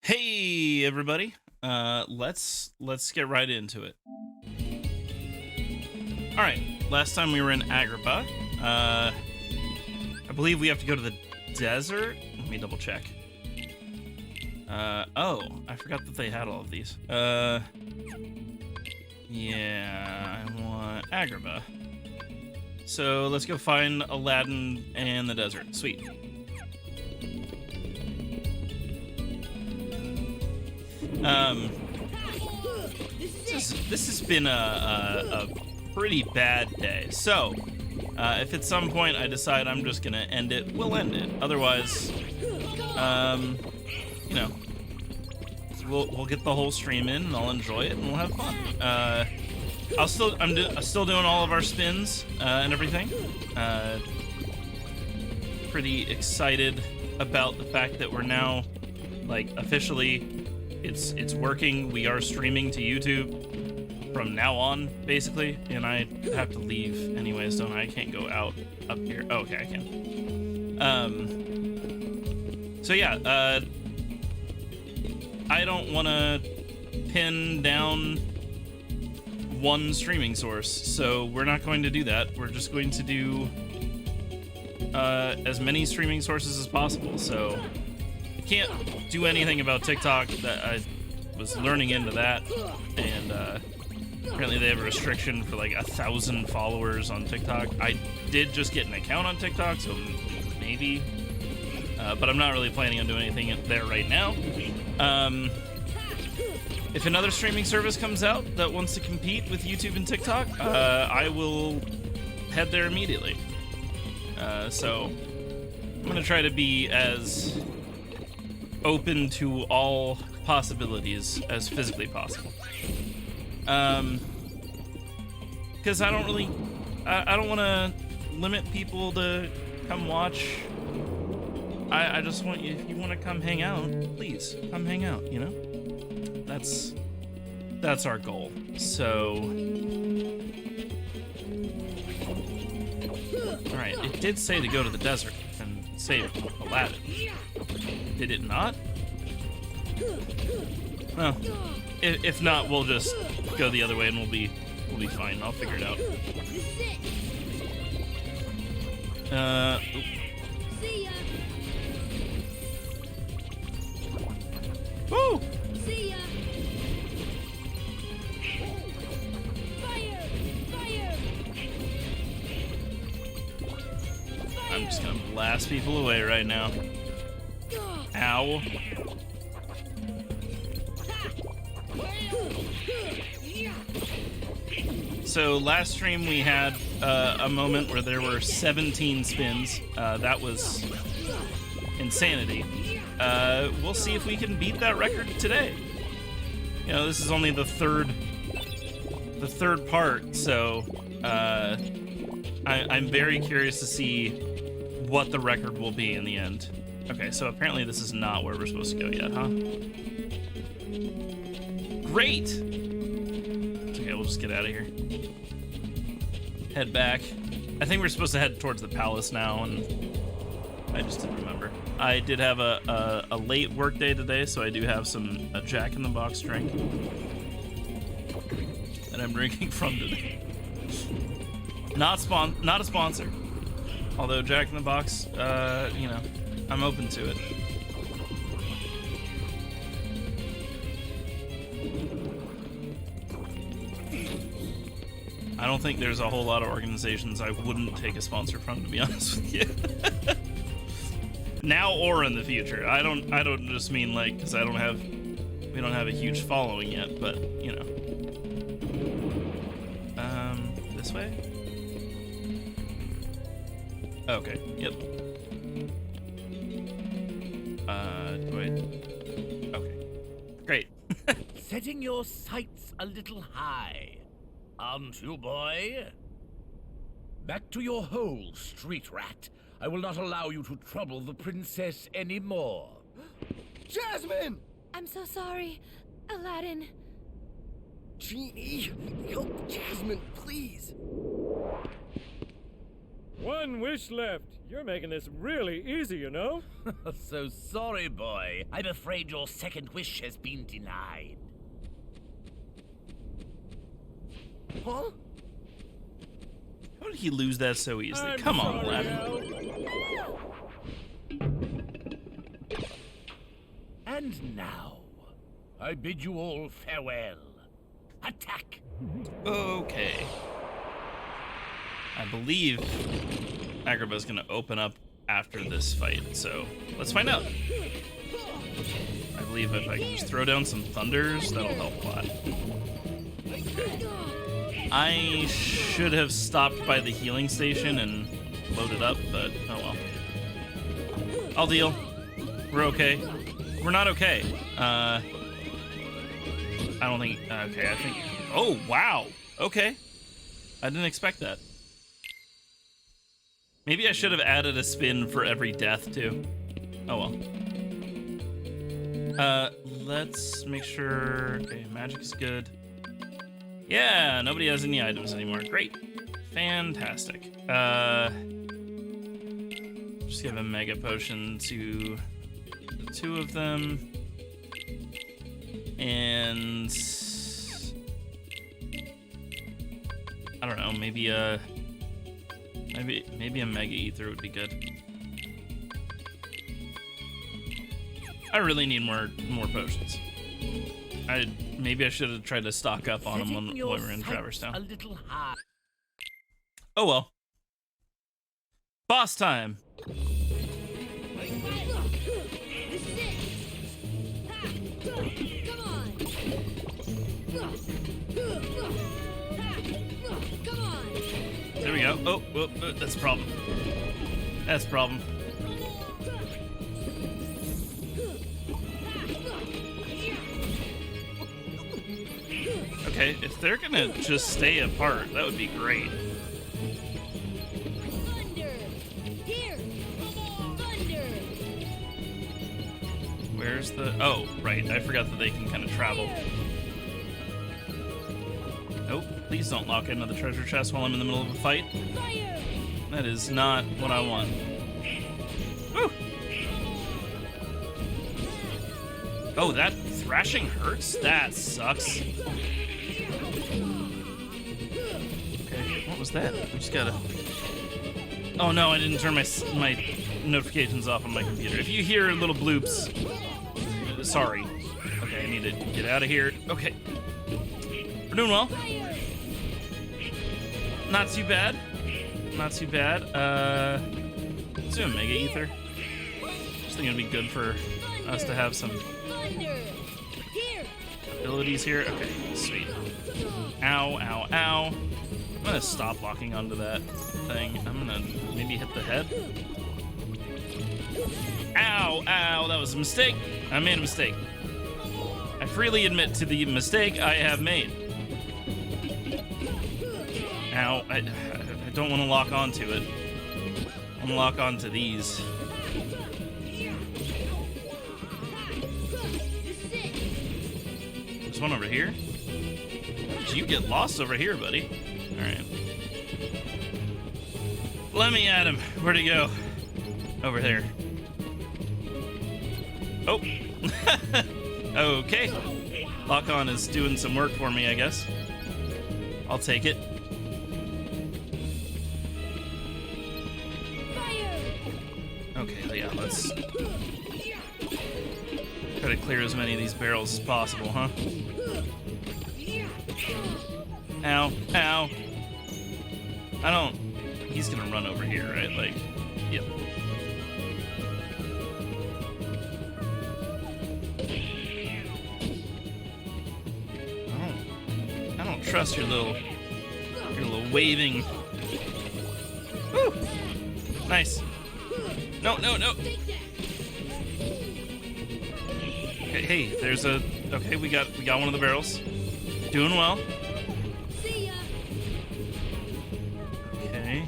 Hey everybody. Let's get right into it. All right. Last time we were in Agrabah. I believe we have to go to the desert. Let me double check. Oh, I forgot that they had all of these. Yeah, I want Agrabah. So let's go find Aladdin and the desert. Sweet. This has been a pretty bad day. So, if at some point I decide I'm just gonna end it, we'll end it. Otherwise, you know, we'll get the whole stream in and I'll enjoy it and we'll have fun. I'm still doing all of our spins and everything. Pretty excited about the fact that we're now like officially. It's working. We are streaming to YouTube from now on, basically. And I have to leave anyways, don't I? I can't go out up here. Oh, okay, I can. So yeah, I don't want to pin down one streaming source, so we're not going to do that. We're just going to do as many streaming sources as possible. So can't do anything about TikTok. That I was learning into that, and apparently they have a restriction for like 1,000 followers on TikTok. I did just get an account on TikTok, so maybe, but I'm not really planning on doing anything there right now. If another streaming service comes out that wants to compete with YouTube and TikTok, I will head there immediately. So I'm gonna try to be as open to all possibilities as physically possible. Because I don't want to limit people to come watch. I just want you, if you want to come hang out, please come hang out, you know? That's our goal. So, all right, it did say to go to the desert and save Aladdin. Did it not? Well, if not, we'll just go the other way and we'll be fine. I'll figure it out. Woo! See ya. Fire! I'm just gonna blast people away right now. Ow. So last stream we had a moment where there were 17 spins. That was insanity. We'll see if we can beat that record today. You know, this is only the third part, so I'm very curious to see what the record will be in the end. Okay, so apparently this is not where we're supposed to go yet, huh? Great! Okay, we'll just get out of here. Head back. I think we're supposed to head towards the palace now, and I just didn't remember. I did have a late work day today, so I do have a Jack in the Box drink that I'm drinking from today. Not a sponsor. Although Jack in the Box, you know, I'm open to it. I don't think there's a whole lot of organizations I wouldn't take a sponsor from, to be honest with you. Now or in the future. I don't just mean like because we don't have a huge following yet, but you know. This way? Okay, yep. Okay. Great. Setting your sights a little high, aren't you, boy? Back to your hole, street rat. I will not allow you to trouble the princess anymore. Jasmine! I'm so sorry, Aladdin. Genie, help Jasmine, please. One wish left. You're making this really easy, you know? So sorry, boy. I'm afraid your second wish has been denied. Huh? How did he lose that so easily? I'm Come on, sorry, Aladdin. Al. And now, I bid you all farewell. Attack! Okay. I believe Agrabah's gonna open up after this fight, so let's find out. I believe if I can just throw down some thunders, that'll help a lot. I should have stopped by the healing station and loaded up, but oh well. I'll deal. We're okay. We're not okay. I don't think... Okay, I think... Oh, wow. Okay. I didn't expect that. Maybe I should have added a spin for every death, too. Oh, well. Let's make sure... Okay, magic is good. Yeah, nobody has any items anymore. Great. Fantastic. Just give a mega potion to the two of them. And... I don't know, maybe a mega ether would be good. I really need more potions. Maybe I should have tried to stock up on them when we were in Traverse Town. A little high. Oh well. Boss time. This is it. Ha! Come on. Come on. There we go. Oh, that's a problem. That's a problem. Okay, if they're gonna just stay apart, that would be great. Thunder. Here. Thunder. Where's the... Oh, right. I forgot that they can kind of travel. Nope. Please don't lock into the treasure chest while I'm in the middle of a fight. Fire. That is not what I want. Woo! Oh, that thrashing hurts? That sucks. Okay, what was that? I just gotta... Oh no, I didn't turn my notifications off on my computer. If you hear little bloops, sorry. Okay, I need to get out of here. Okay. We're doing well. Not too bad. Not too bad. Let's do a Mega Ether. Just think it'd be good for us to have some Thunder. Here. abilities here. Okay, sweet. Ow, ow, ow. I'm gonna stop locking onto that thing. I'm gonna maybe hit the head. Ow, ow, that was a mistake. I made a mistake. I freely admit to the mistake I have made. Ow, I don't want to lock onto it. I want to lock onto these. There's one over here. Did you get lost over here, buddy? Alright. Let me at him. Where'd he go? Over there. Oh. Okay. Lock on is doing some work for me, I guess. I'll take it. Okay, yeah, let's try to clear as many of these barrels as possible, huh? Ow, ow. I don't... He's gonna run over here, right? Like, yep. I don't trust your little waving. Woo! Nice. No, no, no. Okay, hey, there's a... Okay, we got one of the barrels. Doing well. See ya. Okay.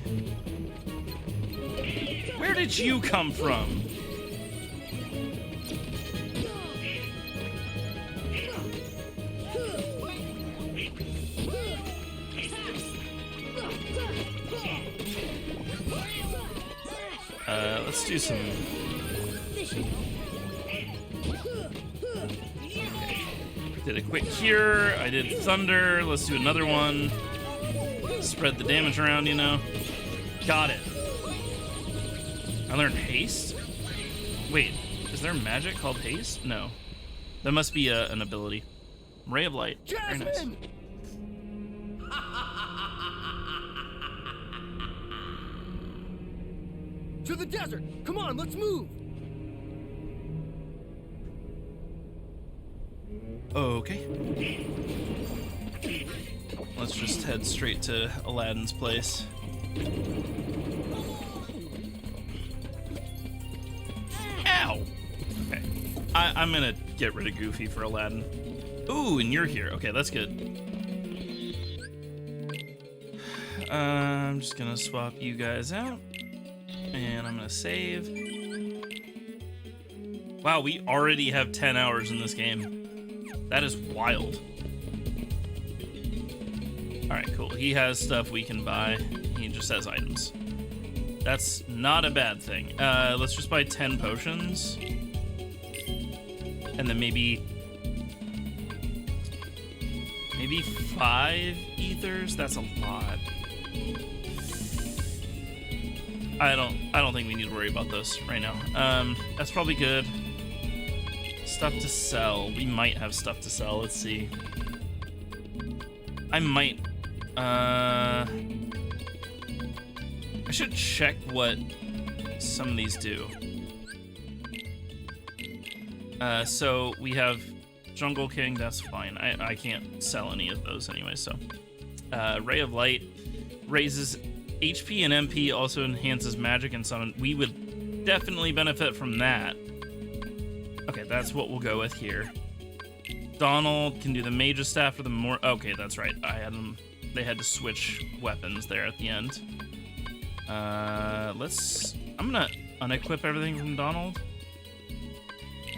Where did you come from? let's do some. This should help. Did a quick cure. I did thunder. Let's do another one. Spread the damage around, you know. Got it. I learned haste. Wait, is there magic called haste? No. That must be an ability. Ray of light. Very nice. Jasmine! To the desert! Come on, let's move! Okay. Let's just head straight to Aladdin's place. Ow! Okay. I'm gonna get rid of Goofy for Aladdin. Ooh, and you're here. Okay, that's good. I'm just gonna swap you guys out. And I'm gonna save. Wow, we already have 10 hours in this game. That is wild. Alright, cool. He has stuff we can buy. He just has items. That's not a bad thing. Let's just buy 10 potions. And then maybe 5 ethers? That's a lot. I don't think we need to worry about those right now. That's probably good. Stuff to sell. We might have stuff to sell. Let's see. I might. I should check what some of these do. So we have Jungle King. That's fine. I can't sell any of those anyway. So, Ray of Light raises HP and MP. Also enhances magic and summon. We would definitely benefit from that. Okay, that's what we'll go with here. Donald can do the Mage's Staff or the more. Okay, that's right. I had them. They had to switch weapons there at the end. I'm gonna unequip everything from Donald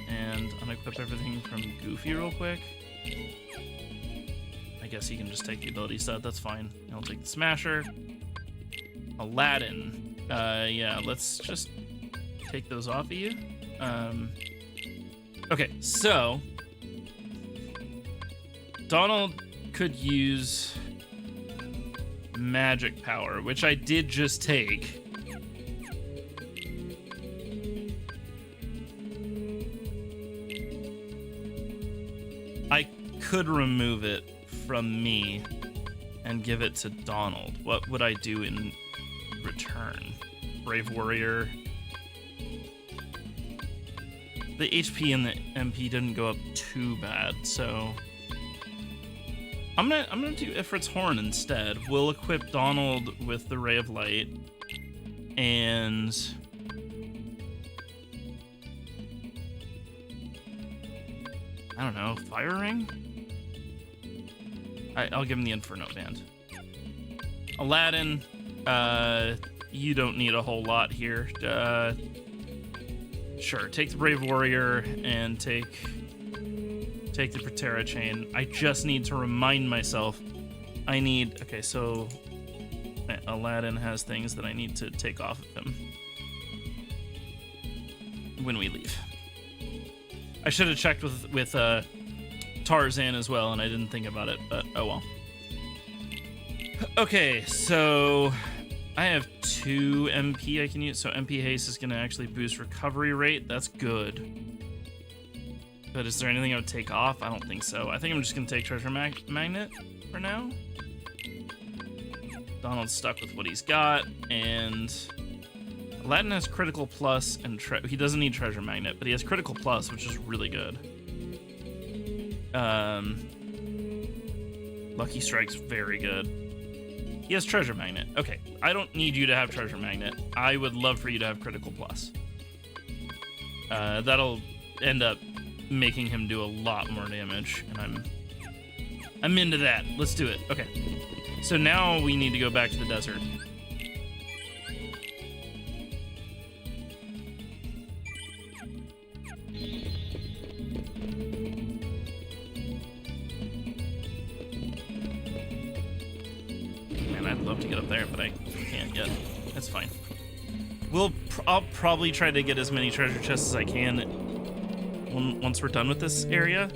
and unequip everything from Goofy real quick. I guess he can just take the ability set. That's fine. I'll take the Smasher. Aladdin. Yeah, let's just take those off of you. Okay, so Donald could use magic power, which I did just take. I could remove it from me and give it to Donald. What would I do in return? Brave Warrior. The HP and the MP didn't go up too bad, so I'm gonna do Ifrit's Horn instead. We'll equip Donald with the Ray of Light, and I don't know, Fire Ring? I'll give him the Inferno Band. Aladdin, you don't need a whole lot here. Sure, take the Brave Warrior and take the Protera Chain. I just need to remind myself I need... Okay, so Aladdin has things that I need to take off of him when we leave. I should have checked with Tarzan as well, and I didn't think about it, but oh well. Okay, so I have 2 MP I can use. So MP Haste is going to actually boost recovery rate. That's good. But is there anything I would take off? I don't think so. I think I'm just going to take Treasure Magnet for now. Donald's stuck with what he's got, and Aladdin has Critical Plus, and he doesn't need Treasure Magnet, but he has Critical Plus, which is really good. Lucky Strike's very good. He has Treasure Magnet. Okay, I don't need you to have Treasure Magnet. I would love for you to have Critical Plus. That'll end up making him do a lot more damage, and I'm into that. Let's do it. Okay. So now we need to go back to the desert. Man, I'd love to get up there, but I can't yet. That's fine. We'll I'll probably try to get as many treasure chests as I can once we're done with this area.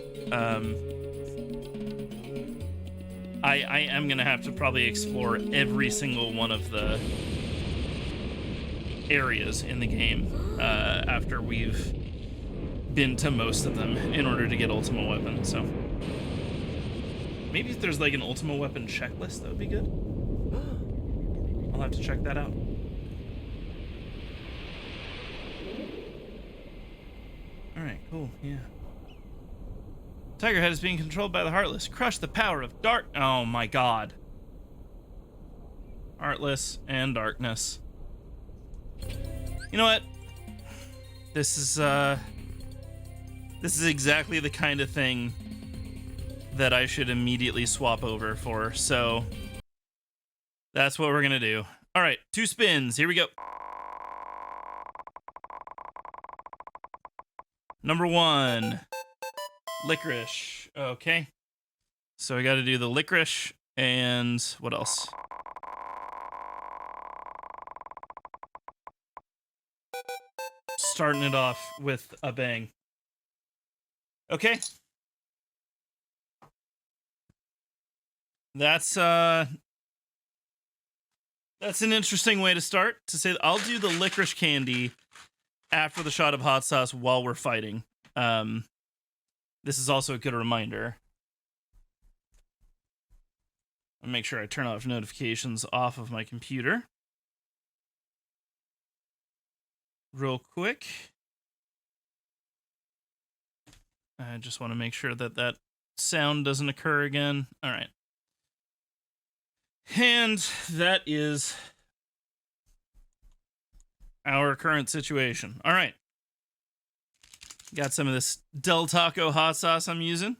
I am gonna have to probably explore every single one of the areas in the game after we've been to most of them in order to get Ultima Weapon. So maybe if there's like an Ultima Weapon checklist, that would be good. I'll have to check that out. Alright, cool, yeah. Tigerhead is being controlled by the Heartless. Crush the power of dark. Oh my god. Heartless and darkness. You know what? This is exactly the kind of thing that I should immediately swap over for, so that's what we're gonna do. Alright, 2 spins, here we go. Number 1. Licorice. Okay. So I gotta do the licorice and what else? Starting it off with a bang. Okay. That's an interesting way to start. To say I'll do the licorice candy after the shot of hot sauce while we're fighting. This is also a good reminder. I'll make sure I turn off notifications off of my computer. Real quick. I just want to make sure that that sound doesn't occur again. All right. And that is our current situation. All right. Got some of this Del Taco hot sauce I'm using.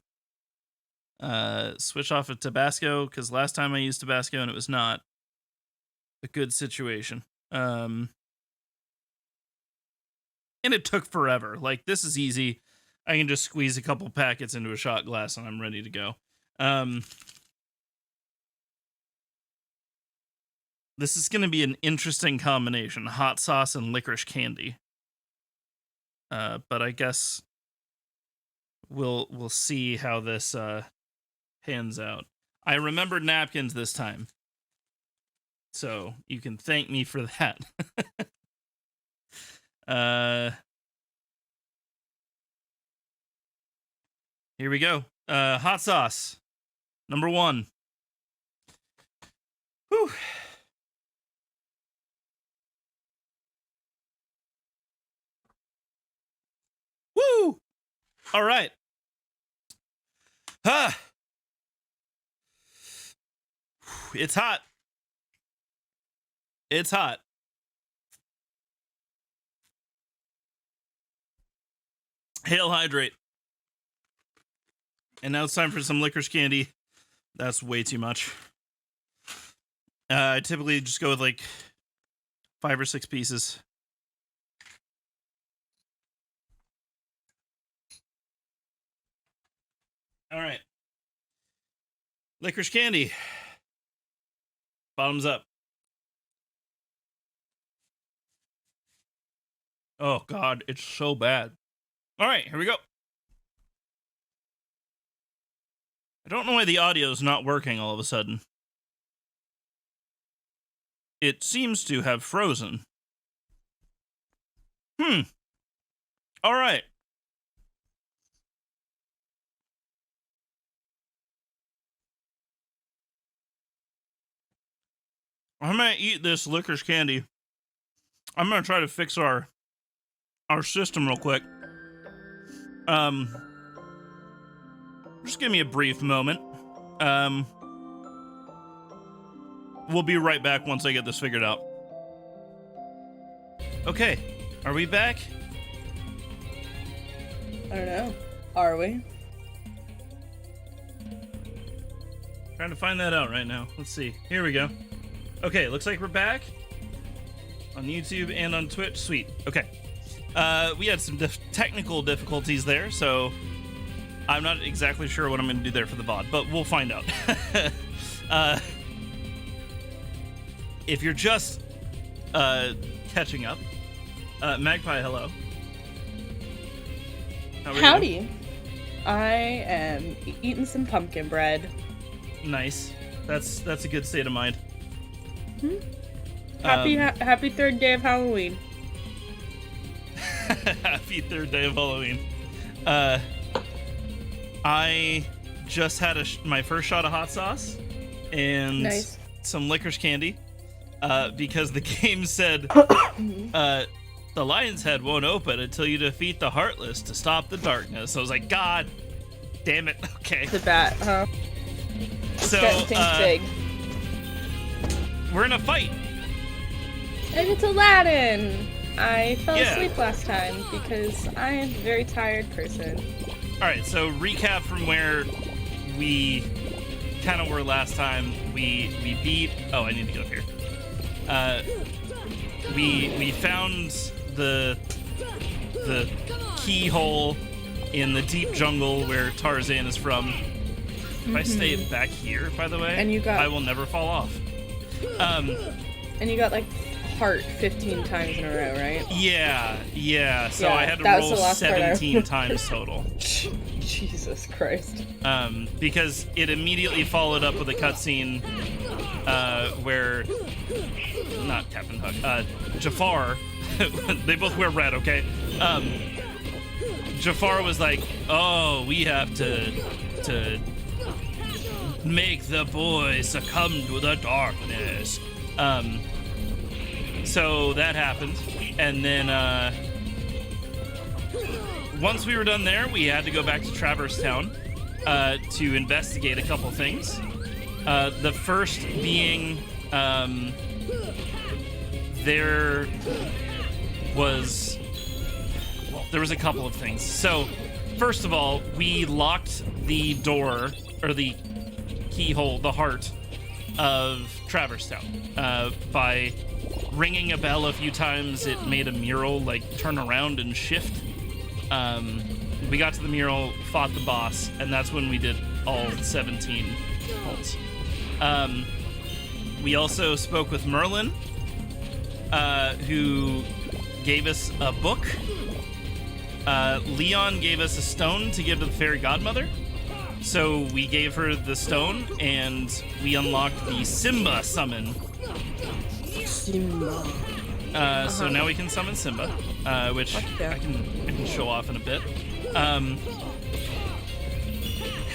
Switch off of Tabasco, because last time I used Tabasco and it was not a good situation. And it took forever. Like, this is easy. I can just squeeze a couple packets into a shot glass and I'm ready to go. This is going to be an interesting combination. Hot sauce and licorice candy. But I guess we'll see how this pans out. I remembered napkins this time. So you can thank me for that. Here we go. Hot sauce. Number 1. Whew. Woo! All right. It's hot. It's hot. Hail hydrate. And now it's time for some licorice candy. That's way too much. I typically just go with like 5 or 6 pieces. All right. Licorice candy. Bottoms up. Oh, God, it's so bad. All right, here we go. I don't know why the audio is not working all of a sudden. It seems to have frozen. All right. I'm gonna eat this licorice candy. I'm gonna try to fix our system real quick. Just give me a brief moment. We'll be right back once I get this figured out. Okay, are we back? I don't know. Are we? Trying to find that out right now. Let's see. Here we go. Okay, looks like we're back on YouTube and on Twitch. Sweet. Okay. We had some technical difficulties there, so I'm not exactly sure what I'm going to do there for the VOD, but we'll find out. If you're just catching up, Magpie, hello. How are you? Howdy. I am eating some pumpkin bread. Nice. That's a good state of mind. Happy third day of Halloween. Happy third day of Halloween. I just had my first shot of hot sauce and Nice. some licorice candy because the game said the lion's head won't open until you defeat the Heartless to stop the darkness. I was like, God damn it. Okay. The bat, huh? So Getting things big. we're in a fight. And it's Aladdin! I fell Yeah. asleep last time because I am a very tired person. All right, so recap from where we kind of were last time. We beat. Oh, I need to get up here. We found the keyhole in the deep jungle where Tarzan is from. If I stay back here, by the way, And you got- I will never fall off. And you got like heart 15 times in a row, right? Yeah. So Yeah, I had to that was roll the last part I 17 remember. times total. Jesus Christ. Because it immediately followed up with a cutscene where, not Captain Hook, Jafar, they both wear red, okay? Jafar was like, oh, we have to make the boy succumb to the darkness. So that happened, and then once we were done there, we had to go back to Traverse Town to investigate a couple things. The first being there was a couple of things. So first of all, we locked the door, or the keyhole, the heart of Traverse Town by ringing a bell a few times. It made a mural like turn around and shift. We got to the mural, fought the boss, and that's when we did all 17 holes. We also spoke with Merlin, who gave us a book. Leon gave us a stone to give to the fairy godmother. So we gave her the stone, and we unlocked the Simba summon. Simba. So now we can summon Simba, which yeah. I can show off in a bit.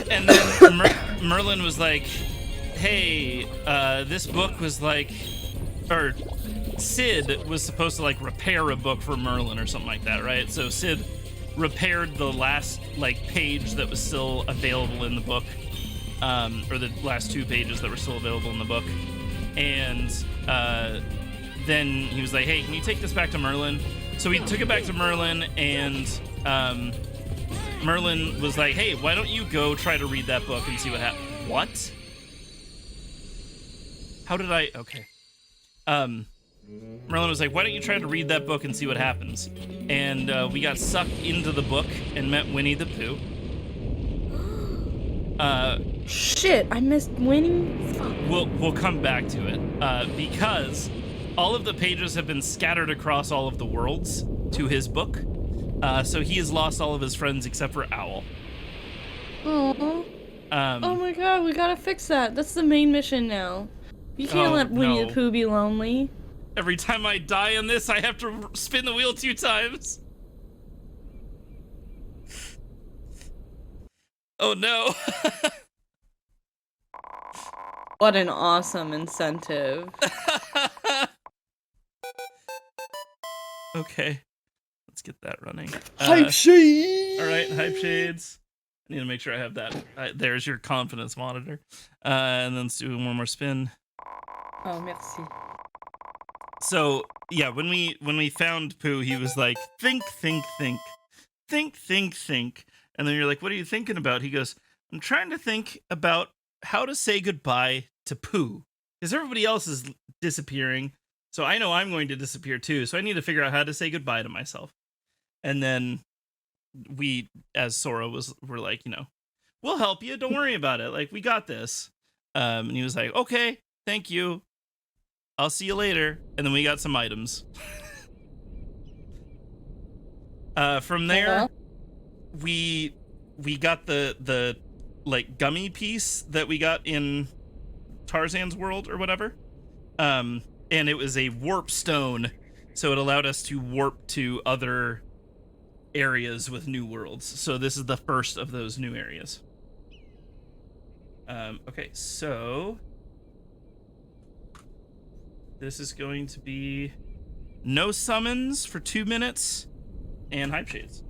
And then Merlin was like, hey, this book was like, or Sid was supposed to like repair a book for Merlin or something like that, right? So Sid repaired the last like page that was still available in the book, or the last 2 pages that were still available in the book. And then he was like, hey, can you take this back to Merlin? So we took it back to Merlin, and Merlin was like, hey, why don't you go try to read that book and see what happens? What? How did I? Okay. Merlin was like, why don't you try to read that book and see what happens? And we got sucked into the book and met Winnie the Pooh. Shit, I missed winning. Fuck. We'll come back to it because all of the pages have been scattered across all of the worlds to his book. So he has lost all of his friends except for Owl. Oh my god, we gotta fix that. That's the main mission now. You can't Oh, let Winnie no. the Pooh be lonely. Every time I die on this, I have to spin the wheel 2 times. Oh no. What an awesome incentive. Okay. Let's get that running. Hype shade! Alright, Hype Shades. I need to make sure I have that. There's your confidence monitor. And then let's do one more spin. Oh, merci. So, yeah, when we found Pooh, he was like, think. And then you're like, what are you thinking about? He goes, I'm trying to think about how to say goodbye to Pooh. Because everybody else is disappearing. So I know I'm going to disappear too. So I need to figure out how to say goodbye to myself. And then we, as Sora were like, we'll help you. Don't worry about it. Like, we got this. And he was like, okay, thank you. I'll see you later. And then we got some items. From there, Uh-huh. we got the like gummy piece that we got in Tarzan's world or whatever. And it was a warp stone, so it allowed us to warp to other areas with new worlds. So this is the first of those new areas. Okay, so this is going to be no summons for 2 minutes and hype shades.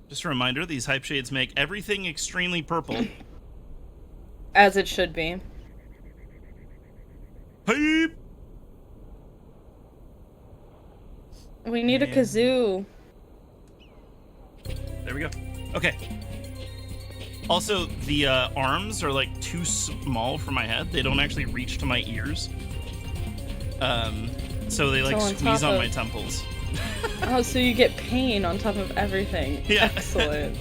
Just a reminder, these hype shades make everything extremely purple. As it should be. Hype! We need a kazoo. There we go. Okay. Also, the arms are like too small for my head. They don't actually reach to my ears. So they like So on squeeze top on of- my temples. Oh, so you get pain on top of everything. Yeah. Excellent.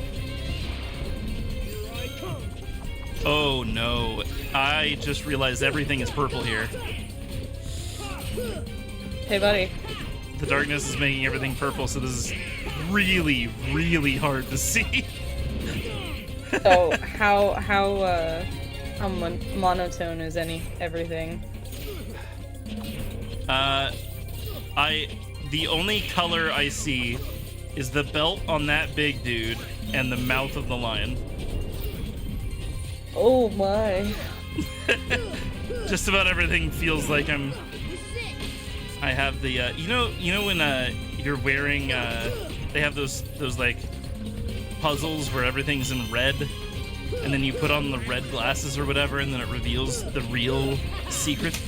Oh no. I just realized everything is purple here. Hey, buddy. The darkness is making everything purple, so this is really, really hard to see. So how monotone is everything? The only color I see is the belt on that big dude and the mouth of the lion. Oh my. Just about everything feels like I have the you know when you're wearing they have those like puzzles where everything's in red, and then you put on the red glasses or whatever, and then it reveals the real secret.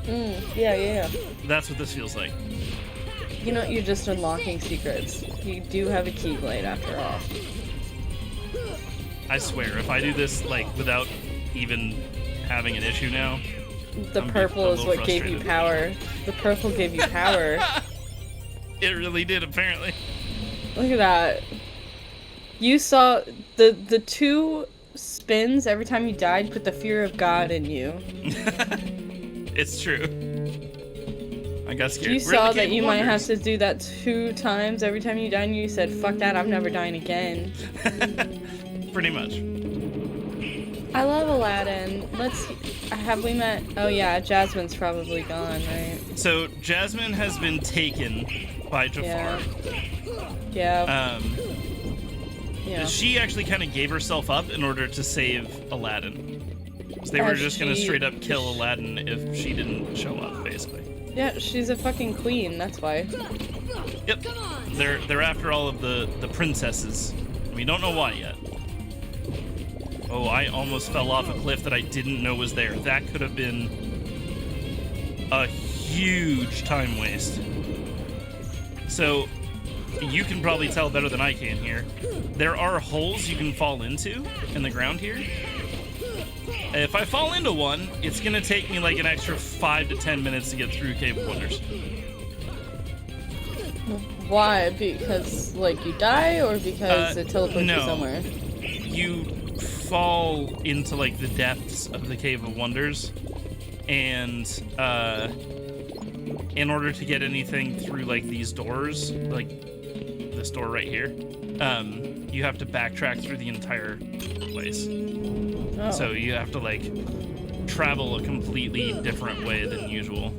Yeah. That's what this feels like. You know, you're just unlocking secrets. You do have a Keyblade after all. I swear, if I do this like without even having an issue now, The I'm purple a is little what gave you frustrated. power. The purple gave you power. it really did apparently. Look at that. You saw the two spins every time you died put the fear of God in you. It's true. I got scared. You We're at saw the that Cave you of might have Wonders. to do that 2 times every time you died, and you said, fuck that, I'm never dying again. Pretty much. I love Aladdin. Have we met? Oh yeah, Jasmine's probably gone, right? So Jasmine has been taken by Jafar. Yeah. Yeah. She actually kind of gave herself up in order to save Aladdin. So they were As just gonna she- straight up kill Aladdin if she didn't show up, basically. Yeah, she's a fucking queen, that's why. Yep. They're after all of the princesses. We don't know why yet. Oh, I almost fell off a cliff that I didn't know was there. That could have been a huge time waste. So, you can probably tell better than I can here. There are holes you can fall into in the ground here. If I fall into one, it's gonna take me like an extra 5 to 10 minutes to get through Cave of Wonders. Why? Because, like, you die, or because it teleports no. you somewhere? You fall into like the depths of the Cave of Wonders, and in order to get anything through like these doors, like this door right here, you have to backtrack through the entire place. Oh. So you have to like travel a completely different way than usual.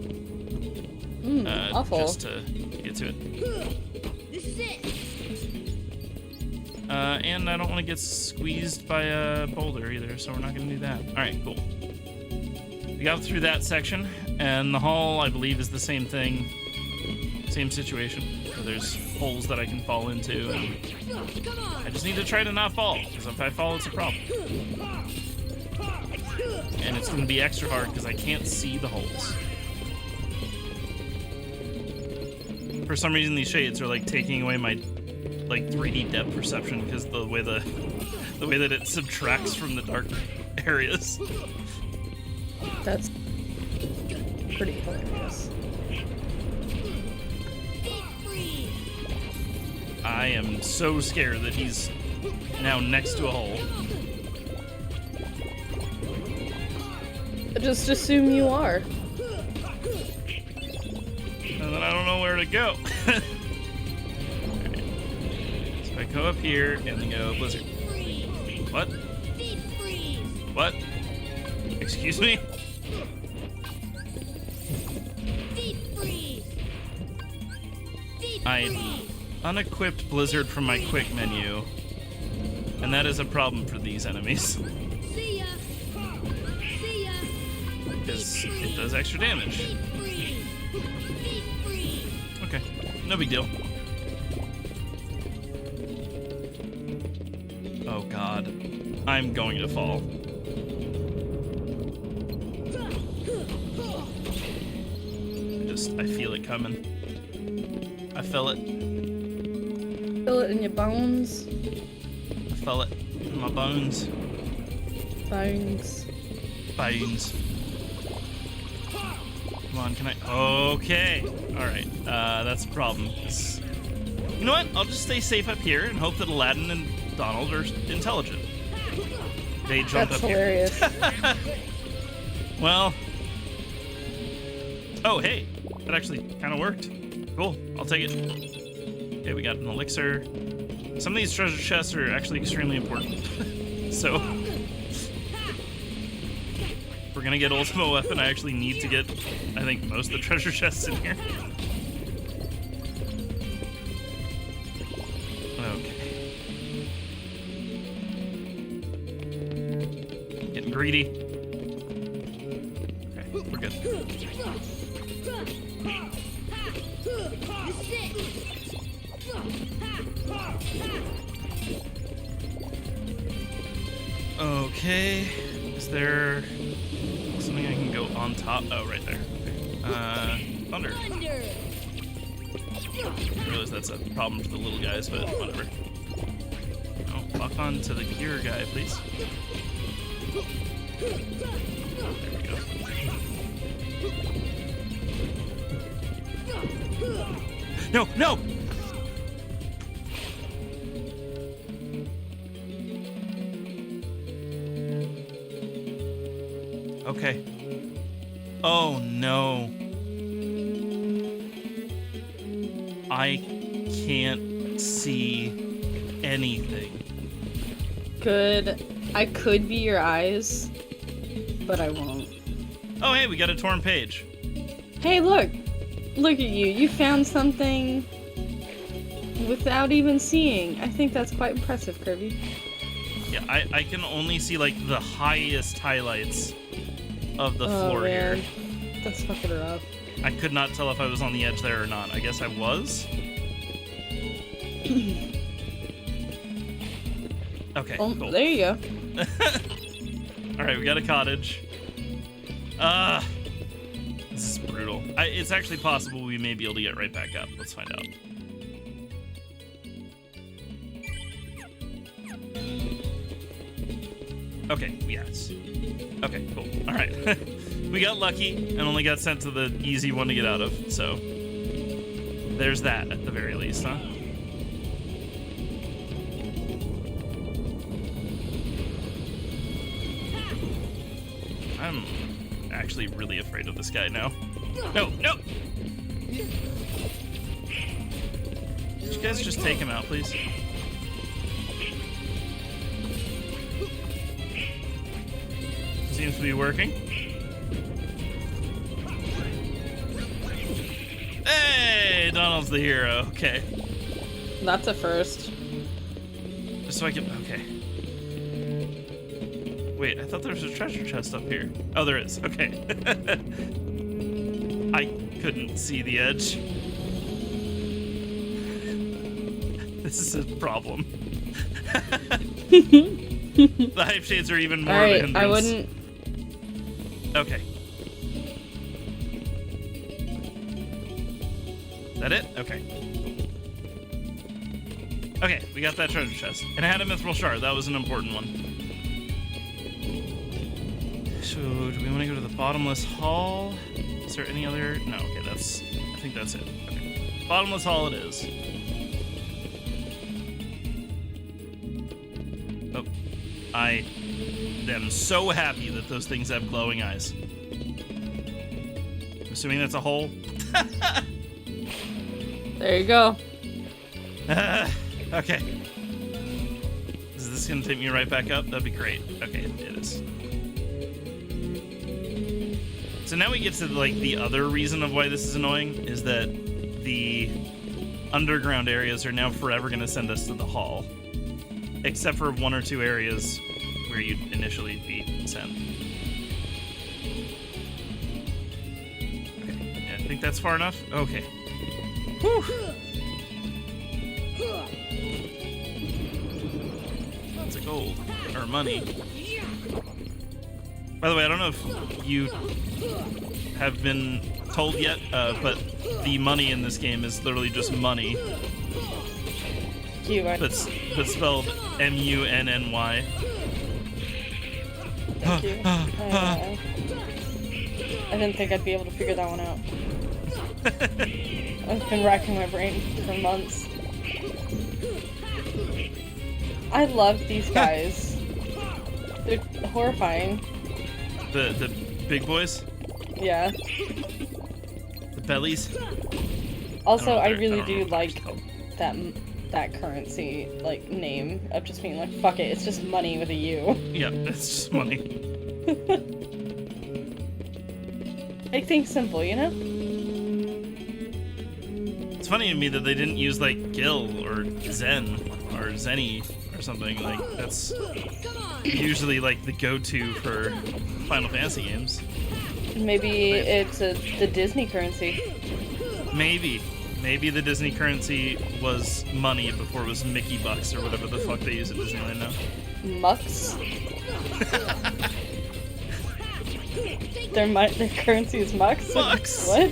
Awful. Just to get to it. This is it. And I don't want to get squeezed by a boulder either, so we're not going to do that. All right, cool. We got through that section, and the hall, I believe, is the same thing. Same situation. So there's holes that I can fall into, and I just need to try to not fall, because if I fall, it's a problem. And it's going to be extra hard because I can't see the holes. For some reason, these shades are like taking away my like 3D depth perception because the way that it subtracts from the dark areas. That's pretty hilarious. I am so scared that he's now next to a hole. Just assume you are. And then I don't know where to go. Alright. So I go up here and then go Blizzard. Freeze. What? Deep freeze. What? Excuse me? Deep freeze. Deep I freeze. unequipped Blizzard from my quick menu, and that is a problem for these enemies, See ya. See ya. because it does extra damage. Deep freeze. Deep freeze. Okay, no big deal. Oh god, I'm going to fall. I feel it coming. I feel it. Feel it in your bones. I feel it in my bones. Bones. Bones. Come on, can I? Okay. Alright, that's a problem. You know what? I'll just stay safe up here and hope that Aladdin and Donald are intelligent. They jump That's up hilarious. here. Well. Oh, hey. That actually kind of worked. Cool. I'll take it. Okay, we got an elixir. Some of these treasure chests are actually extremely important. So, if we're gonna get Ultimate Weapon, I actually need to get, I think, most of the treasure chests in here. Okay. Getting greedy. Okay, we're good. This is it. Okay. Is there something I can go on top? Oh, right there. Okay. Thunder. Thunder. I realize that's a problem for the little guys, but whatever. Oh, lock on to the gear guy, please. There we go. No, no! Okay. Oh no. I can't see anything. Good. I could be your eyes, but I won't. Oh hey, we got a torn page. Hey, look! Look at you. You found something without even seeing. I think that's quite impressive, Kirby. Yeah, I can only see like the highest highlights of the Oh, floor man. here. That's fucking rough. I could not tell if I was on the edge there or not. I guess I was. Okay, Oh, cool. there you go. Alright, we got a cottage. This is brutal. It's actually possible we may be able to get right back up. Let's find out. Okay, yes. Okay, cool. Alright. We got lucky and only got sent to the easy one to get out of, so there's that at the very least, huh? I'm actually really afraid of this guy now. No, no! You guys just take him out, please. Seems to be working. Hey, Donald's the hero. Okay. That's a first. Just so I can. Okay. Wait, I thought there was a treasure chest up here. Oh, there is. Okay. I couldn't see the edge. This is a problem. The hype shades are even more of a Alright, hindrance. I wouldn't. Okay. Is that it? Okay. Okay, we got that treasure chest. And I had a mithril shard. That was an important one. So, do we want to go to the bottomless hall? Is there any other? No, okay, that's... I think that's it. Okay. Bottomless hall it is. Oh. I am so happy that those things have glowing eyes. I'm assuming that's a hole. There you go. Okay. Is this gonna take me right back up? That'd be great. Okay, it is. So now we get to like the other reason of why this is annoying is that the underground areas are now forever gonna send us to the hall, except for 1 or 2 areas where you'd initially be sent. Okay, yeah, I think that's far enough. Okay. Whew. Lots of gold or money. By the way, I don't know if you have been told yet, but the money in this game is literally just money, Cute. but spelled M-U-N-N-Y. Thank you. I didn't think I'd be able to figure that one out. I've been racking my brain for months. I love these guys. They're horrifying. The big boys, Yeah. the bellies. Also, I don't really know do what they're like called. that currency like name of just being like, fuck it, it's just money with a U. Yeah, it's just money. Make things simple, you know? It's funny to me that they didn't use like Gil or Zen or Zenny or something. Like that's usually like the go-to for Final Fantasy games. Maybe it's the Disney currency. Maybe the Disney currency was money before it was Mickey bucks or whatever the fuck they use at Disneyland now. Mux. Their currency is Mux? Mux! What?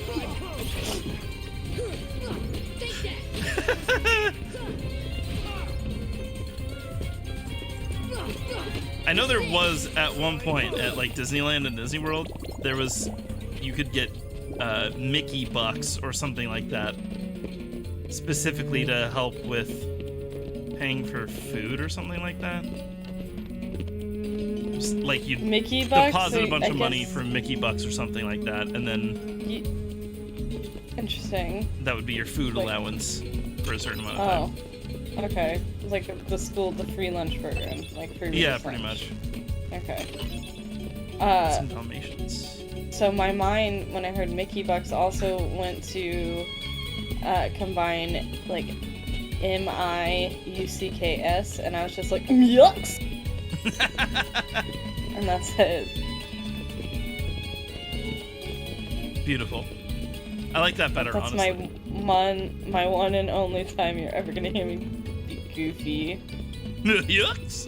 I know there was at one point at like Disneyland and Disney World, there was you could get Mickey bucks or something like that, specifically to help with paying for food or something like that. Just like you'd Mickey bucks? deposit a bunch I of money guess- for Mickey bucks or something like that, and then Interesting. that would be your food Like- allowance for a certain amount of Oh. time. Okay. It's like the free lunch program. Like free Yeah, lunch. pretty much. Okay. Some Dalmatians. So my mind, when I heard Mickey bucks, also went to combine like MIUCKS, and I was just like yucks, and that's it. Beautiful. I like that better, That's honestly. my one and only time you're ever gonna hear me be goofy. Yucks!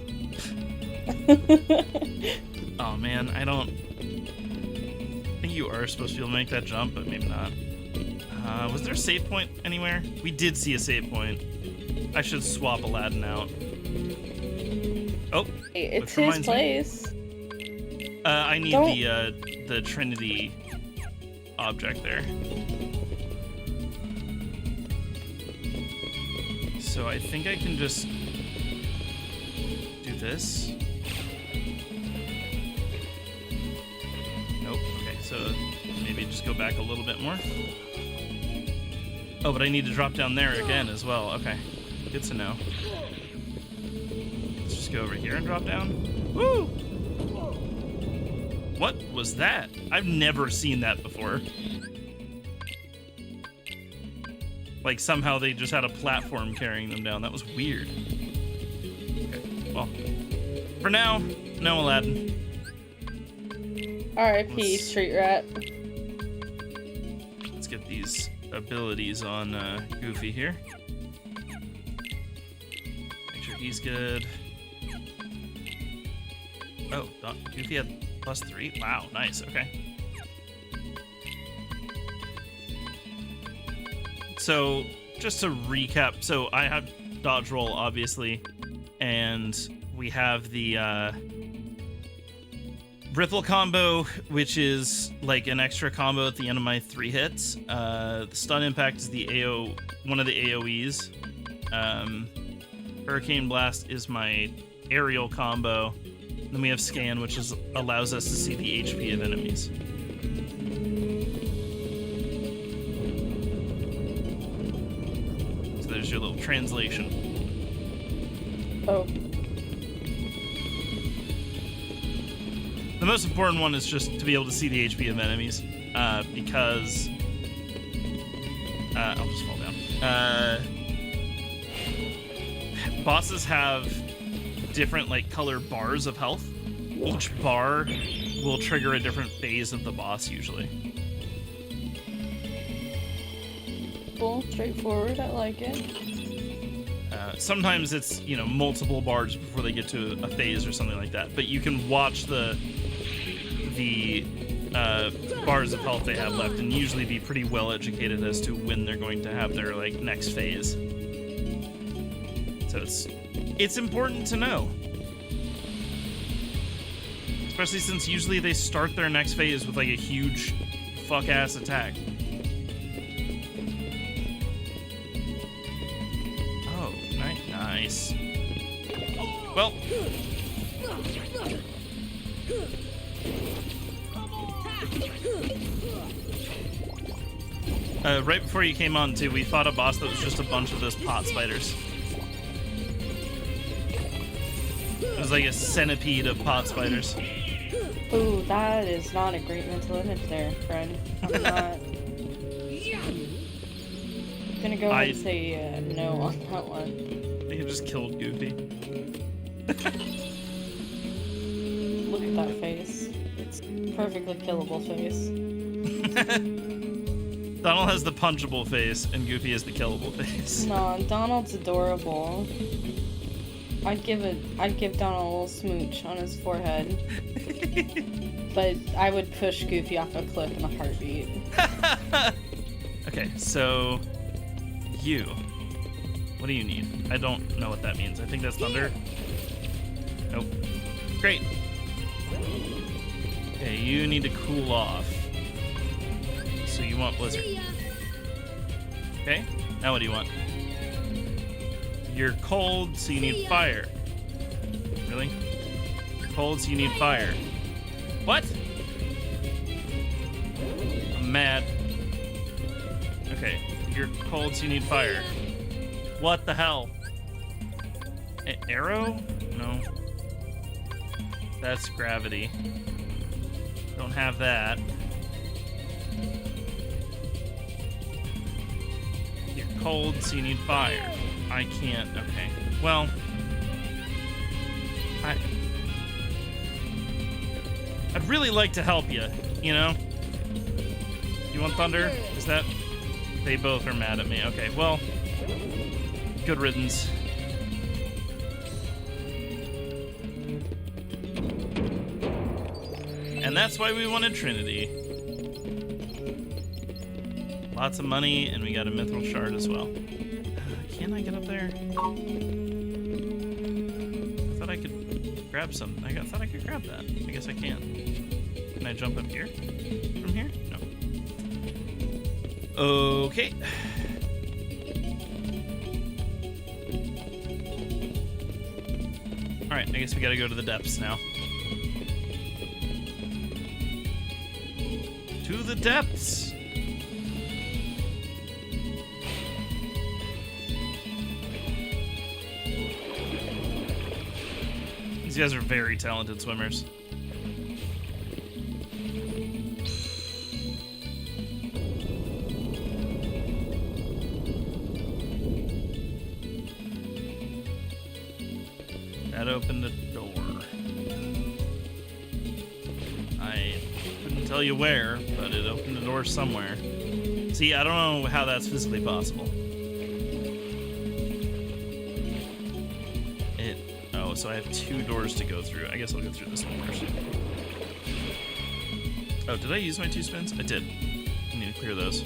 Oh man, I think you are supposed to be able to make that jump, but maybe not. Was there a save point anywhere? We did see a save point. I should swap Aladdin out. Oh, Hey, it's which his reminds me. place. I need Don't- the Trinity object there. So I think I can just do this. Nope. Okay, so maybe just go back a little bit more. Oh, but I need to drop down there again as well. Okay, good to know. Let's just go over here and drop down. Woo! What was that? I've never seen that before. Like somehow they just had a platform carrying them down. That was weird. Okay, well, for now, no Aladdin. R.I.P. Let's- Street Rat. Let's get these abilities on Goofy here. Make sure he's good. Oh, Goofy had +3? Wow, nice, okay. So, just to recap, so I have dodge roll, obviously, and we have the Ripple combo, which is like an extra combo at the end of my 3 hits. The Stun Impact is the one of the AoEs. Hurricane Blast is my aerial combo. Then we have Scan, which allows us to see the HP of enemies. little translation. Oh. The most important one is just to be able to see the HP of enemies, because I'll just fall down. Bosses have different like color bars of health. Each bar will trigger a different phase of the boss usually. Cool, straightforward. I like it. Sometimes it's, you know, multiple bars before they get to a phase or something like that. But you can watch the bars of health they have left and usually be pretty well educated as to when they're going to have their like next phase. So it's important to know. Especially since usually they start their next phase with like a huge fuck-ass attack. Oh, nice. Well. Right before you came on too, we fought a boss that was just a bunch of those pot spiders. It was like a centipede of pot spiders. Ooh, that is not a great mental image there, friend. I'm not gonna go ahead and say no on that one. I think it just killed Goofy. Look at that face. It's perfectly killable face. Donald has the punchable face, and Goofy has the killable face. No, Donald's adorable. I'd give Donald a little smooch on his forehead. But I would push Goofy off a cliff in a heartbeat. Okay, so you. What do you need? I don't know what that means. I think that's thunder. Nope. Great. Okay, you need to cool off. So you want blizzard. Okay, now what do you want? You're cold, so you need fire. Really? You're cold, so you need fire. What? I'm mad. Okay, you're cold, so you need fire. What the hell? Arrow? No. That's gravity. Don't have that. You're cold, so you need fire. I can't. Okay. Well, I'd really like to help you, you know? You want thunder? Is that... They both are mad at me. Okay, well, good riddance. And that's why we wanted Trinity. Lots of money, and we got a mithril shard as well. Can I get up there? I thought I could grab some. I thought I could grab that. I guess I can. Can I jump up here? From here? No. Okay. Alright, I guess we gotta go to the depths now. To the depths! These guys are very talented swimmers. That opened a door. I couldn't tell you where, but it opened a door somewhere. See, I don't know how that's physically possible. Oh, so I have 2 doors to go through. I guess I'll go through this one first. Oh, did I use my 2 spins? I did. I need to clear those.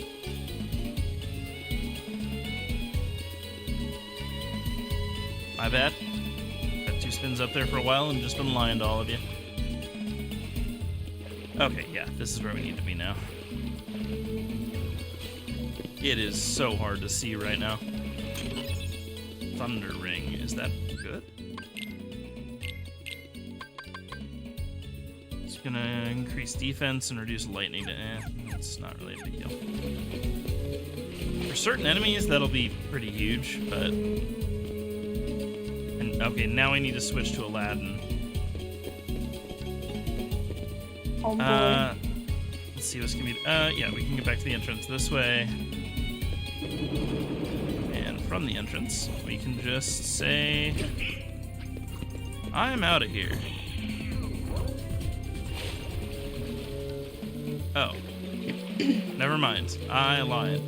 My bad. Got 2 spins up there for a while and just been lying to all of you. Okay, yeah, this is where we need to be now. It is so hard to see right now. Thunder Ring, is that good? It's gonna increase defense and reduce lightning to it's not really a big deal. For certain enemies, that'll be pretty huge, but... And, okay, now I need to switch to Aladdin. Oh boy. Let's see what's gonna be... yeah, we can get back to the entrance this way. And from the entrance, we can just say... I'm out of here. Oh. Never mind. I lied.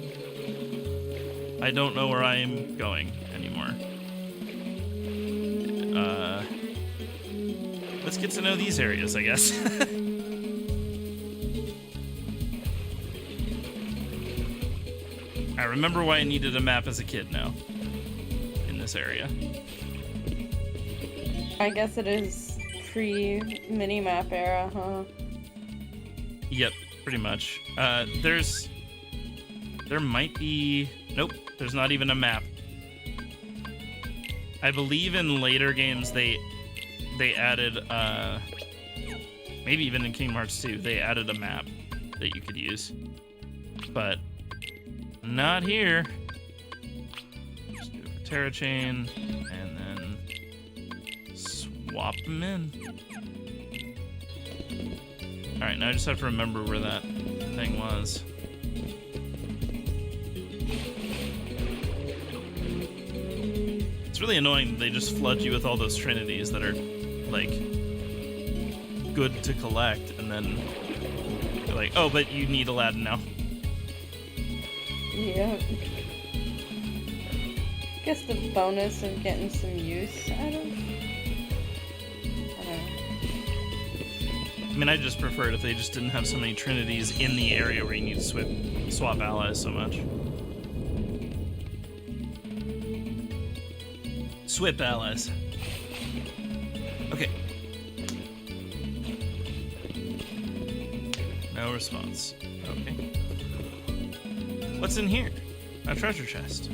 I don't know where I am going anymore. Let's get to know these areas, I guess. I remember why I needed a map as a kid now. In this area. I guess it is pre-mini-map era, huh? Yep, pretty much. There might be... Nope, there's not even a map. I believe in later games they added, maybe even in Kingdom Hearts 2, they added a map that you could use. But not here. Just do it for Terra Chain, and then swap them in. Alright, now I just have to remember where that thing was. It's really annoying that they just flood you with all those trinities that are, like, good to collect, and then they're like, oh, but you need Aladdin now. Yeah. Guess the bonus of getting some use out of... I don't know. I mean, I just prefer it if they just didn't have so many trinities in the area where you need to swap allies so much. Swip allies. Okay. No response. Okay. What's in here? A treasure chest.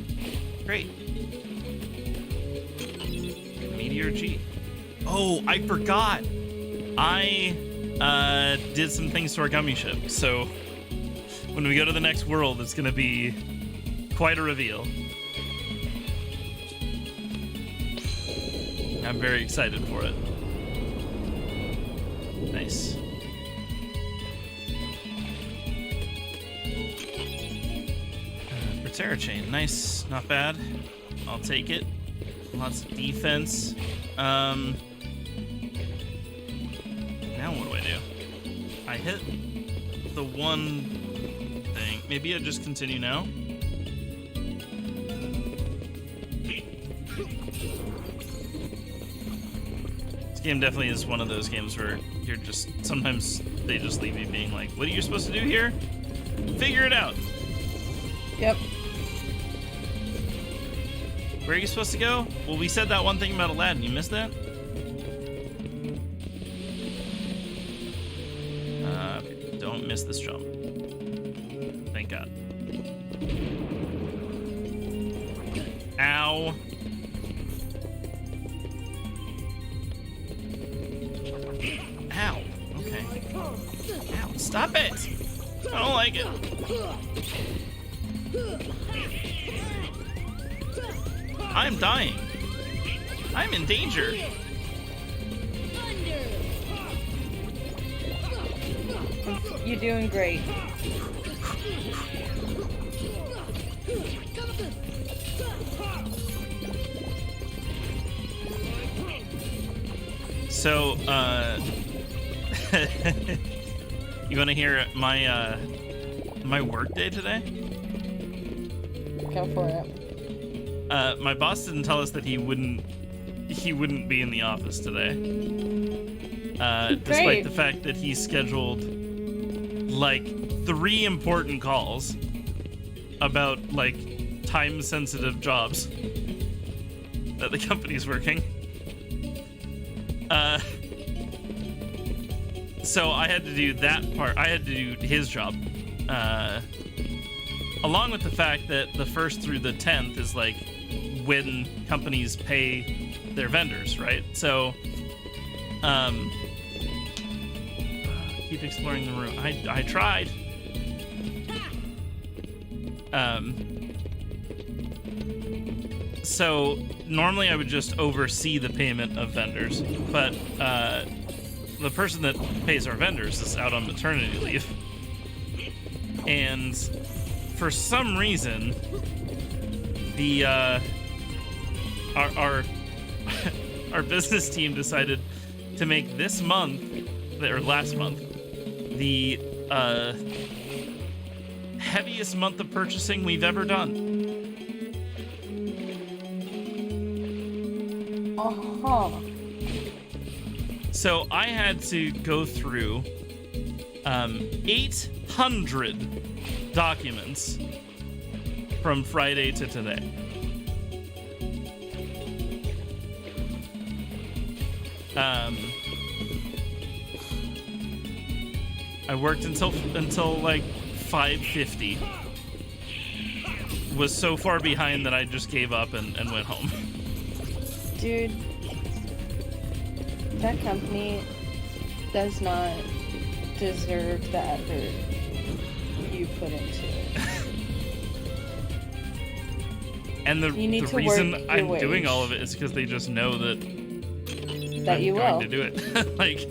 Great. Meteor G. Oh, I forgot. I did some things to our gummy ship, so when we go to the next world, it's gonna be quite a reveal. I'm very excited for it. Nice. For Terra Chain, nice, not bad. I'll take it. Lots of defense. Now what do I do? I hit the one thing. Maybe I just continue now. This game definitely is one of those games where you're just, sometimes they just leave you being like, what are you supposed to do here? Figure it out. Yep. Where are you supposed to go? Well, we said that one thing about Aladdin. You missed that? Don't miss this jump. Thank God. Ow. Ow. Okay. Ow. Stop it. I don't like it. I'm dying. I'm in danger. You're doing great. So, you want to hear my my work day today? Go for it. My boss didn't tell us that he wouldn't be in the office today. Despite the fact that he scheduled like 3 important calls about like time-sensitive jobs that the company's working. So I had to do that part. I had to do his job. Along with the fact that the 1st through the 10th is like when companies pay their vendors, right? So, keep exploring the room. I tried. So normally I would just oversee the payment of vendors, but the person that pays our vendors is out on maternity leave. And for some reason, the our our business team decided to make this month, or last month, the heaviest month of purchasing we've ever done. So I had to go through 800 documents from Friday to today. I worked until like 5:50. Was so far behind that I just gave up and went home. Dude, that company does not deserve the effort you put into it. And the You need to reason work your I'm wage. doing all of it is because they just know that That I'm you going will. to do it. Like,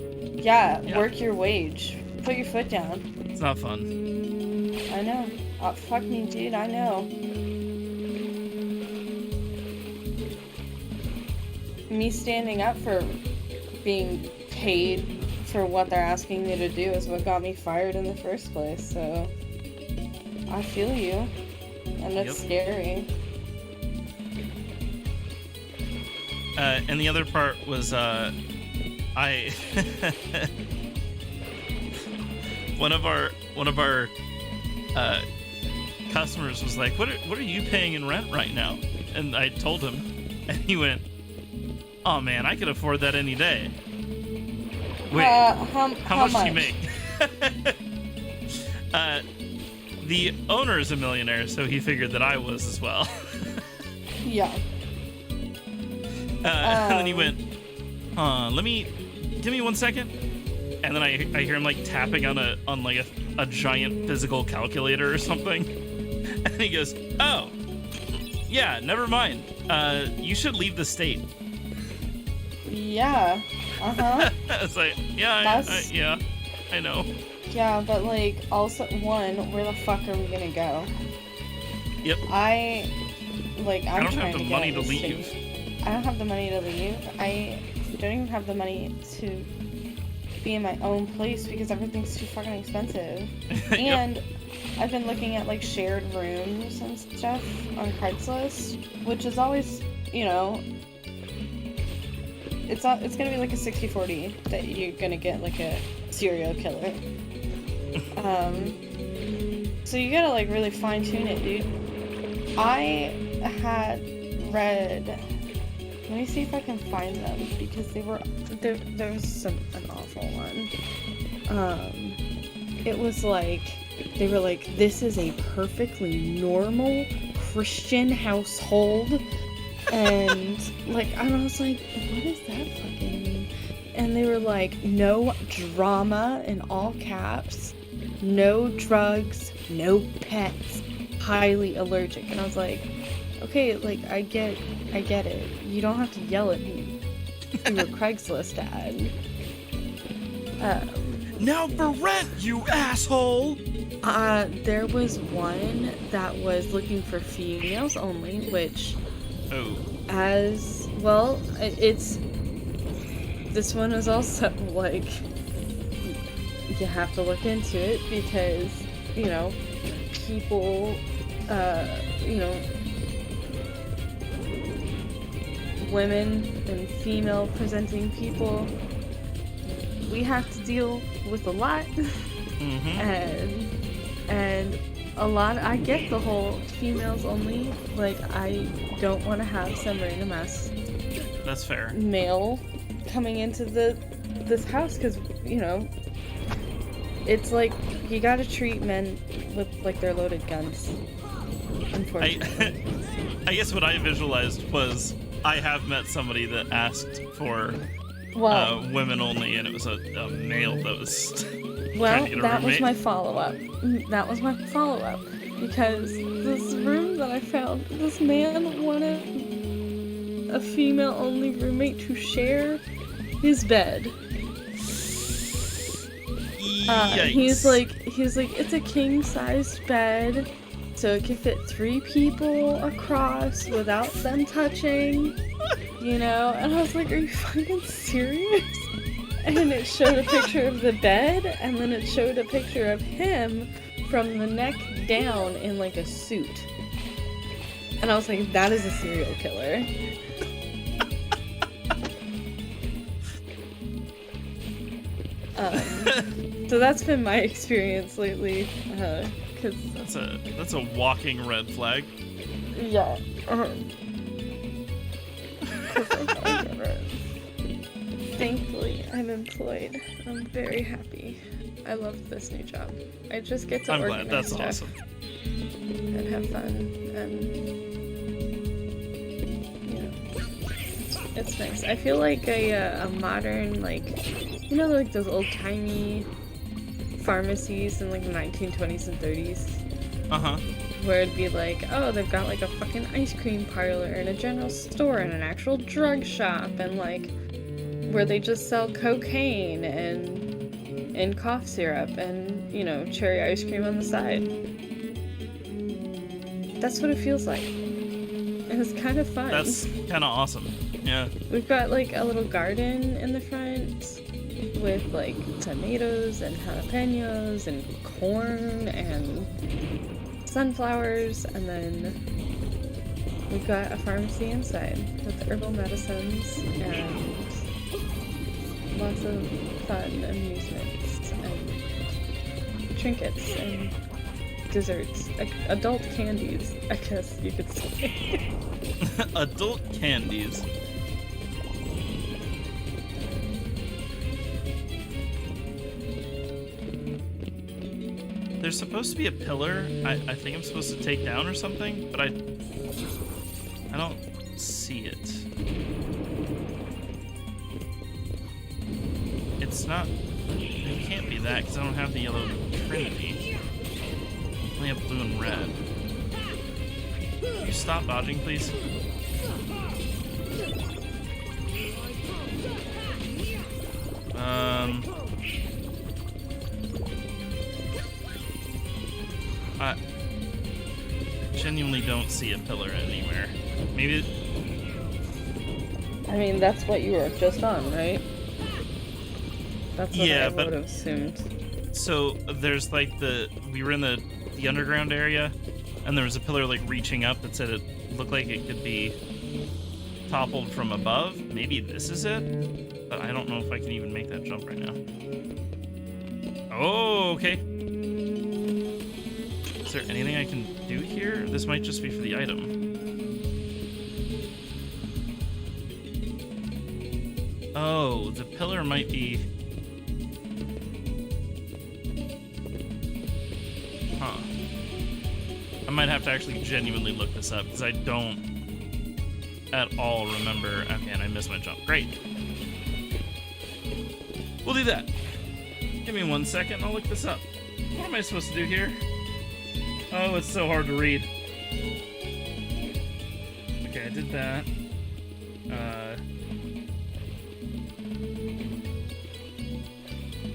Yeah, Yeah. work your wage. Put your foot down. it's not fun. I know. Fuck me, dude. I know. Me standing up for being paid for what they're asking me to do is what got me fired in the first place. So I feel you, and it's Yep. scary. And the other part was I one of our customers was like, what are you paying in rent right now? And I told him, and he went, "Oh man, I could afford that any day." Wait, How how much do you make? The owner is a millionaire, so he figured that I was as well. Yeah. And then he went, give me 1 second. And then I hear him like tapping on a giant physical calculator or something. And he goes, "Oh, yeah, never mind. You should leave the state." Yeah. Uh-huh. I was like, yeah, That's- I know. Yeah, but like, also, one, where the fuck are we gonna go? Yep. I'm I don't trying have the to money get to out of the leave. state. I don't have the money to leave. I don't even have the money to be in my own place because everything's too fucking expensive. Yep. And I've been looking at like shared rooms and stuff on Craigslist, which is always, you know, it's gonna be like a 60-40 that you're gonna get like a serial killer. So you gotta like really fine tune it, dude. I had read. Let me see if I can find them because there was an awful one. It was like they were like, this is a perfectly normal Christian household, and like I was like, what does that fucking mean? And they were like, no drama in all caps, no drugs, no pets, highly allergic. And I was like, okay, like I get it. You don't have to yell at me through a Craigslist ad. Now for rent, you asshole! There was one that was looking for females only, which, Oh. as well, it's. This one is also like. You have to look into it because, you know, people, you know, women and female presenting people, we have to deal with a lot. Mm-hmm. And a lot, I get the whole females only, like I don't want to have some random ass That's fair. male coming into this house because, you know, it's like you gotta treat men with like they're loaded guns, unfortunately. I guess what I visualized was I have met somebody that asked for Well, women only, and it was a male that was well, trying to get a that was roommate. my follow-up. That was my follow-up because this room that I found, this man wanted a female-only roommate to share his bed. He's like, it's a king-sized bed, so it can fit 3 people across without them touching, you know? And I was like, are you fucking serious? And it showed a picture of the bed, and then it showed a picture of him from the neck down in like a suit. And I was like, that is a serial killer. So that's been my experience lately, cause That's a walking red flag. yeah. 'Cause I never- Thankfully, I'm employed. I'm very happy. I love this new job. I just get to I'm organize glad. That's stuff awesome. and have fun, and you know, it's nice. I feel like a modern, like, you know, like those old timey pharmacies in like the 1920s and 30s, Uh-huh. where it'd be like, oh, they've got like a fucking ice cream parlor and a general store and an actual drug shop, and like where they just sell cocaine and cough syrup and, you know, cherry ice cream on the side. That's what it feels like. And it's kind of fun. That's kind of awesome. Yeah. We've got like a little garden in the front with like tomatoes and jalapenos and corn and sunflowers, and then we've got a pharmacy inside with herbal medicines and lots of fun amusements and trinkets and desserts, adult candies, I guess you could say. Adult candies. There's supposed to be a pillar I think I'm supposed to take down or something, but I don't see it. It's not... It can't be that, because I don't have the yellow trinity. I only have blue and red. Can you stop dodging, please? I genuinely don't see a pillar anywhere. Maybe... I mean, that's what you were just on, right? That's what Yeah, I but- would have assumed. So there's like we were in the underground area, and there was a pillar like reaching up that said it looked like it could be toppled from above. Maybe this is it, but I don't know if I can even make that jump right now. Oh, okay. Is there anything I can do here? This might just be for the item. Oh, the pillar might be... Huh. I might have to actually genuinely look this up, because I don't at all remember. Okay, and I missed my jump. Great. We'll do that. Give me 1 second, I'll look this up. What am I supposed to do here? Oh, it's so hard to read. Okay, I did that.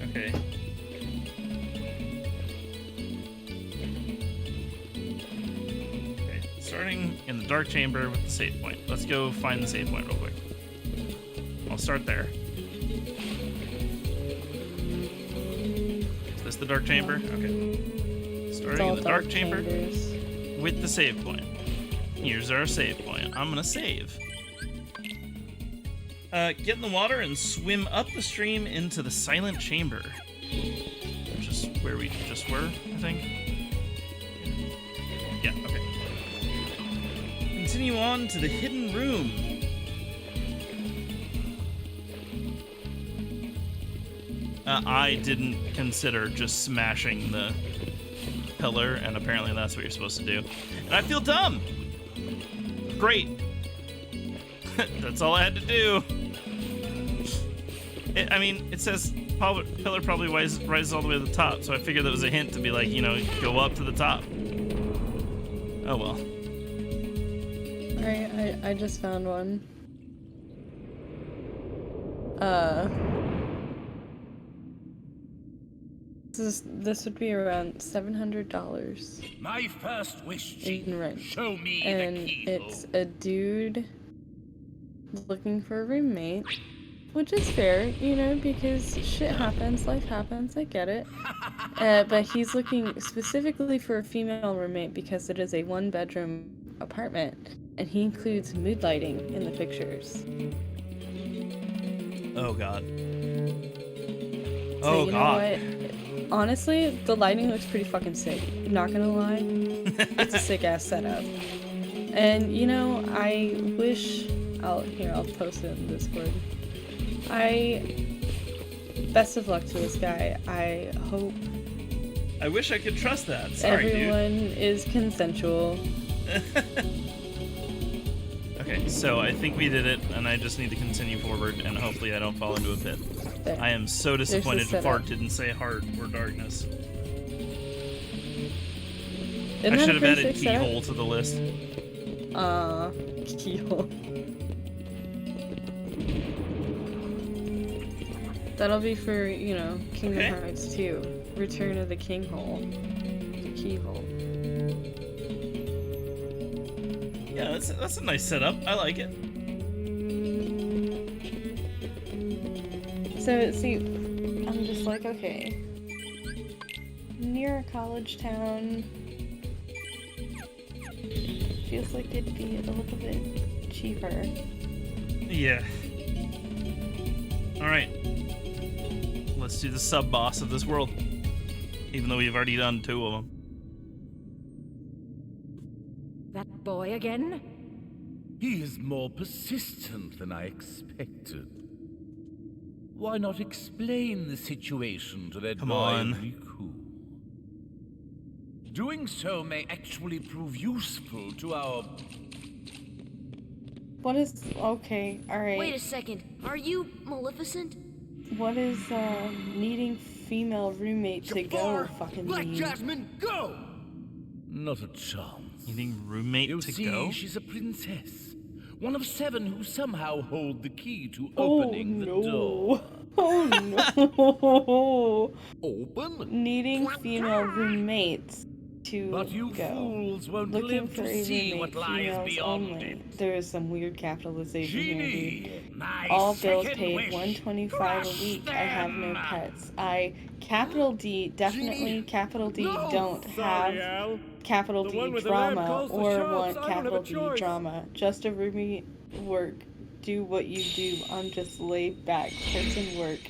Okay. Okay, starting in the dark chamber with the save point. Let's go find the save point real quick. I'll start there. Is this the dark chamber? Okay. It's Starting all in the dark chamber chambers. with the save point. Here's our save point. I'm gonna save. Get in the water and swim up the stream into the silent chamber. Which is where we just were, I think. Yeah, okay. Continue on to the hidden room. I didn't consider just smashing the pillar, and apparently that's what you're supposed to do. And I feel dumb! Great. That's all I had to do. I mean, it says pillar probably rises all the way to the top, so I figured that was a hint to be like, you know, go up to the top. Oh well. I just found one. This would be around $700 My first wish, Genie. in rent. Show me And the key. it's a dude looking for a roommate, which is fair, you know, because shit happens, life happens, I get it. But he's looking specifically for a female roommate because it is a one-bedroom apartment, and he includes mood lighting in the pictures. Oh god. So Oh you know god. what? Honestly, the lighting looks pretty fucking sick. Not gonna lie, it's a sick ass setup. And you know, I wish I'll post it in Discord. Best of luck to this guy. I hope I wish I could trust that. Sorry, everyone is consensual. Okay, so I think we did it, and I just need to continue forward, and hopefully I don't fall into a pit. There. I am so disappointed setup. Fart didn't say heart or darkness. Isn't I that should a have pretty added sick setup? keyhole to the list. Keyhole. That'll be for, you know, Kingdom Okay. Hearts 2. Return of the Kinghole. The Keyhole. Yeah, that's a nice setup. I like it. So, see, I'm just like, okay. Near a college town. Feels like it'd be a little bit cheaper. Yeah. Alright. Let's do the sub-boss of this world. Even though we've already done 2 of them. That boy again? He is more persistent than I expected. Why not explain the situation to that Come boy on. Riku? Doing so may actually prove useful to our... What is... Okay, alright. Wait a second. Are you Maleficent? What is, needing female roommate to go Jafar, fucking Black mean? Jasmine, go! Not a chance. Needing roommate You to see, go? she's a princess. One of 7 who somehow hold the key to Oh, opening the no. door. Oh, no. Open? Needing female roommates to But you go. fools won't Looking live for to a see roommate, what lies females beyond only. it. There is some weird capitalization here, dude. Genie, my All bills second paid, wish. $125 a Crush week. I have no them. pets. I capital D definitely Genie, capital D no! don't Sorry, have Al. capital The D one with the lamp drama calls the or shots. want I don't have capital a D choice. drama. Just a roommate work. Do what you do. I'm just laid back person work.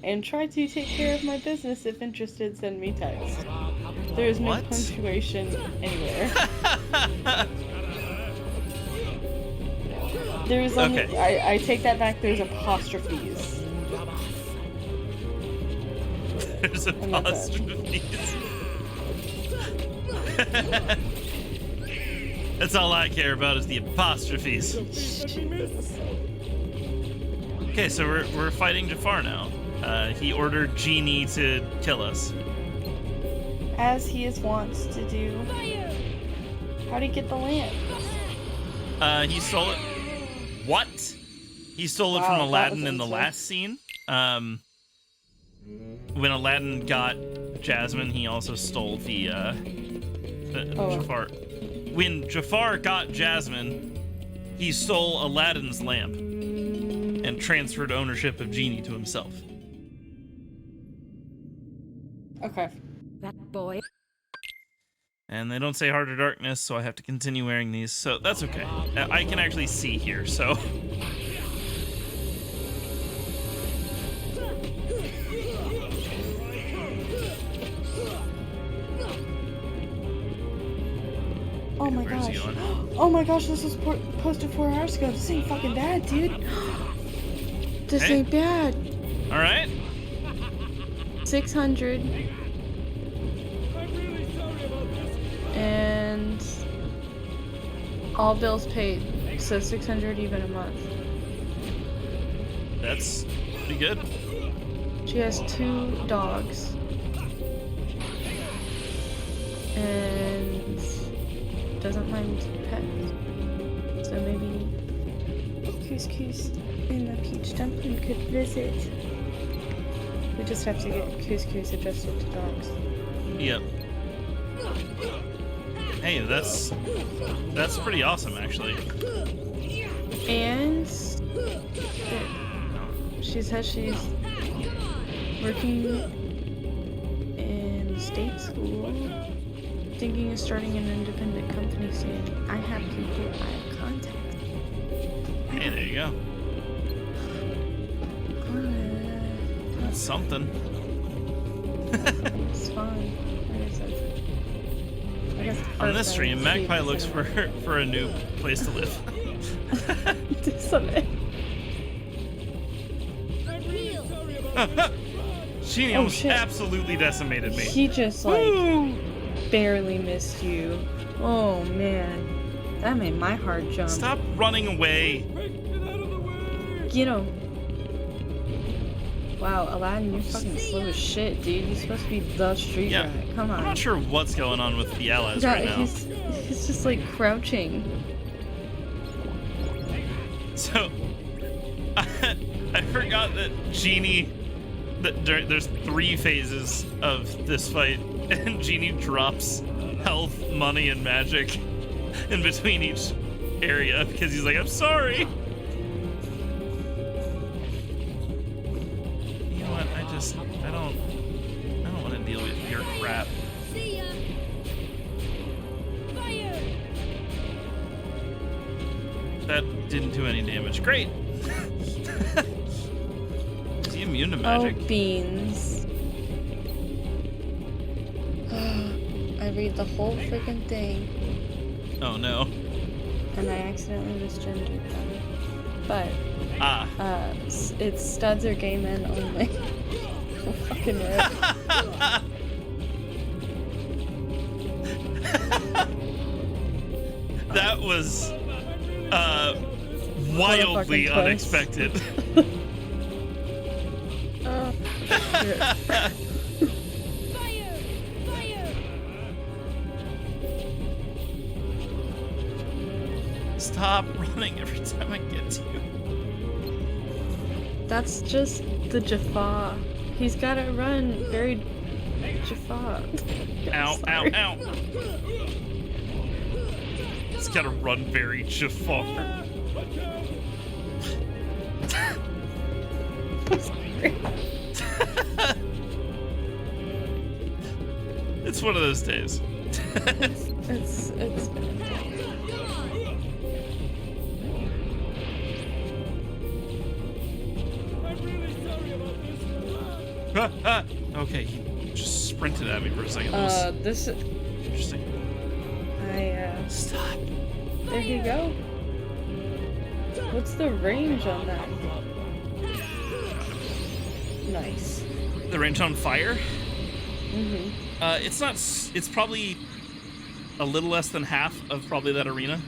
And try to take care of my business. If interested, send me text. There is no What? punctuation anywhere. There's only Okay. I take that back. There's apostrophes. There's And that's it. apostrophes. That's all I care about is the apostrophes. Jesus. Okay, so we're fighting Jafar now. He ordered Genie to kill us. As he is wants to do. Fire! How'd he get the lamp? He stole it. What? He stole it Wow, from that Aladdin was in the insane. last scene. When Aladdin got Jasmine, he also stole the Oh. Jafar. When Jafar got Jasmine, he stole Aladdin's lamp and transferred ownership of Genie to himself. Okay. That boy. And they don't say Heart or Darkness, so I have to continue wearing these, so that's okay. I can actually see here, so... Oh my Where's he gosh. going? Oh my gosh, this was posted 4 hours ago. This ain't fucking bad, dude. This Hey. ain't bad. Alright. 600 I'm really sorry about this. and all bills paid. So 600 even a month. That's pretty good. She has 2 dogs. And doesn't mind pets. So maybe Couscous and the Peach Dumpling could visit. We just have to get Couscous adjusted to dogs. Yep. Hey, that's pretty awesome, actually. And she says she's working in state school, thinking of starting an independent company soon. I have people I have contact. Hey, there you go. That's something. It's fun. I guess On this stream, Magpie looks for a new place to live. She almost shit. absolutely decimated me. He just like barely missed you. Oh man, that made my heart jump. Stop running away. Get him. Wow, Aladdin, you're fucking slow as shit, dude. You're supposed to be the street Yeah. rat. Come on. I'm not sure what's going on with the allies Yeah, right now. he's just like crouching. So, I forgot that Genie, there's 3 phases of this fight, and Genie drops health, money, and magic in between each area because he's like, I'm sorry. You know what? I don't want to deal with your crap. That didn't do any damage. Great. Is he immune to magic? Oh, beans. I read the whole freaking thing, Oh no. and I accidentally misgendered them. But, Ah. it's studs or gay men only. Oh, fucking rip. That was wildly twist. unexpected. Oh, shit. Stop running every time I get to you. That's just the Jaffa. He's gotta run very Jaffa. Ow, Sorry. ow, ow. It's gotta run very Jafar. Sorry. It's one of those days. It's been a day. Okay, he just sprinted at me for a second. That was This interesting. Stop. there you go. What's the range on that? Nice. The range on fire? Mm-hmm. It's not. It's probably a little less than half of probably that arena.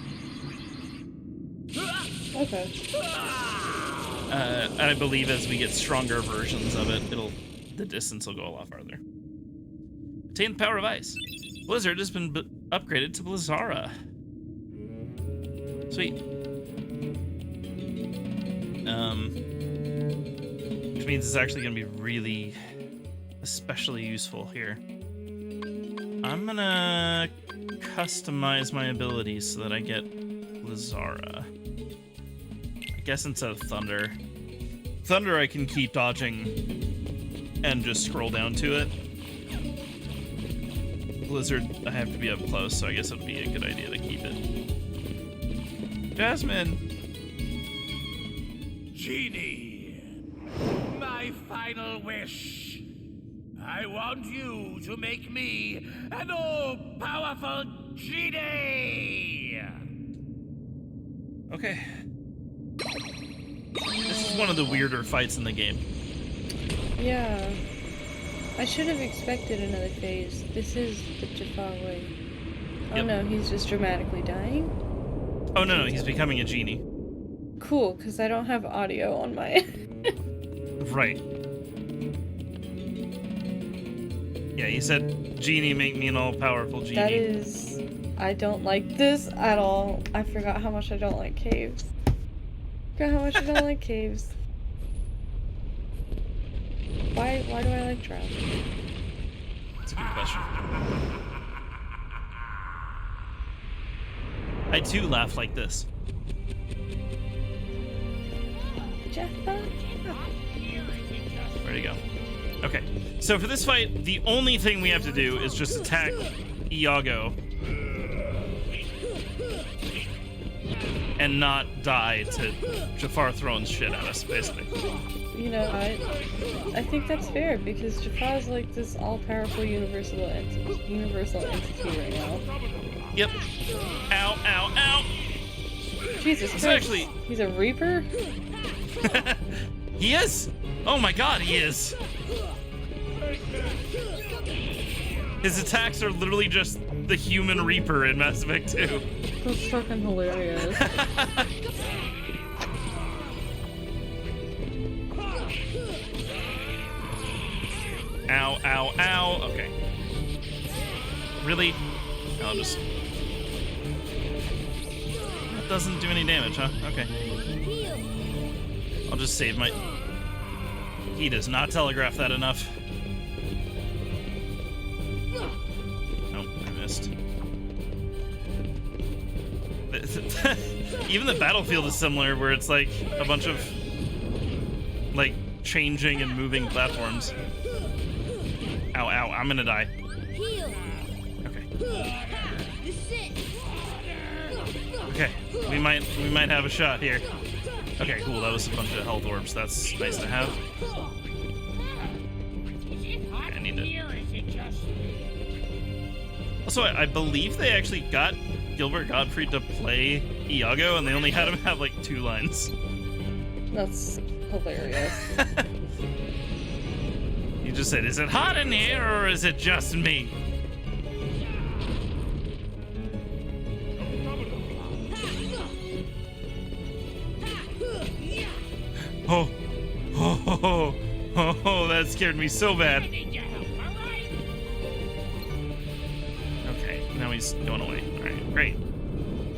Okay. I believe as we get stronger versions of it, the distance will go a lot farther. Obtain the power of ice. Blizzard has been upgraded to Blizzara. Sweet. Which means it's actually going to be really, especially useful here. I'm gonna customize my abilities so that I get Blizzara. I guess instead of Thunder. Thunder I can keep dodging and just scroll down to it. Blizzard, I have to be up close, so I guess it would be a good idea to keep it. Jasmine! Genie, my final wish. I want you to make me an all-powerful genie! Okay. This is one of the weirder fights in the game. Yeah. I should have expected another phase. This is the Jaffa way. Oh Yep. no, he's just dramatically dying? Oh no, he's becoming a genie. Cool, because I don't have audio on my end. Right. Yeah, he said, Genie, make me an all-powerful genie. That is... I don't like this at all. I forgot how much I don't like caves. forgot how much I don't like caves. Why do I like trout? That's a good question. I too laugh like this. Jaffa? Where'd he go? Okay, so for this fight, the only thing we have to do is just attack Iago and not die to Jafar throwing shit at us, basically. You know, I think that's fair because Jafar's like this all-powerful universal entity right now. Yep. Ow, ow, ow! Jesus It's Christ. actually- He's a Reaper? He is! Oh my god, he is! His attacks are literally just the human Reaper in Mass Effect 2. That's fucking hilarious. Ow, ow, ow. Okay. Really? I'll just... That doesn't do any damage, huh? Okay. I'll just save my... He does not telegraph that enough. Nope, I missed. Even the battlefield is similar, where it's like a bunch of like changing and moving platforms. Ow, ow, I'm gonna die. Okay. Okay, we might have a shot here. Okay, cool, that was a bunch of health orbs. That's nice to have. Okay, I need to... Also, I believe they actually got Gilbert Gottfried to play Iago, and they only had him have like 2 lines. That's hilarious. He just said, "Is it hot in here, or is it just me?" Oh, oh, oh, oh, oh, oh, that scared me so bad. Okay, now he's going away. All right, great.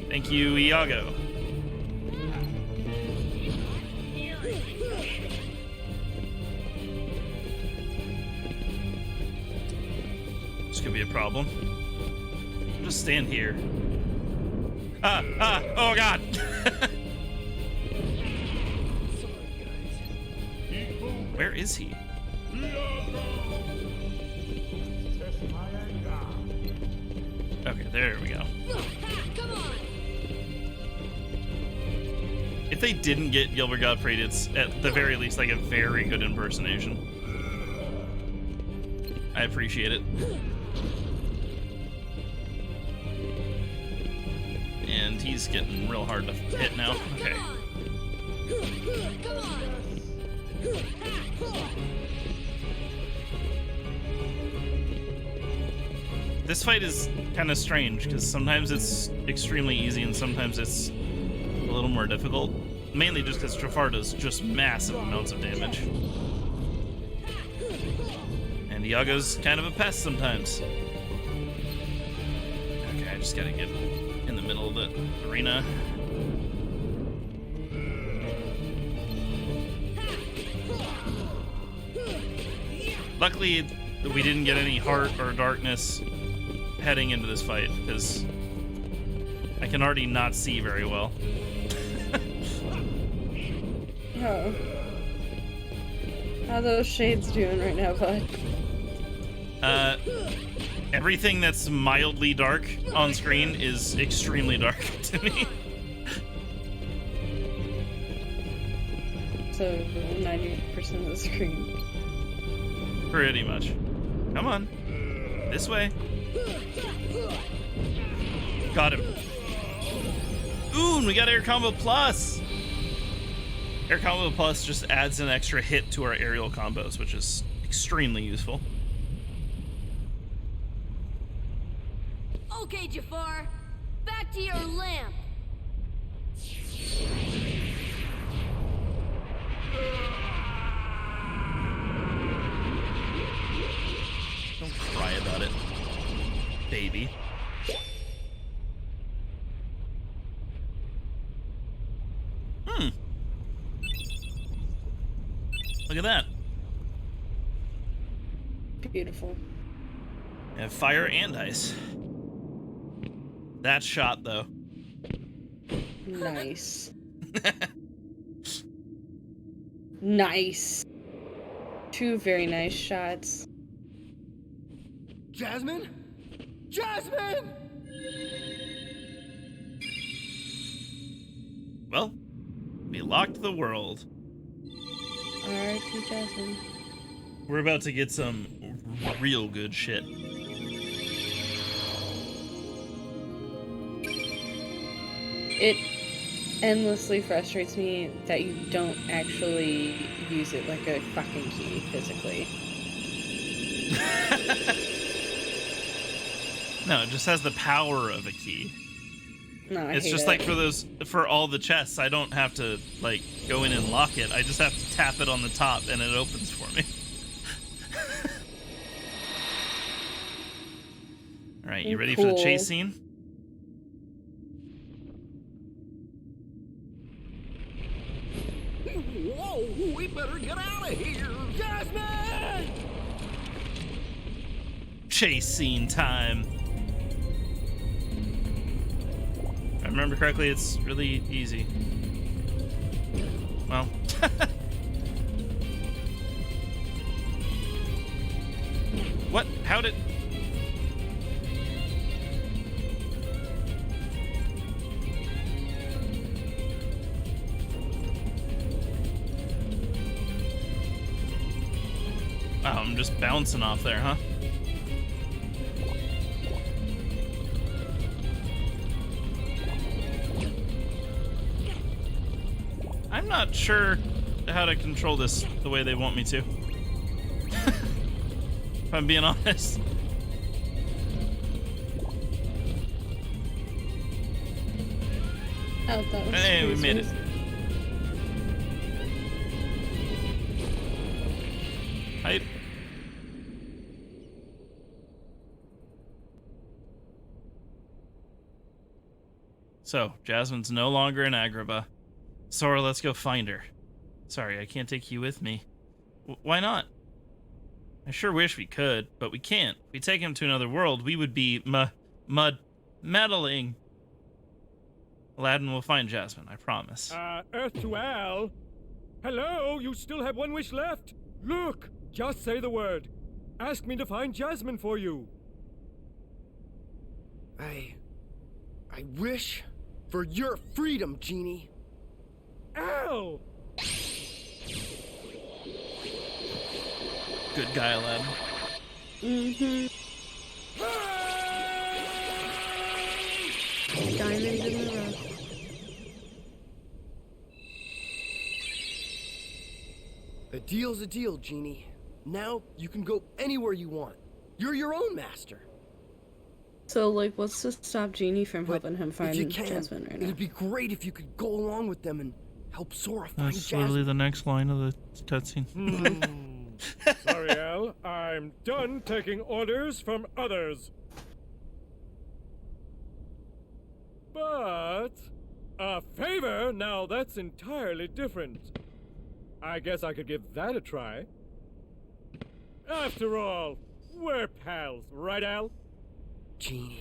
Thank you, Iago. This could be a problem. Just stand here. Oh God. Where is he? Okay, there we go. If they didn't get Gilbert Gottfried, it's at the very least like a very good impersonation. I appreciate it. And he's getting real hard to hit now. Okay. This fight is kind of strange because sometimes it's extremely easy and sometimes it's a little more difficult. Mainly just because Jafar does just massive amounts of damage. And Iago's kind of a pest sometimes. Okay, I just gotta get in the middle of the arena. Luckily, we didn't get any heart or darkness heading into this fight, because I can already not see very well. Oh. How are those shades doing right now, bud? Everything that's mildly dark on screen is extremely dark to me. So 90% of the screen. Pretty much. Come on. This way. Got him. Ooh, and we got Air Combo Plus. Air Combo Plus just adds an extra hit to our aerial combos, which is extremely useful. Okay, Jafar. Back to your lamp. Don't cry about it, baby. Look at that. Beautiful. We have fire and ice. That shot, though. Nice. Nice. Two very nice shots. Jasmine? Jasmine! Well, we locked the world. R.I.P. Jasmine. We're about to get some real good shit. It endlessly frustrates me that you don't actually use it like a fucking key physically. No, it just has the power of a key. No, I It's hate just it. like for all the chests, I don't have to like go in and lock it. I just have to tap it on the top and it opens for me. All right, you ready for the Cool. chase scene? Whoa, we better get out of here! Jasmine! Chase scene time. If I remember correctly, it's really easy. Well, what? How did? Wow, I'm just bouncing off there, huh? I'm not sure how to control this the way they want me to. If I'm being honest. Oh, that was Hey, we made it. smooth. Hype. So, Jasmine's no longer in Agrabah. Sora, let's go find her. Sorry, I can't take you with me. Why not? I sure wish we could, but we can't. If we take him to another world, we would be meddling. Aladdin will find Jasmine, I promise. Earth to Al. Hello, you still have one wish left. Look, just say the word. Ask me to find Jasmine for you. I wish for your freedom, Genie. Al! Good guy, Aladdin. Mm-hmm. Diamond in the rough. A deal's a deal, Genie. Now you can go anywhere you want. You're your own master. So, like, what's to stop Genie from But helping him if find you can, Jasmine right now? it'd be great if you could go along with them and help Sora find That's Jasmine. literally the next line of the cutscene. Sorry, Al. I'm done taking orders from others. But a favor? Now that's entirely different. I guess I could give that a try. After all, we're pals, right, Al? Genie.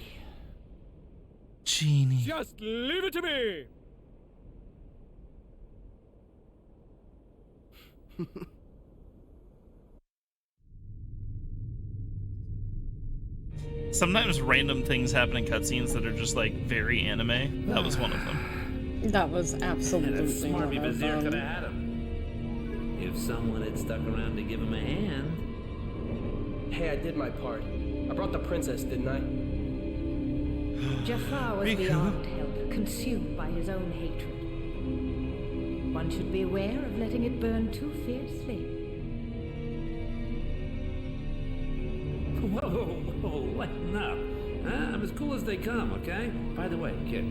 Genie. Just leave it to me! Sometimes random things happen in cutscenes that are just like very anime. That was one of them. That was absolutely And that smarmy one of Vizier them. could have had him. If someone had stuck around to give him a hand. Hey, I did my part. I brought the princess, didn't I? Jafar was beyond help, consumed by his own hatred. One should be aware of letting it burn too fiercely. Whoa, whoa, lighten up. I'm as cool as they come, okay? By the way, kid,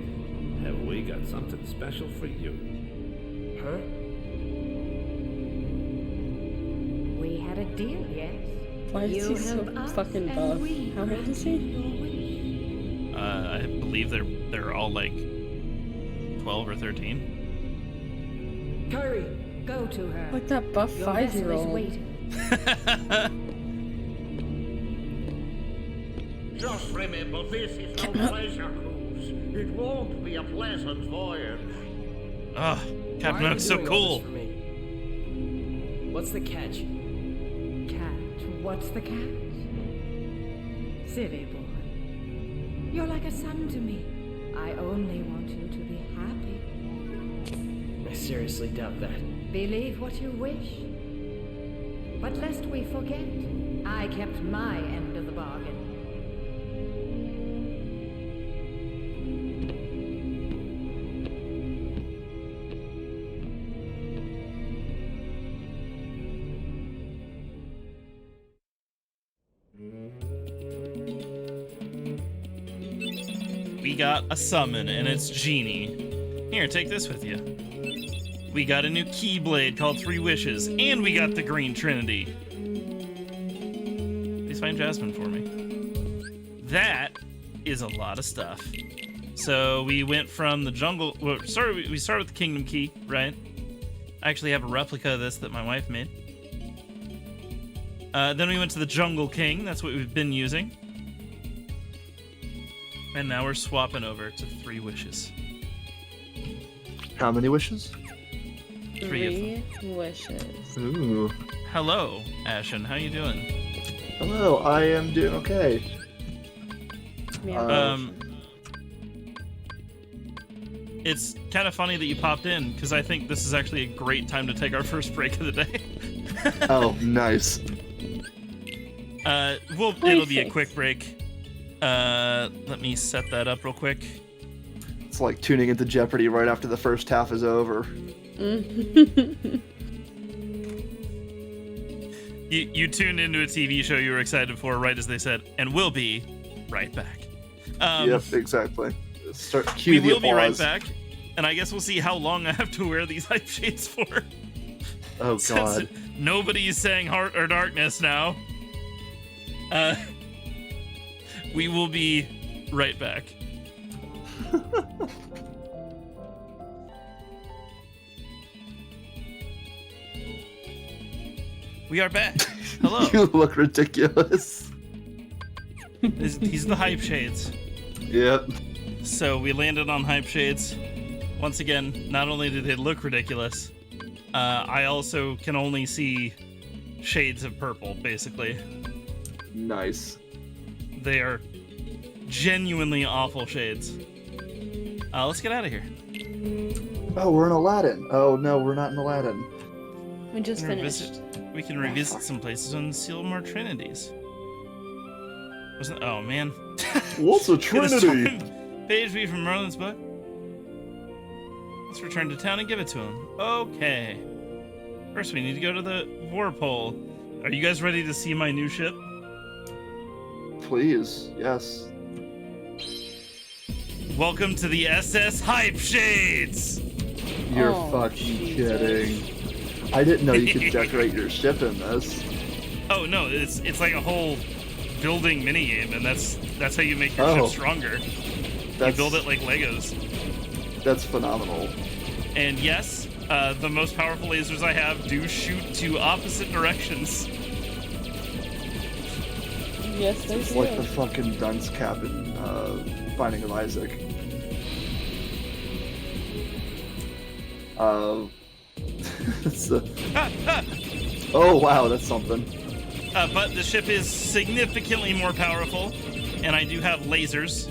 have we got something special for you? Huh? We had a deal, yes? Why is You he so help us, fucking and buff? we How old grant is you he? your wish. I believe they're all like 12 or 13. Kyrie, Go to her. Like that buff Your vessel is 5-year-old. waiting. Just remember, this is no pleasure cruise. It won't be a pleasant voyage. Oh, Captain Why are you Hook's so doing all cool. this for me? What's the catch? Catch? What's the catch? Silly boy. You're like a son to me. I only want you to be happy. I seriously doubt that. Believe what you wish. But lest we forget, I kept my end of the bargain. We got a summon, and it's Genie. Here, take this with you. We got a new Keyblade called 3 Wishes, and we got the Green Trinity. Please find Jasmine for me. That is a lot of stuff. So we went from the jungle. Well, we started with the Kingdom Key, right? I actually have a replica of this that my wife made. Then we went to the Jungle King. That's what we've been using. And now we're swapping over to 3 Wishes. How many wishes? 3 of them. 3 wishes. Ooh. Hello, Ashen. How you doing? Hello, I am doing okay. Yeah. It's kind of funny that you popped in, because I think this is actually a great time to take our first break of the day. Oh, nice. It'll be a quick break. Let me set that up real quick. It's like tuning into Jeopardy right after the first half is over. You tuned into a TV show you were excited for right as they said, and we'll be right back. Yep, exactly. Start We cue the will be right applause. back, and I guess we'll see how long I have to wear these hype shades for. Oh god. Since nobody's saying heart or darkness now. We will be right back. We are back. Hello. You look ridiculous. These are the hype shades. Yep. So we landed on hype shades. Once again, not only do they look ridiculous, I also can only see shades of purple, basically. Nice. They are genuinely awful shades. Let's get out of here. Oh, we're in Aladdin. Oh no, we're not in Aladdin. We just finished. We can revisit some places and seal more trinities. Wasn't? Oh man. What's a Get this trinity? Page B from Merlin's book. Let's return to town and give it to him. Okay. First, we need to go to the Vorpal. Are you guys ready to see my new ship? Please, yes. Welcome to the SS Hype Shades. You're Oh, fucking Jesus. kidding. I didn't know you could decorate your ship in this. Oh no, it's like a whole building minigame, and that's how you make your Oh. ship stronger. That's, You build it like Legos. That's phenomenal. And yes, the most powerful lasers I have do shoot to opposite directions. Yes, they It's do. like the fucking dunce cap in Binding of Isaac. It's the... Oh wow, that's something. But the ship is significantly more powerful, and I do have lasers.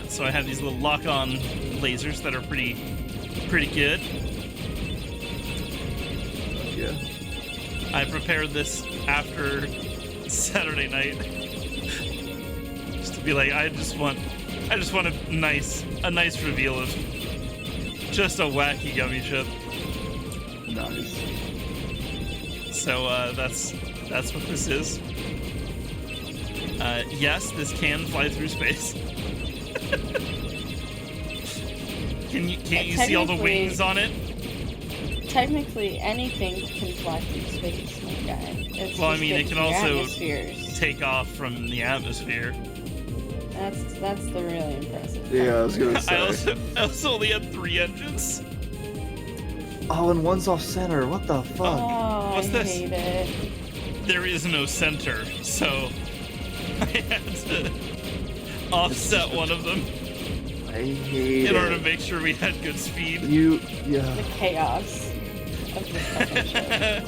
So I have these little lock-on lasers that are pretty good. Yeah. I prepared this after Saturday night, just to be like, I just want a nice reveal of just a wacky gummy ship. Nice. So that's what this is. Yes, this can fly through space. Can't you see all the Technically- wings on it? Technically, anything can fly through space, my guy. It's Well, I just mean, it getting can through also atmospheres. take off from the atmosphere. That's the really impressive. Yeah, I was gonna say. I also only had 3 engines. Oh, and one's off center. What the fuck? Oh, What's I this? hate it. There is no center, so I had to offset one of them I hate in it. order to make sure we had good speed. Yeah. The chaos of this fucking show.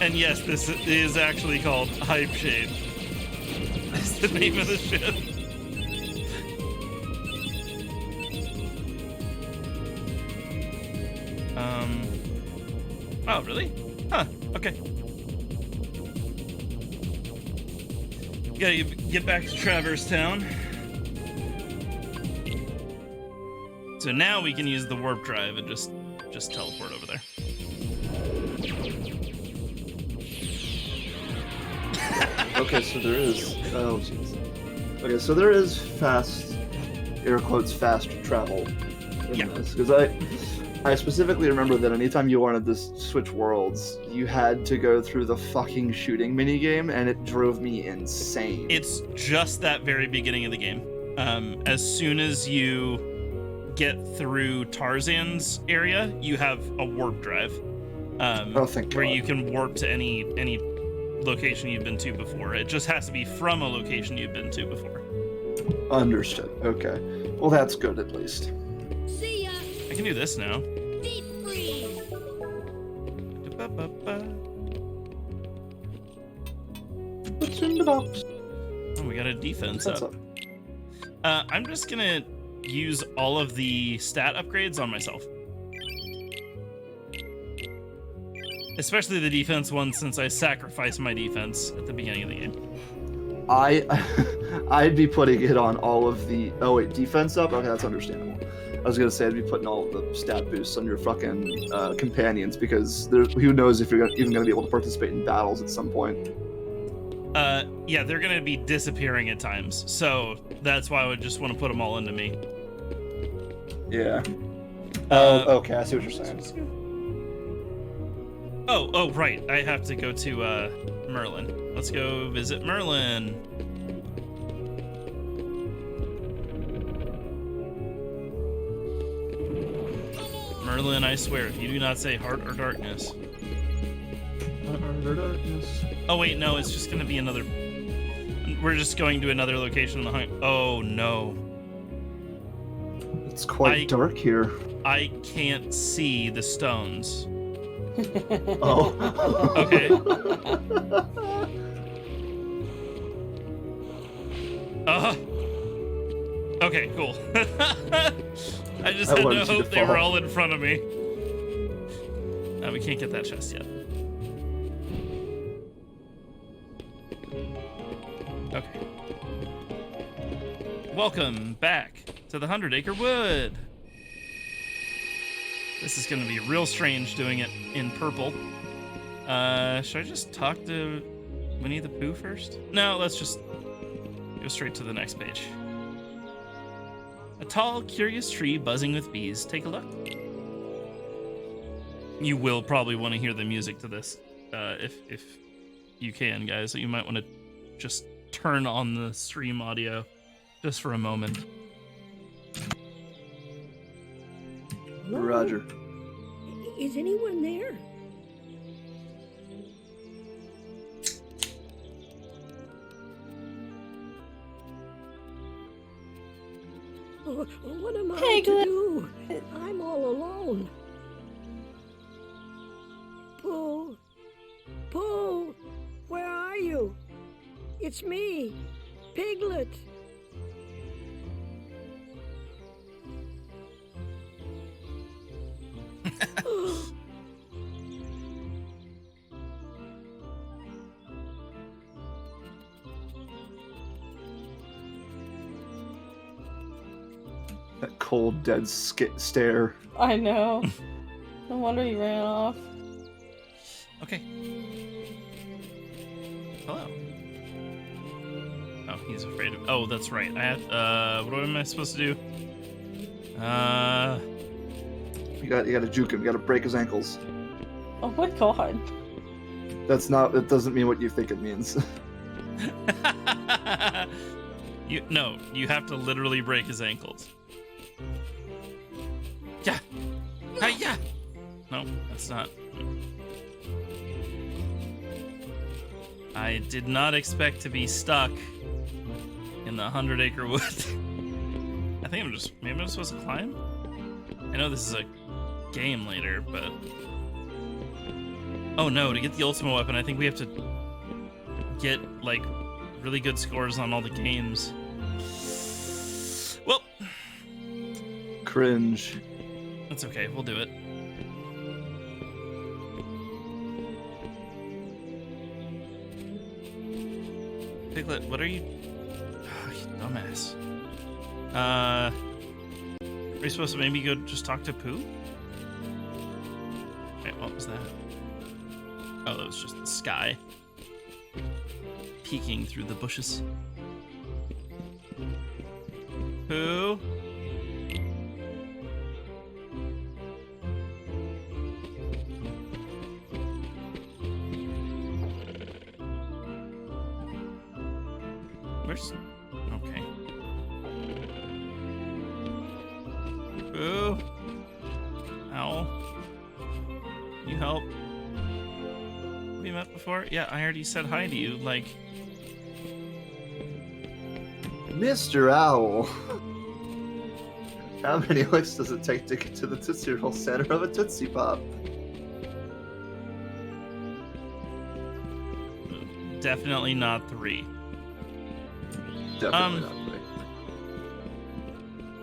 And yes, this is actually called Hype Shade. That's the name of the ship. Oh, really? Huh, okay. Gotta get back to Traverse Town. So now we can use the warp drive and just teleport over there. Okay, so there is. Oh, jeez. Okay, so there is fast, air quotes, fast travel in this. Because I specifically remember that anytime you wanted to switch worlds, you had to go through the fucking shooting minigame, and it drove me insane. It's just that very beginning of the game. As soon as you get through Tarzan's area, you have a warp drive. Oh, thank where God. you can warp to any location you've been to before. It just has to be from a location you've been to before. Understood. Okay. Well, that's good at least. See ya. I can do this now. Deep freeze. What's in the box? Oh, we got a defense That's up. I'm just gonna use all of the stat upgrades on myself. Especially the defense one, since I sacrificed my defense at the beginning of the game. I'd be putting it on all of the. Oh wait, defense up. Okay, that's understandable. I was gonna say I'd be putting all of the stat boosts on your fucking companions because who knows if you're even gonna be able to participate in battles at some point. Yeah, they're gonna be disappearing at times, so that's why I would just want to put them all into me. Yeah. Okay, I see what you're saying. Oh, right. I have to go to Merlin. Let's go visit Merlin. Merlin, I swear, if you do not say heart or darkness. Oh, wait, no, it's just going to be another... We're just going to another location in the hunt. Oh, no. It's quite dark here. I can't see the stones. Oh. Okay. Okay, cool. I just had no hope they were all in front of me. No, we can't get that chest yet. Okay. Welcome back to the 100 Acre Wood. This is going to be real strange doing it in purple. Should I just talk to Winnie the Pooh first? No, let's just go straight to the next page. A tall, curious tree buzzing with bees. Take a look. You will probably want to hear the music to this, if you can, guys. So you might want to just turn on the stream audio just for a moment. Roger. Is anyone there? Oh, what am I to do? I'm all alone. Pooh! Pooh! Where are you? It's me, Piglet. That cold, dead stare. I know. No wonder he ran off. Okay. Hello. Oh, he's afraid of... Oh, that's right. I have... what am I supposed to do? You gotta juke him. You gotta break his ankles. Oh my god. That doesn't mean what you think it means. You have to literally break his ankles. Yeah. Hey, yeah. No, that's not. I did not expect to be stuck in the 100-acre wood. I think maybe I'm supposed to climb? I know this is a game later, but... Oh no, to get the ultimate weapon, I think we have to get, like, really good scores on all the games. Well... Cringe. That's okay, we'll do it. Piglet, what are you... Oh, you dumbass. Are we supposed to maybe go just talk to Pooh? Wait, what was that? Oh, that was just the sky. Peeking through the bushes. Pooh? Where's... Okay. Pooh? Owl? Can you help? Have we met before? Yeah, I already said hi to you, like... Mr. Owl. How many licks does it take to get to the Tootsie Roll center of a Tootsie Pop? Definitely not 3. Definitely not 3.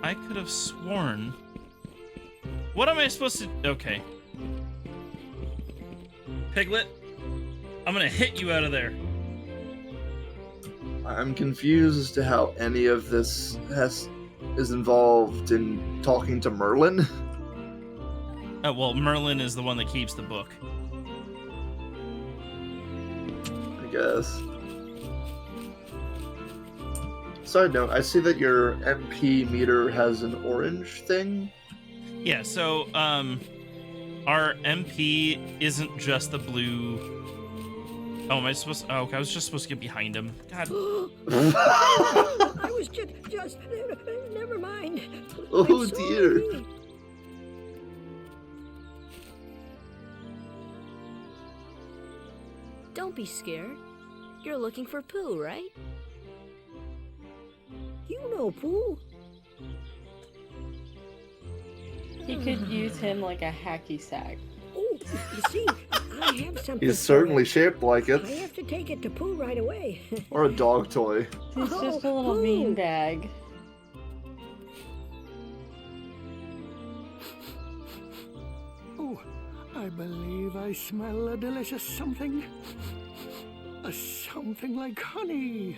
I could have sworn... What am I supposed to... Okay. Piglet, I'm gonna hit you out of there. I'm confused as to how any of this is involved in talking to Merlin. Well, Merlin is the one that keeps the book. I guess. Side note, I see that your MP meter has an orange thing. Yeah, so, our MP isn't just the blue... Oh, am I supposed to... Oh, okay, I was just supposed to get behind him. God. I was just... Never mind. Oh, I'm dear. sorry. Don't be scared. You're looking for Pooh, right? You know Pooh. He could use him like a hacky sack. Oh, you see, I have something. He's for certainly it. shaped like it. I have to take it to Pooh right away. Or a dog toy. He's just a Oh, little Pooh. beanbag. Oh, I believe I smell a delicious something. A something like honey.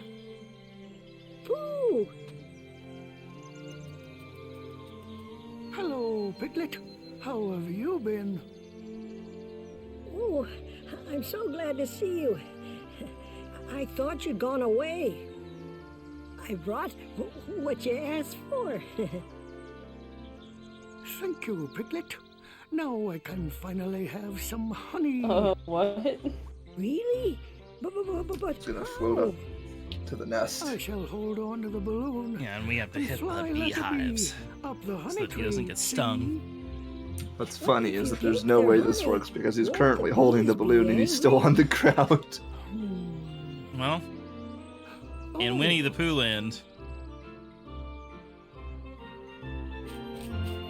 Pooh. Hello, Piglet. How have you been? Oh, I'm so glad to see you. I thought you'd gone away. I brought what you asked for. Thank you, Piglet. Now I can finally have some honey. What? Really? But It's gonna float up to the nest. I shall hold on to the balloon. Yeah, and we have to and hit fly the like a bee beehives up the honey so that he doesn't tree, get see? stung. What's funny is that there's no way this works because he's currently holding the balloon and he's still on the ground. Well, in Winnie the Pooh land,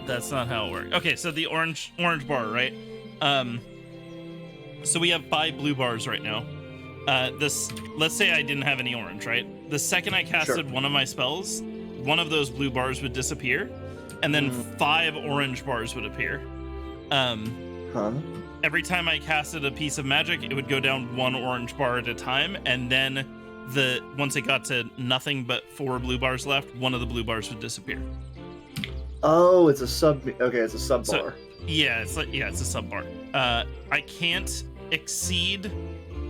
that's not how it works. Okay, so the orange bar, right? So we have 5 blue bars right now. Let's say I didn't have any orange, right? The second I casted one of my spells, one of those blue bars would disappear, and then 5 orange bars would appear. Every time I casted a piece of magic, it would go down 1 orange bar at a time, and then once it got to nothing but 4 blue bars left, one of the blue bars would disappear. Oh, it's a sub. Okay, it's a sub bar. So, yeah, it's a sub bar. I can't exceed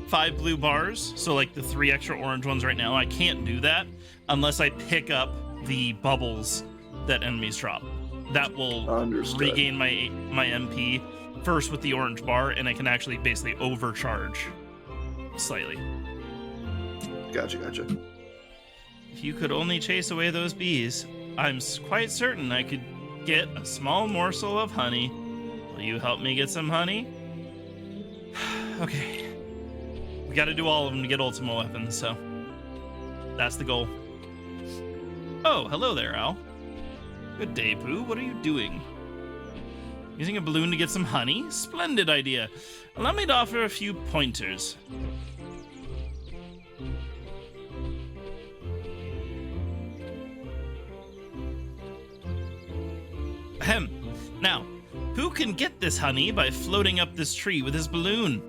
5 blue bars, so like the 3 extra orange ones right now, I can't do that unless I pick up the bubbles that enemies drop. That will regain my MP first with the orange bar, and I can actually basically overcharge slightly. Gotcha. If you could only chase away those bees, I'm quite certain I could get a small morsel of honey. Will you help me get some honey? Okay. We gotta do all of them to get ultimate weapons, so that's the goal. Oh, hello there, Al. Good day, Pooh. What are you doing? Using a balloon to get some honey? Splendid idea. Allow me to offer a few pointers. Ahem. Now, Pooh can get this honey by floating up this tree with his balloon.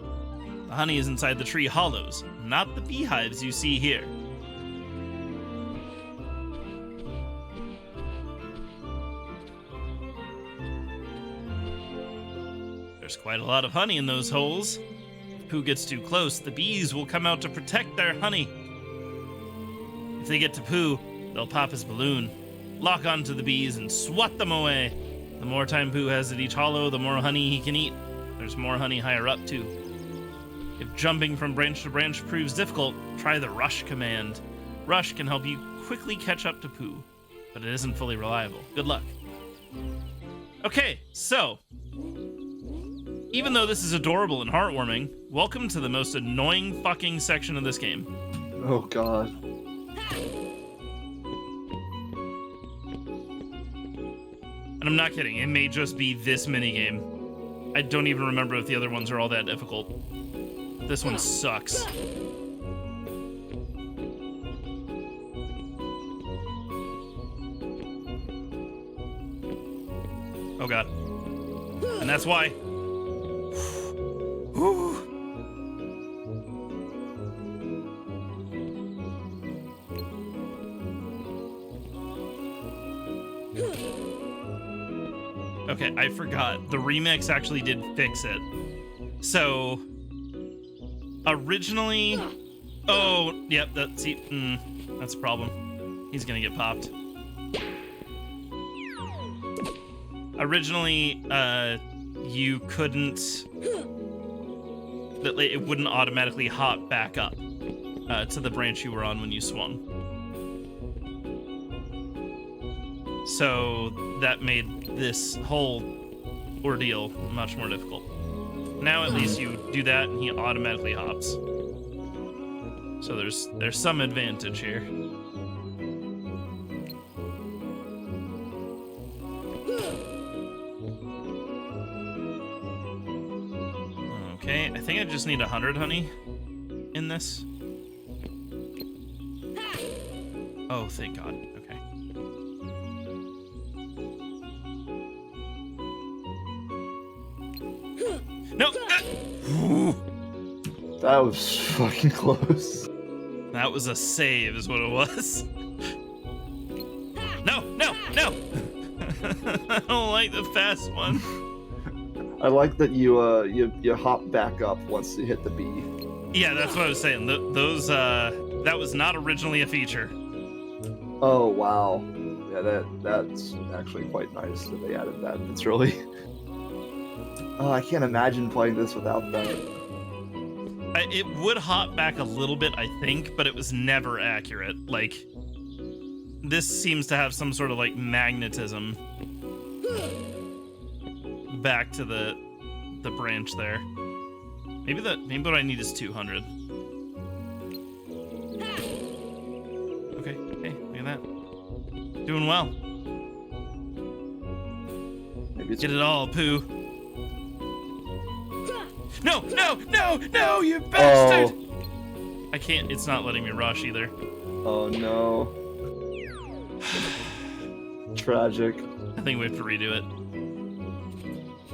The honey is inside the tree hollows, not the beehives you see here. There's quite a lot of honey in those holes. If Pooh gets too close, the bees will come out to protect their honey. If they get to Pooh, they'll pop his balloon, lock onto the bees, and swat them away. The more time Pooh has at each hollow, the more honey he can eat. There's more honey higher up, too. If jumping from branch to branch proves difficult, try the Rush command. Rush can help you quickly catch up to Pooh, but it isn't fully reliable. Good luck. Okay, so even though this is adorable and heartwarming, welcome to the most annoying fucking section of this game. Oh god. And I'm not kidding, it may just be this minigame. I don't even remember if the other ones are all that difficult. This one sucks. Oh god. And that's why. Okay, I forgot. The remix actually did fix it. So, originally... Oh, yep, that's a problem. He's gonna get popped. Originally, you couldn't... It wouldn't automatically hop back up to the branch you were on when you swung. So that made this whole ordeal much more difficult. Now at least you do that and he automatically hops. So there's some advantage here. Okay, I think I just need 100 honey in this. Oh, thank God. Okay. No! That was fucking close. That was a save, is what it was. No, no, no! I don't like the fast one. I like that you hop back up once you hit the bee. Yeah, that's what I was saying. That was not originally a feature. Oh wow. Yeah, that's actually quite nice that they added that. It's really. Oh, I can't imagine playing this without that. It would hop back a little bit, I think, but it was never accurate. Like, this seems to have some sort of like magnetism back to the branch there. Maybe what I need is 200. Okay, hey, look at that. Doing well. Maybe it's... Get it all, Pooh. No, no, no, no, you bastard! Oh. I can't, it's not letting me rush either. Oh no. Tragic. I think we have to redo it.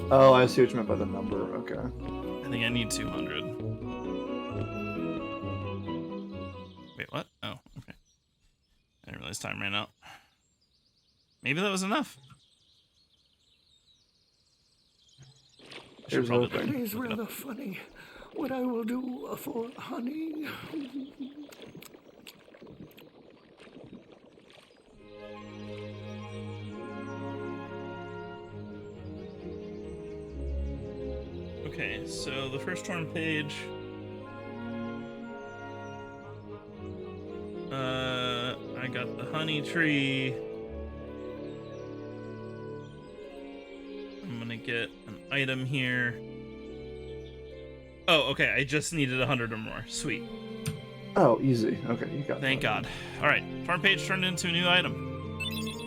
Oh, I see what you meant by the number, okay. I think I need 200. Wait, what? Oh, okay. I didn't realize time ran out. Maybe that was enough. Here's hoping. It is rather funny what I will do for honey. Okay, so the first torn page. I honey tree. I'm gonna get an item here. Oh, okay. I just needed 100 or more. Sweet. Oh, easy. Okay, you got. Thank God. All right, farm page turned into a new item.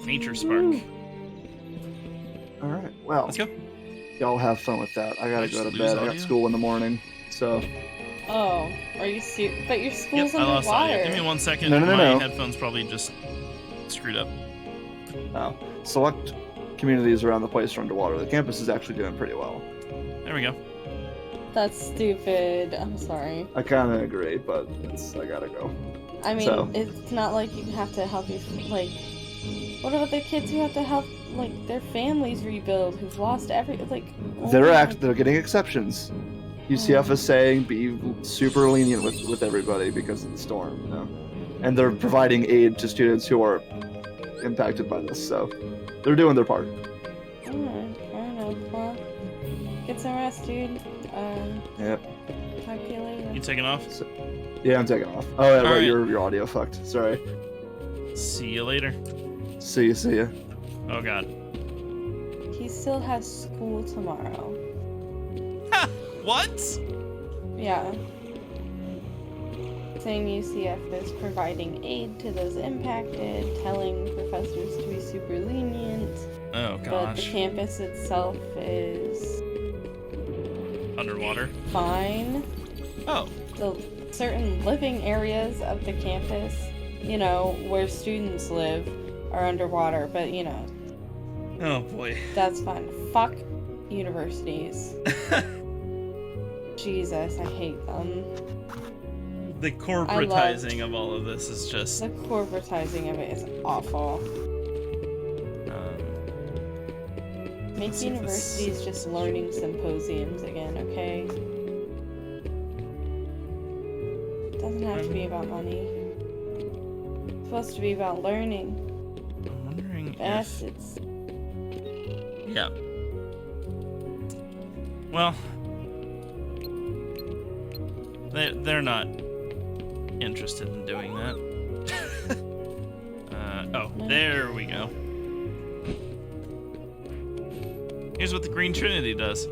Nature Spark. All right. Well, let's go. Y'all have fun with that. I gotta go to bed. I got school in the morning, so. Oh, are you serious? But your school's I lost underwater. audio. Give me 1 second. No. My headphones probably just screwed up. Oh, select communities around the place are underwater. The campus is actually doing pretty well. There we go. That's stupid. I'm sorry. I kind of agree, but I gotta go. I mean, So. it's not like you have to help your like. What about the kids who have to help like their families rebuild, who've lost like? Oh They're getting exceptions. UCF is saying be super lenient with everybody because of the storm, you know? And they're providing aid to students who are impacted by this, so they're doing their part. Alright, fair enough. Well, get some rest, dude. Yep. Talk to you later. You taking off? Yeah, I'm taking off. Oh, yeah, right. right. Your audio fucked. Sorry. See you later. See ya. Oh God. He still has school tomorrow. What? Yeah. Saying UCF is providing aid to those impacted, telling professors to be super lenient. Oh But the gosh. campus itself is Underwater. fine. Oh. The certain living areas of the campus, you know, where students live, are underwater, but you know, Oh boy. that's fine. Fuck universities. Jesus, I hate them. The corporatizing of all of this is just. The corporatizing of it is awful. Make see if this- universities just learning symposiums again, okay? It doesn't have to be about money. It's supposed to be about learning. I'm wondering Yes, if. it's Yeah. Well, they're not interested in doing that. Oh, there we go. Here's what the Green Trinity does.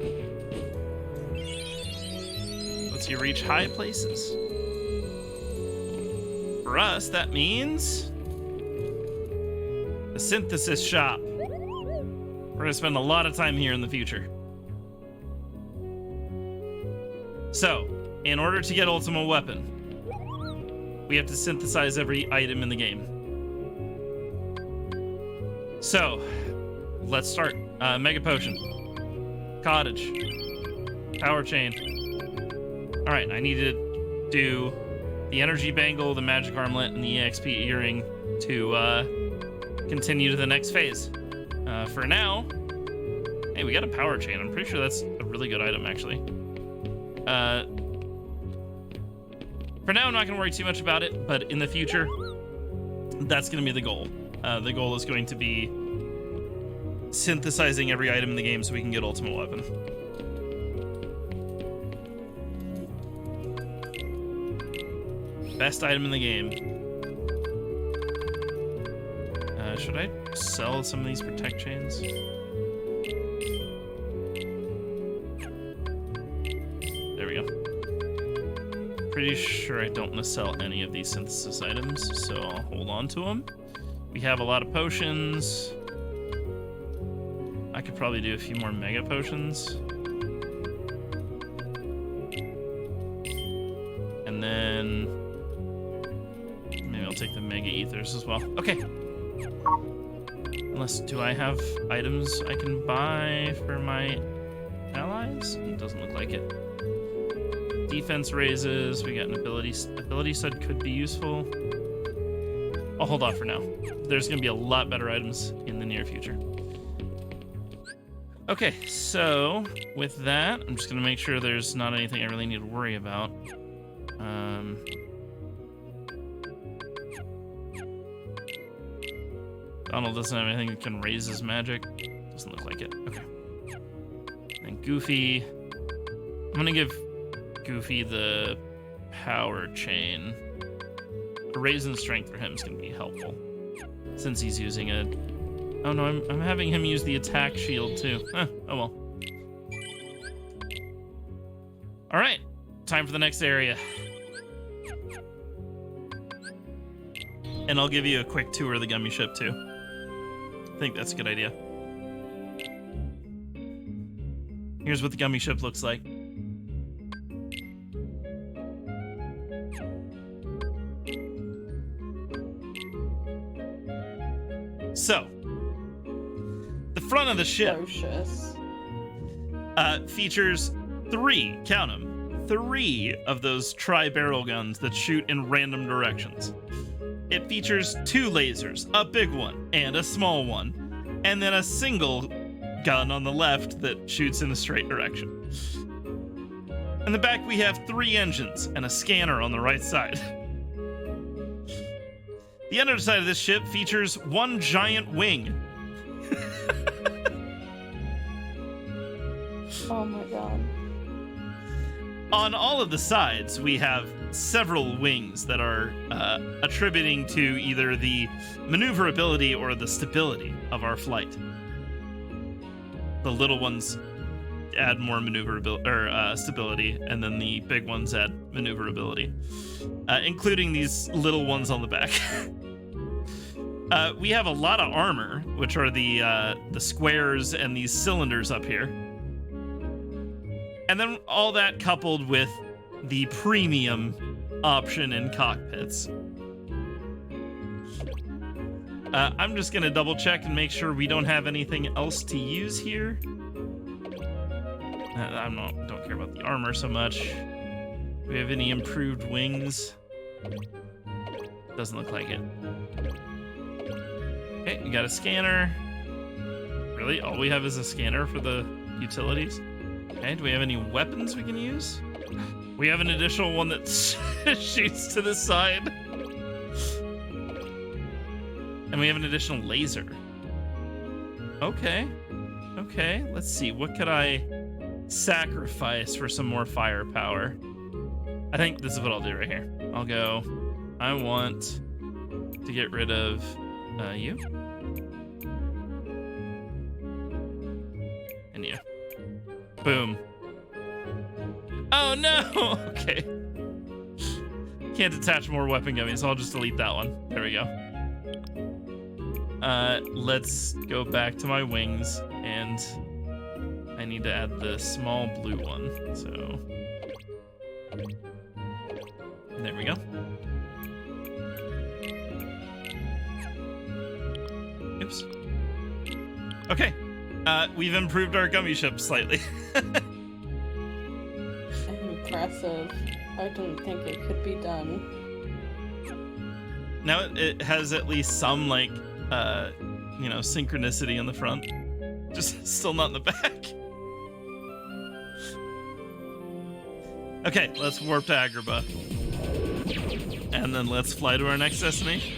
Lets you reach high places. For us, that means the synthesis shop. We're gonna spend a lot of time here in the future. So, in order to get Ultima Weapon, we have to synthesize every item in the game. So, let's start. Mega Potion. Cottage. Power Chain. Alright, I need to do the Energy Bangle, the Magic Armlet, and the EXP Earring to continue to the next phase. For now, hey, we got a Power Chain. I'm pretty sure that's a really good item, actually. For now, I'm not going to worry too much about it, but in the future, that's going to be the goal. The goal is going to be synthesizing every item in the game so we can get Ultimate Weapon. Best item in the game. Should I sell some of these Protect Chains? There we go. Pretty sure I don't want to sell any of these synthesis items, so I'll hold on to them. We have a lot of potions. I could probably do a few more Mega Potions. And then maybe I'll take the Mega Ethers as well. Okay. Unless, do I have items I can buy for my allies? It doesn't look like it. Defense raises. We got an ability stud could be useful. I'll hold off for now. There's going to be a lot better items in the near future. Okay, so with that, I'm just going to make sure there's not anything I really need to worry about. Donald doesn't have anything that can raise his magic. Doesn't look like it. Okay. And Goofy. I'm going to give Goofy the Power Chain. A raise in strength for him is going to be helpful. since he's using a... Oh no, I'm having him use the attack shield too. Oh well. Alright, time for the next area. And I'll give you a quick tour of the gummy ship too. I think that's a good idea. Here's what the gummy ship looks like. So, the front of the ship features 3, count them, 3 of those tri-barrel guns that shoot in random directions. It features 2 lasers, a big one and a small one, and then a single gun on the left that shoots in a straight direction. In the back we have 3 engines and a scanner on the right side. The underside of this ship features 1 giant wing. Oh my god. On all of the sides, we have several wings that are attributing to either the maneuverability or the stability of our flight. The little ones add more maneuverability or stability, and then the big ones add maneuverability, including these little ones on the back. We have a lot of armor, which are the squares and these cylinders up here. And then all that coupled with the premium option in cockpits. I'm just gonna double check and make sure we don't have anything else to use here. Don't care about the armor so much. Do we have any improved wings? Doesn't look like it. Okay, we got a scanner. Really? All we have is a scanner for the utilities? Okay, do we have any weapons we can use? We have an additional one that shoots to the side. And we have an additional laser. Okay. Okay, let's see. What could I sacrifice for some more firepower? I think this is what I'll do right here. I'll go, I want to get rid of you. And you. Boom. Oh no! Okay. Can't attach more weapon gummies, so I'll just delete that one. There we go. Let's go back to my wings, and I need to add the small blue one, so... There we go. Oops. Okay. We've improved our gummy ship slightly. Impressive. I didn't think it could be done. Now it has at least some, like, synchronicity in the front. Just still not in the back. Okay, let's warp to Agrabah. And then let's fly to our next destination.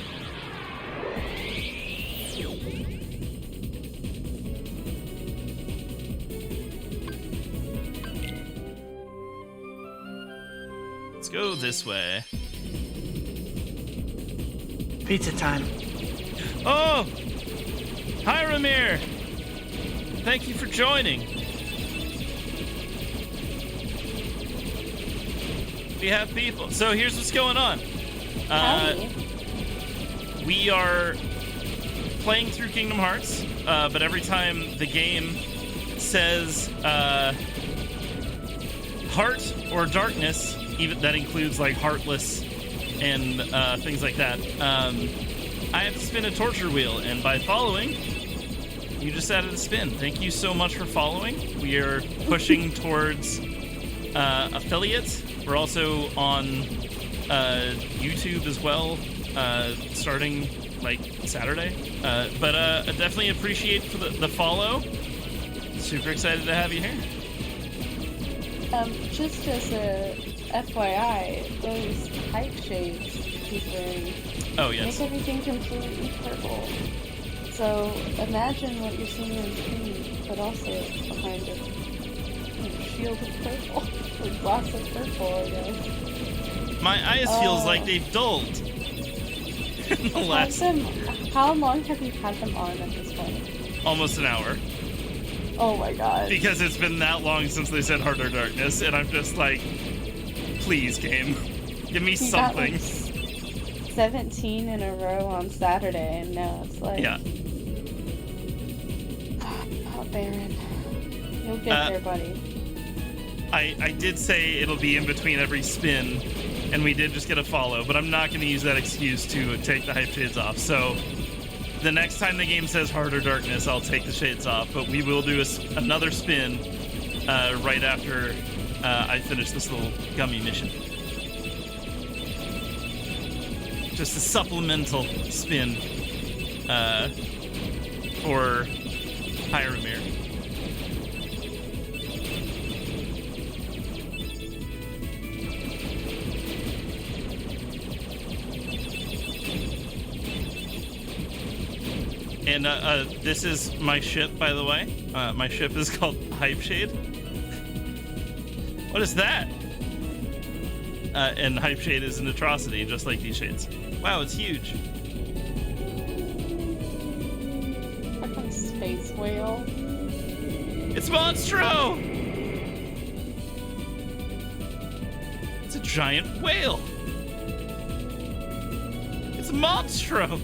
Let's go this way. Pizza time. Oh! Hi, Ramir! Thank you for joining. We have people. So here's what's going on. We are playing through Kingdom Hearts, but every time the game says heart or darkness, even that includes like heartless and things like that, I have to spin a torture wheel, and by following, you just added a spin. Thank you so much for following. We are pushing towards affiliates. We're also on YouTube as well, starting like Saturday. But I definitely appreciate for the follow. Super excited to have you here. Just as a FYI, those hype shades he's wearing make everything completely purple. So imagine what you're seeing on screen, but also behind a shield of purple, or glass of purple, I guess. My eyes feels like they've dulled. in the last How long have you had them on at this point? almost an hour. Oh my god. Because it's been that long since they said Harder Darkness, and I'm just like, please, game, give me You something. got, like, 17 in a row on Saturday, and now it's like... Yeah. Oh, Baron. You'll get there, buddy. I did say it'll be in between every spin, and we did just get a follow, but I'm not going to use that excuse to take the hype shades off. So the next time the game says Harder Darkness, I'll take the shades off, but we will do another spin right after I finish this little gummy mission. Just a supplemental spin for Hyrule. And this is my ship, by the way. My ship is called Hype Shade. What is that? And Hype Shade is an atrocity, just like these shades. Wow, it's huge. Fucking space whale. It's Monstro! It's a giant whale. It's Monstro!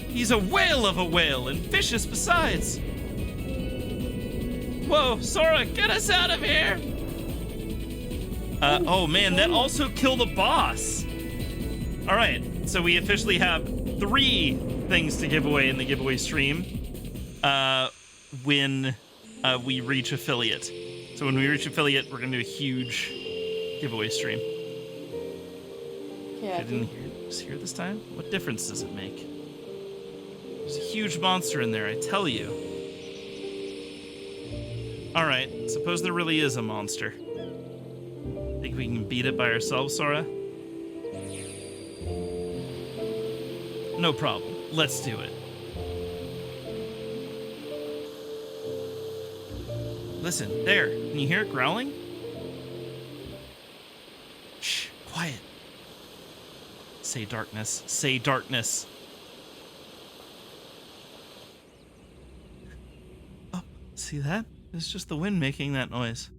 He's a whale of a whale, and vicious besides. Whoa, Sora, get us out of here! Oh man, that also killed a boss. All right, so we officially have 3 things to give away in the giveaway stream when we reach affiliate. So when we reach affiliate, we're gonna do a huge giveaway stream. Yeah. I didn't hear this time? What difference does it make? There's a huge monster in there, I tell you. All right, suppose there really is a monster. Think we can beat it by ourselves, Sora? No problem. Let's do it. Listen, there. Can you hear it growling? Shh, quiet. Say darkness. Say darkness. Oh, see that? It's just the wind making that noise.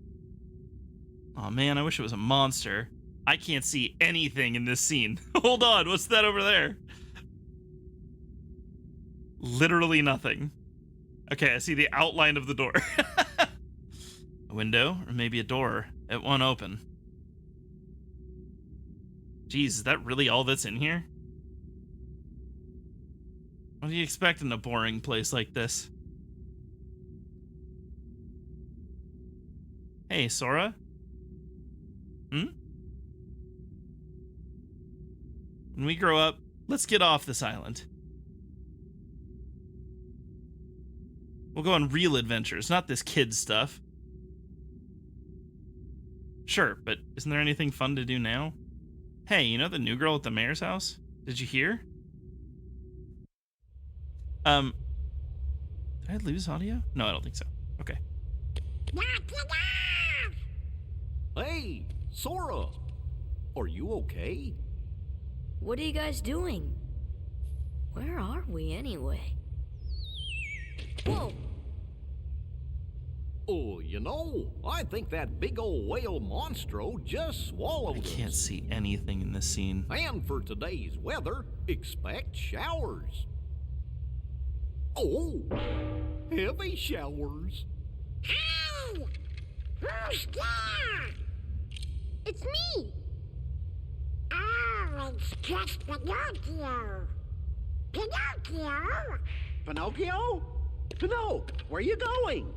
Oh man, I wish it was a monster. I can't see anything in this scene. Hold on, what's that over there? Literally nothing. Okay, I see the outline of the door. A window, or maybe a door. It won't open. Jeez, is that really all that's in here? What do you expect in a boring place like this? Hey, Sora? When we grow up, let's get off this island. We'll go on real adventures, not this kid stuff. Sure, but isn't there anything fun to do now? Hey, you know the new girl at the mayor's house? Did you hear? Did I lose audio? No, I don't think so. Okay. Hey, Sora! Are you okay? What are you guys doing? Where are we anyway? Whoa! Oh, you know, I think that big old whale Monstro just swallowed I can't us. see anything in this scene. And for today's weather, expect showers. Oh, heavy showers. Hey! Who's there? It's me! Oh, it's just Pinocchio. Pinocchio? Pinocchio? Pinocchio, where are you going?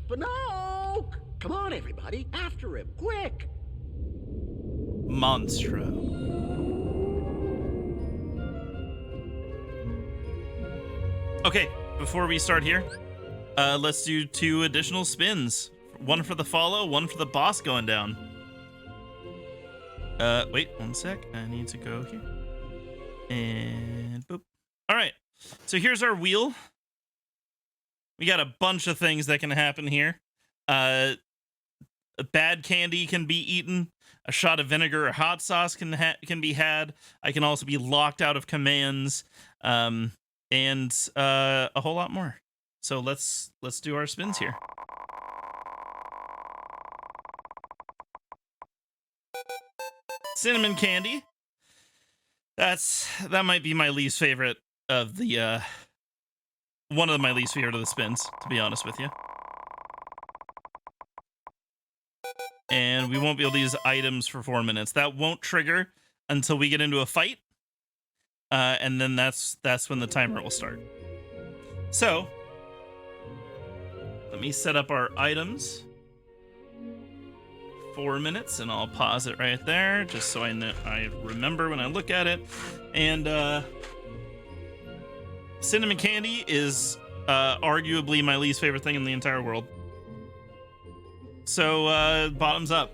Pinocchio! Come on, everybody, after him, quick! Monstro. Okay, before we start here, let's do 2 additional spins. One for the follow, one for the boss going down. Wait, one sec. I need to go here. And boop. All right. So here's our wheel. We got a bunch of things that can happen here. bad candy can be eaten. A shot of vinegar or hot sauce can be had. I can also be locked out of commands, and a whole lot more. So let's do our spins here. Cinnamon candy. That might be my least favorite of the one of my least favorite of the spins, to be honest with you. And we won't be able to use items for 4 minutes. That won't trigger until we get into a fight. And then that's when the timer will start. So let me set up our items. 4 minutes, and I'll pause it right there just so I remember when I look at it. And cinnamon candy is arguably my least favorite thing in the entire world. So bottoms up.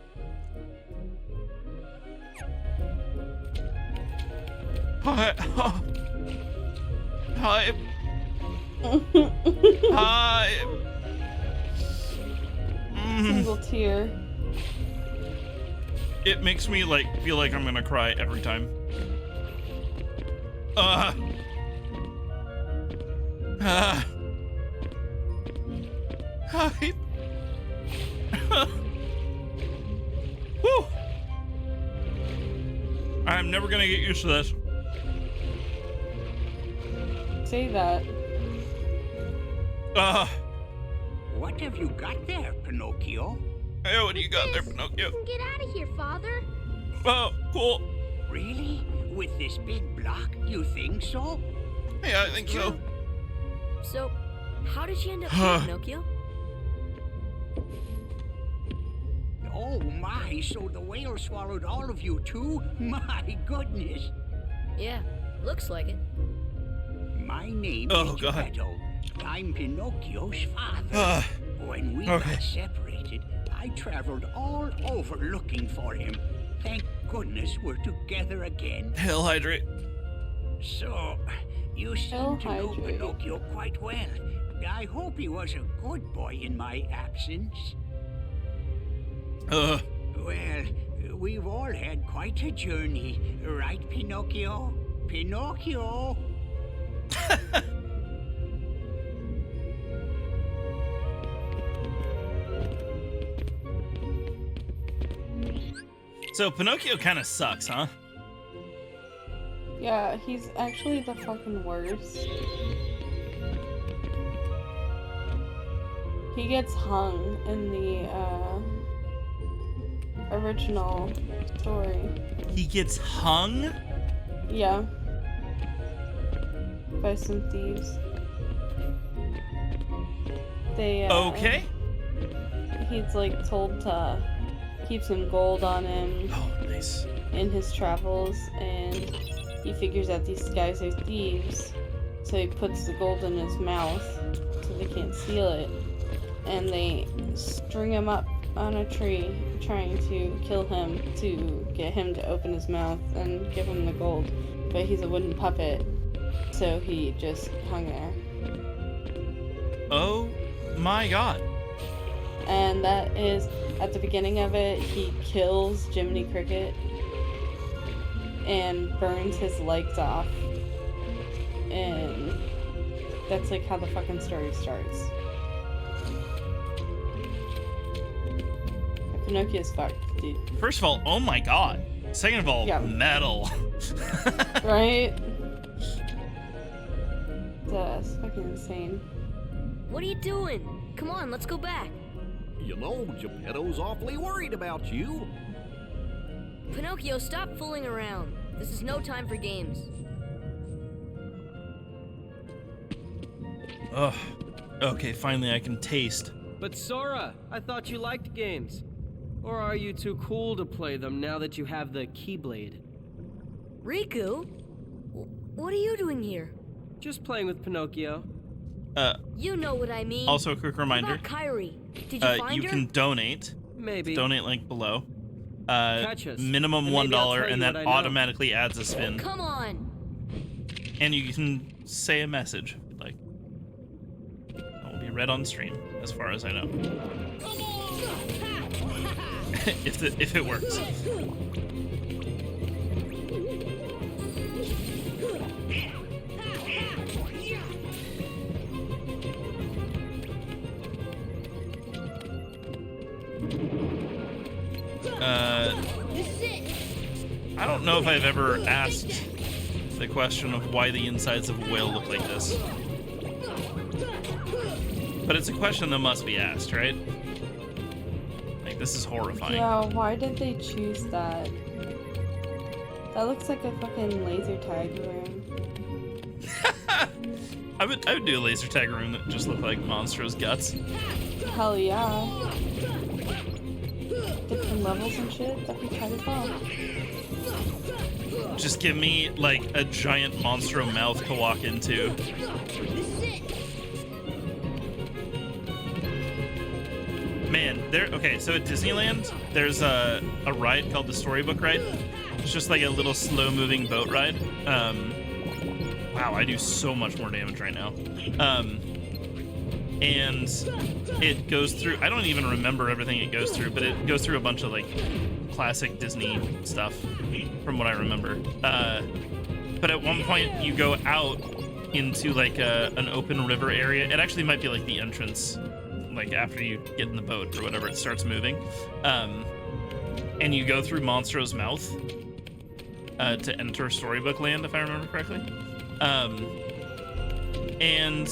Hi. Hi. Hi. Single tear. It makes me feel like I'm gonna cry every time. Hi. Whew. I'm never gonna get used to this. Say that. What have you got there, Pinocchio? Hey, what do you got there, Pinocchio? You can get out of here, Father. Oh, cool. Really? With this big block, you think so? Yeah, I think so. So, how did you end up here, Pinocchio? Oh my, so the whale swallowed all of you too? My goodness. Yeah, looks like it. My name is Geppetto. I'm Pinocchio's father. When we got separated, I traveled all over looking for him. Thank goodness we're together again. Hell hydrate. So, you seem to know Pinocchio quite well. I hope he was a good boy in my absence. Well, we've all had quite a journey, right, Pinocchio? Pinocchio! So Pinocchio kind of sucks, huh? Yeah, he's actually the fucking worst. He gets hung in the original story. He gets hung? Yeah. By some thieves. They okay. He's like told to keep some gold on him. Oh, nice. In his travels, and he figures out these guys are thieves, so he puts the gold in his mouth so they can't steal it, and they string him up on a tree trying to kill him to get him to open his mouth and give him the gold, but he's a wooden puppet, so he just hung there. Oh my god. And that is, at the beginning of it, he kills Jiminy Cricket and burns his legs off. And that's like how the fucking story starts. Pinocchio's fucked, dude. First of all, oh my god. Second of all, metal. Right? That's fucking insane. What are you doing? Come on, let's go back. You know, Geppetto's awfully worried about you. Pinocchio, stop fooling around. This is no time for games. Ugh. Okay, finally I can taste. But Sora, I thought you liked games. Or are you too cool to play them now that you have the Keyblade? Riku? What are you doing here? Just playing with Pinocchio. You know what I mean. Also, a quick reminder. What about Kairi? Did you find you her? can donate. Maybe. Donate link below. Catch us. Minimum And maybe I'll $1, tell and you that what I know. automatically adds a spin. Come on. And you can say a message if you'd like. It will be read on stream, as far as I know. if it works. I don't know if I've ever asked the question of why the insides of a whale look like this. But it's a question that must be asked, right? Like, this is horrifying. Yeah, why did they choose that? That looks like a fucking laser tag room. I would do a laser tag room that just looked like Monstro's guts. Hell yeah. Different levels and shit, that'd be kind of fun. Just give me, like, a giant Monstro mouth to walk into. Man, okay, so at Disneyland, there's a ride called the Storybook Ride. It's just like a little slow-moving boat ride. Wow, I do so much more damage right now. And it goes through, I don't even remember everything it goes through, but it goes through a bunch of, like, classic Disney stuff, from what I remember. But at one point, you go out into, like, an open river area. It actually might be, like, the entrance, like, after you get in the boat or whatever, it starts moving. And you go through Monstro's mouth to enter Storybook Land, if I remember correctly. And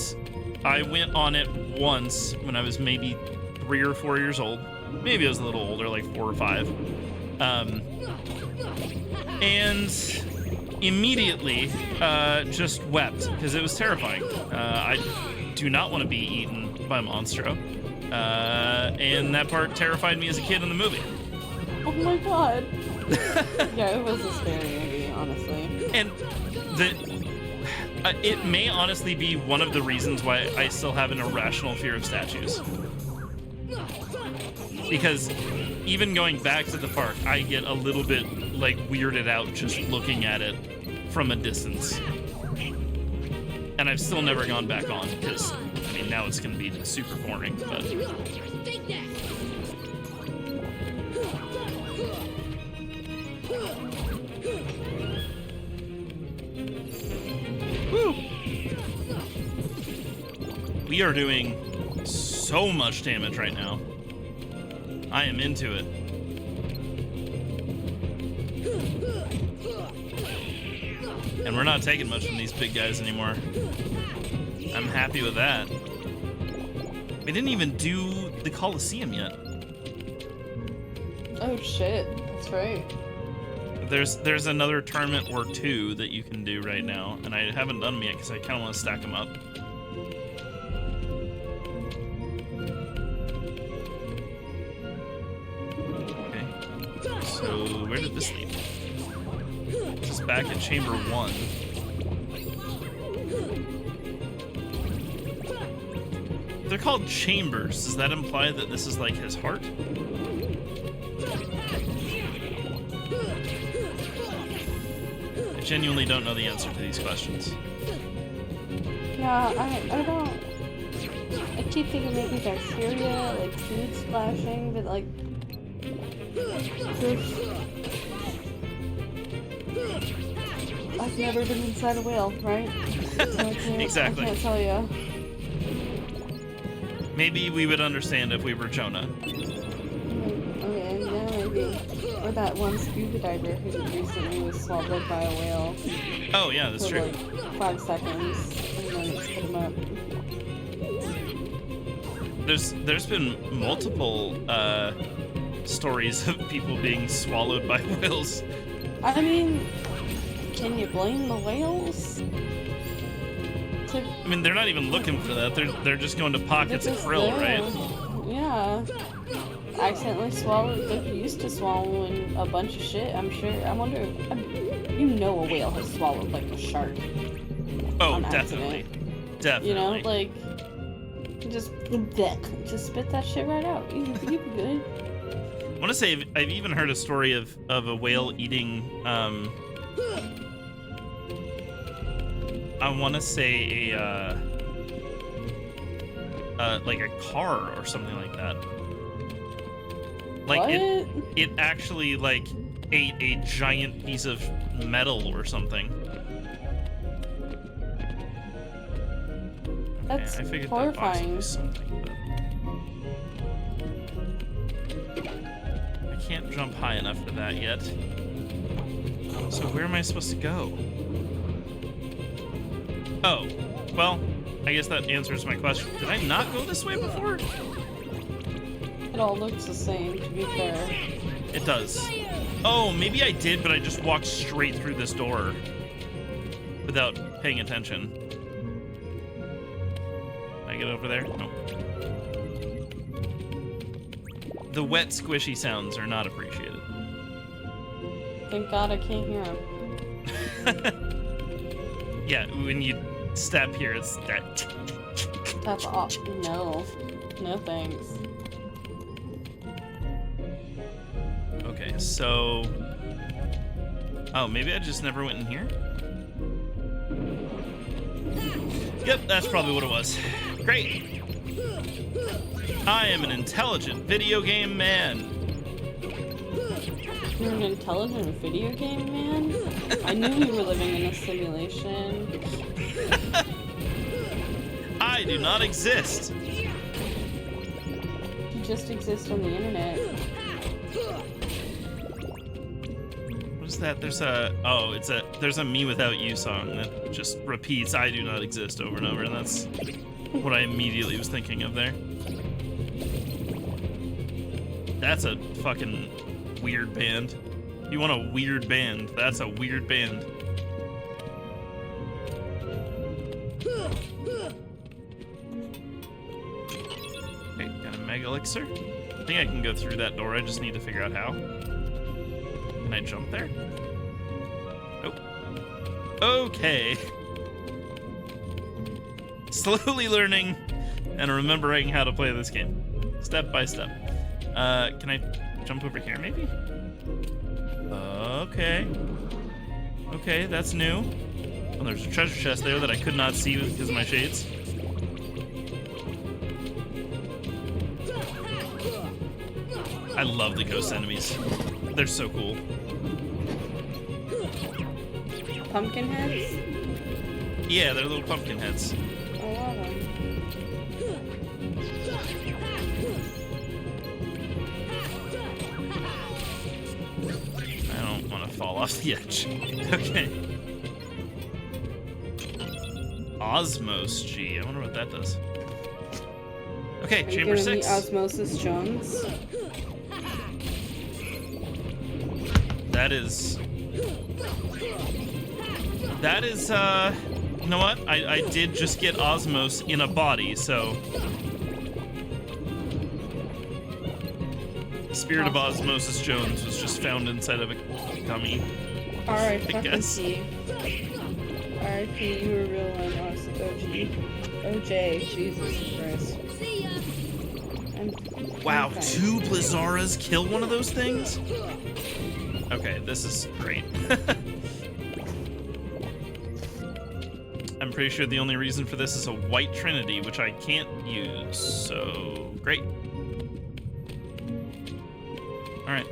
I went on it once when I was maybe 3 or 4 years old. Maybe I was a little older, like 4 or 5. And immediately just wept because it was terrifying. I do not want to be eaten by Monstro. And that part terrified me as a kid in the movie. Oh my god. Yeah, it was a scary movie, honestly. And it may honestly be one of the reasons why I still have an irrational fear of statues. Because even going back to the park, I get a little bit, like, weirded out just looking at it from a distance. And I've still never gone back on, because, I mean, now it's going to be super boring, but... Woo! We are doing so much damage right now. I am into it. And we're not taking much from these big guys anymore. I'm happy with that. We didn't even do the Colosseum yet. Oh shit, that's right. There's another tournament or two that you can do right now, and I haven't done them yet because I kind of want to stack them up. Okay. So where did this lead? This is back at Chamber 1. They're called chambers. Does that imply that this is like his heart? I genuinely don't know the answer to these questions. Yeah, I don't... I keep thinking maybe bacteria, like food splashing, but like... I've never been inside a whale, right? So Exactly. I can't tell you. Maybe we would understand if we were Jonah. Okay, yeah, maybe. Or that one scuba diver who recently was swallowed by a whale. Oh yeah, that's for true. Like 5 seconds, and then it spit him up. There's been multiple stories of people being swallowed by whales. I mean, can you blame the whales? I mean, they're not even looking for that. They're just going to pockets of krill, right? Yeah. Accidentally swallowed. They're used to swallowing a bunch of shit, I'm sure. I wonder, you know, a whale has swallowed like a shark. Oh, definitely. Definitely. You know, like, just spit that shit right out. You'd be good. I want to say I've even heard a story of a whale eating, I want to say like a car or something like that. Like What? it actually like ate a giant piece of metal or something. That's I figured that box would horrifying. be something, but I can't jump high enough for that yet. So where am I supposed to go? Oh, well, I guess that answers my question. Did I not go this way before? It all looks the same, to be fair. It does. Oh, maybe I did, but I just walked straight through this door without paying attention. Can I get over there? No. The wet, squishy sounds are not appreciated. Thank God I can't hear him. Yeah, when you step here, it's that. That's all. No. No thanks. Okay, so... Oh, maybe I just never went in here? Yep, that's probably what it was. Great! I am an intelligent video game man. You're an intelligent video game man? I knew we were living in a simulation. I do not exist. You just exist on the internet. What is that? There's a... Oh, there's a Me Without You song that just repeats I do not exist over and over, and that's what I immediately was thinking of there. That's a fucking weird band. If you want a weird band, that's a weird band. Okay, got a Mega Elixir. I think I can go through that door, I just need to figure out how. Can I jump there? Nope. Okay. Slowly learning and remembering how to play this game. Step by step. Can I jump over here, maybe? Okay. Okay, that's new. Oh, there's a treasure chest there that I could not see because of my shades. I love the ghost enemies. They're so cool. Pumpkin heads? Yeah, they're little pumpkin heads. I love them. I don't want to fall off the edge. Okay. Osmos G. I wonder what that does. Okay, Are you chamber giving me 6. Osmosis Jones? That is, you know what? I did just get Osmos in a body, so. Spirit of Osmosis Jones was just found inside of a gummy. Alright, I fucking guess. see. R.I.P. You were real one. OJ. Jesus Christ. Wow, okay. 2 Blizzaras kill one of those things? Okay, this is great. I'm pretty sure the only reason for this is a white trinity, which I can't use, so great. Alright.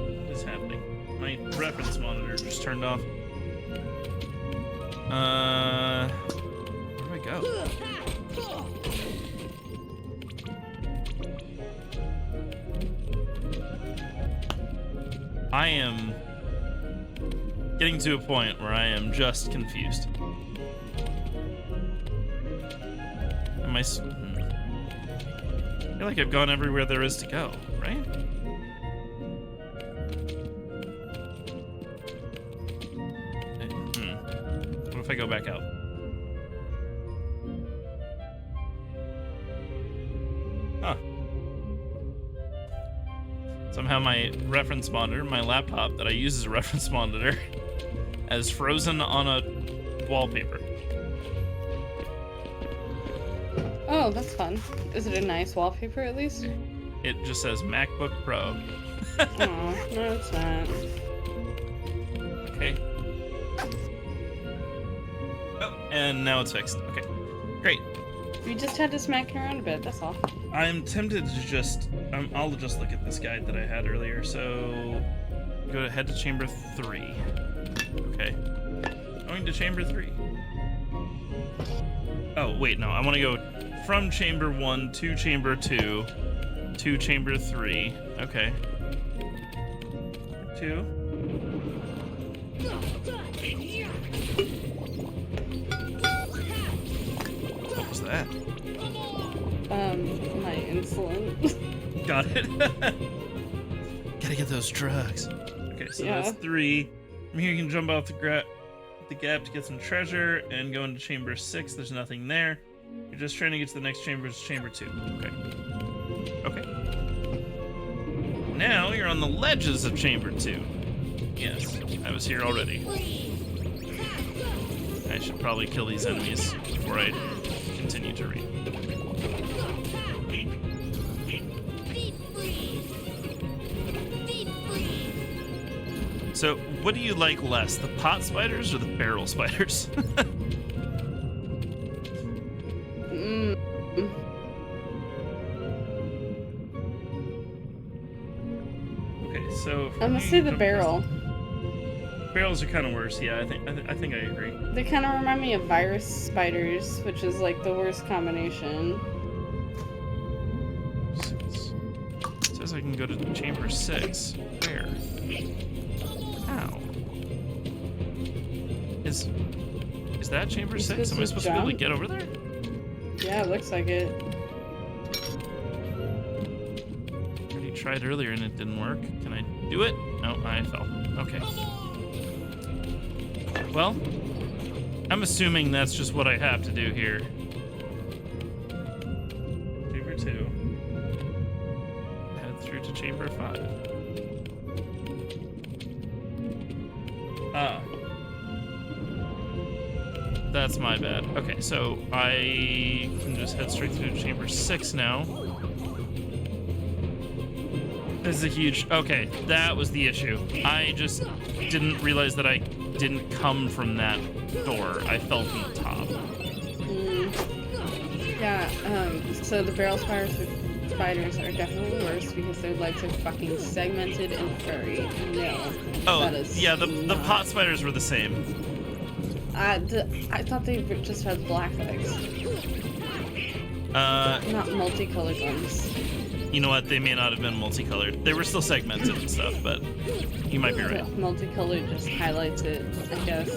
What is happening? My reference monitor just turned off. Where do I go? I am getting to a point where I am just confused. Am I... I feel like I've gone everywhere there is to go, right? What if I go back out? Huh. Somehow my reference monitor, my laptop that I use as a reference monitor, has frozen on a wallpaper. Oh, that's fun. Is it a nice wallpaper at least? It just says MacBook Pro. Aw, no it's not. Okay. Oh, and now it's fixed. Okay, great. You just had to smack her around a bit, that's all. I'm tempted to just... I'll just look at this guide that I had earlier. So, go ahead to chamber 3. Okay. Going to chamber 3. Oh, wait, no. I want to go from chamber 1 to chamber 2 to chamber 3. Okay. 2. What was that? My insulin. Got it. Gotta get those drugs. Okay, so Yeah. that's 3. From here you can jump off the gap to get some treasure and go into chamber 6. There's nothing there. You're just trying to get to the next chamber, it's chamber 2. Okay. Okay. Now you're on the ledges of chamber 2. Yes, I was here already. I should probably kill these enemies before I continue to read. So, what do you like less, the pot spiders or the barrel spiders? Okay, so I'm gonna say the barrel. Barrels are kind of worse. Yeah, I think I agree. They kind of remind me of virus spiders, which is like the worst combination. It says I can go to chamber 6. Where? How? Is that chamber You're 6? Am I supposed to be able to get over there? Yeah, it looks like it. I already tried earlier and it didn't work. Can I do it? No, I fell. Okay. Well, I'm assuming that's just what I have to do here. Chamber 2. Head through to chamber 5. Ah. That's my bad. Okay, so I can just head straight through to chamber 6 now. This is a huge... Okay, that was the issue. I just didn't realize that I didn't come from that door. I fell from the top. Yeah, so the barrel spiders are definitely worse because their legs are fucking segmented and furry. No. Oh, that is yeah, the pot spiders were the same. I thought they just had black legs. Not multicolored ones. You know what? They may not have been multicolored. They were still segmented and stuff, but you might be right. Multicolored just highlights it, I guess.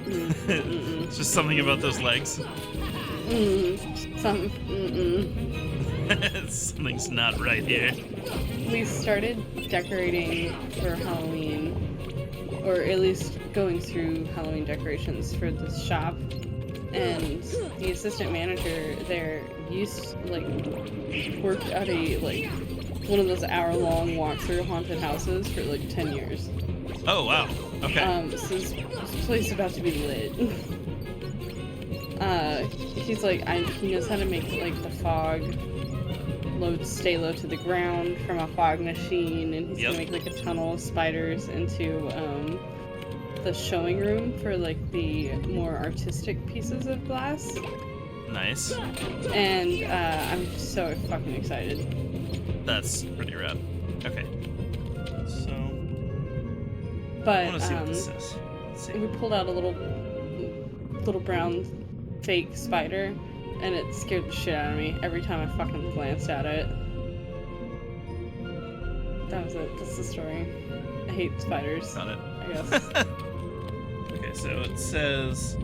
It's just something about those legs. Something's not right here. We started decorating for Halloween, or at least going through Halloween decorations for the shop, and the assistant manager there worked at one of those hour-long walk-through haunted houses for 10 years. Oh wow. Okay. So this place is about to be lit. He's he knows how to make the fog stay low to the ground from a fog machine, and he's gonna make a tunnel of spiders into the showing room for the more artistic pieces of glass. Nice. And I'm so fucking excited. That's pretty rad. Okay. So. But I want to see what this is. Let's see. We pulled out a little brown fake spider, and it scared the shit out of me every time I fucking glanced at it. That was it. That's the story. I hate spiders. Got it. I guess. Okay, so it says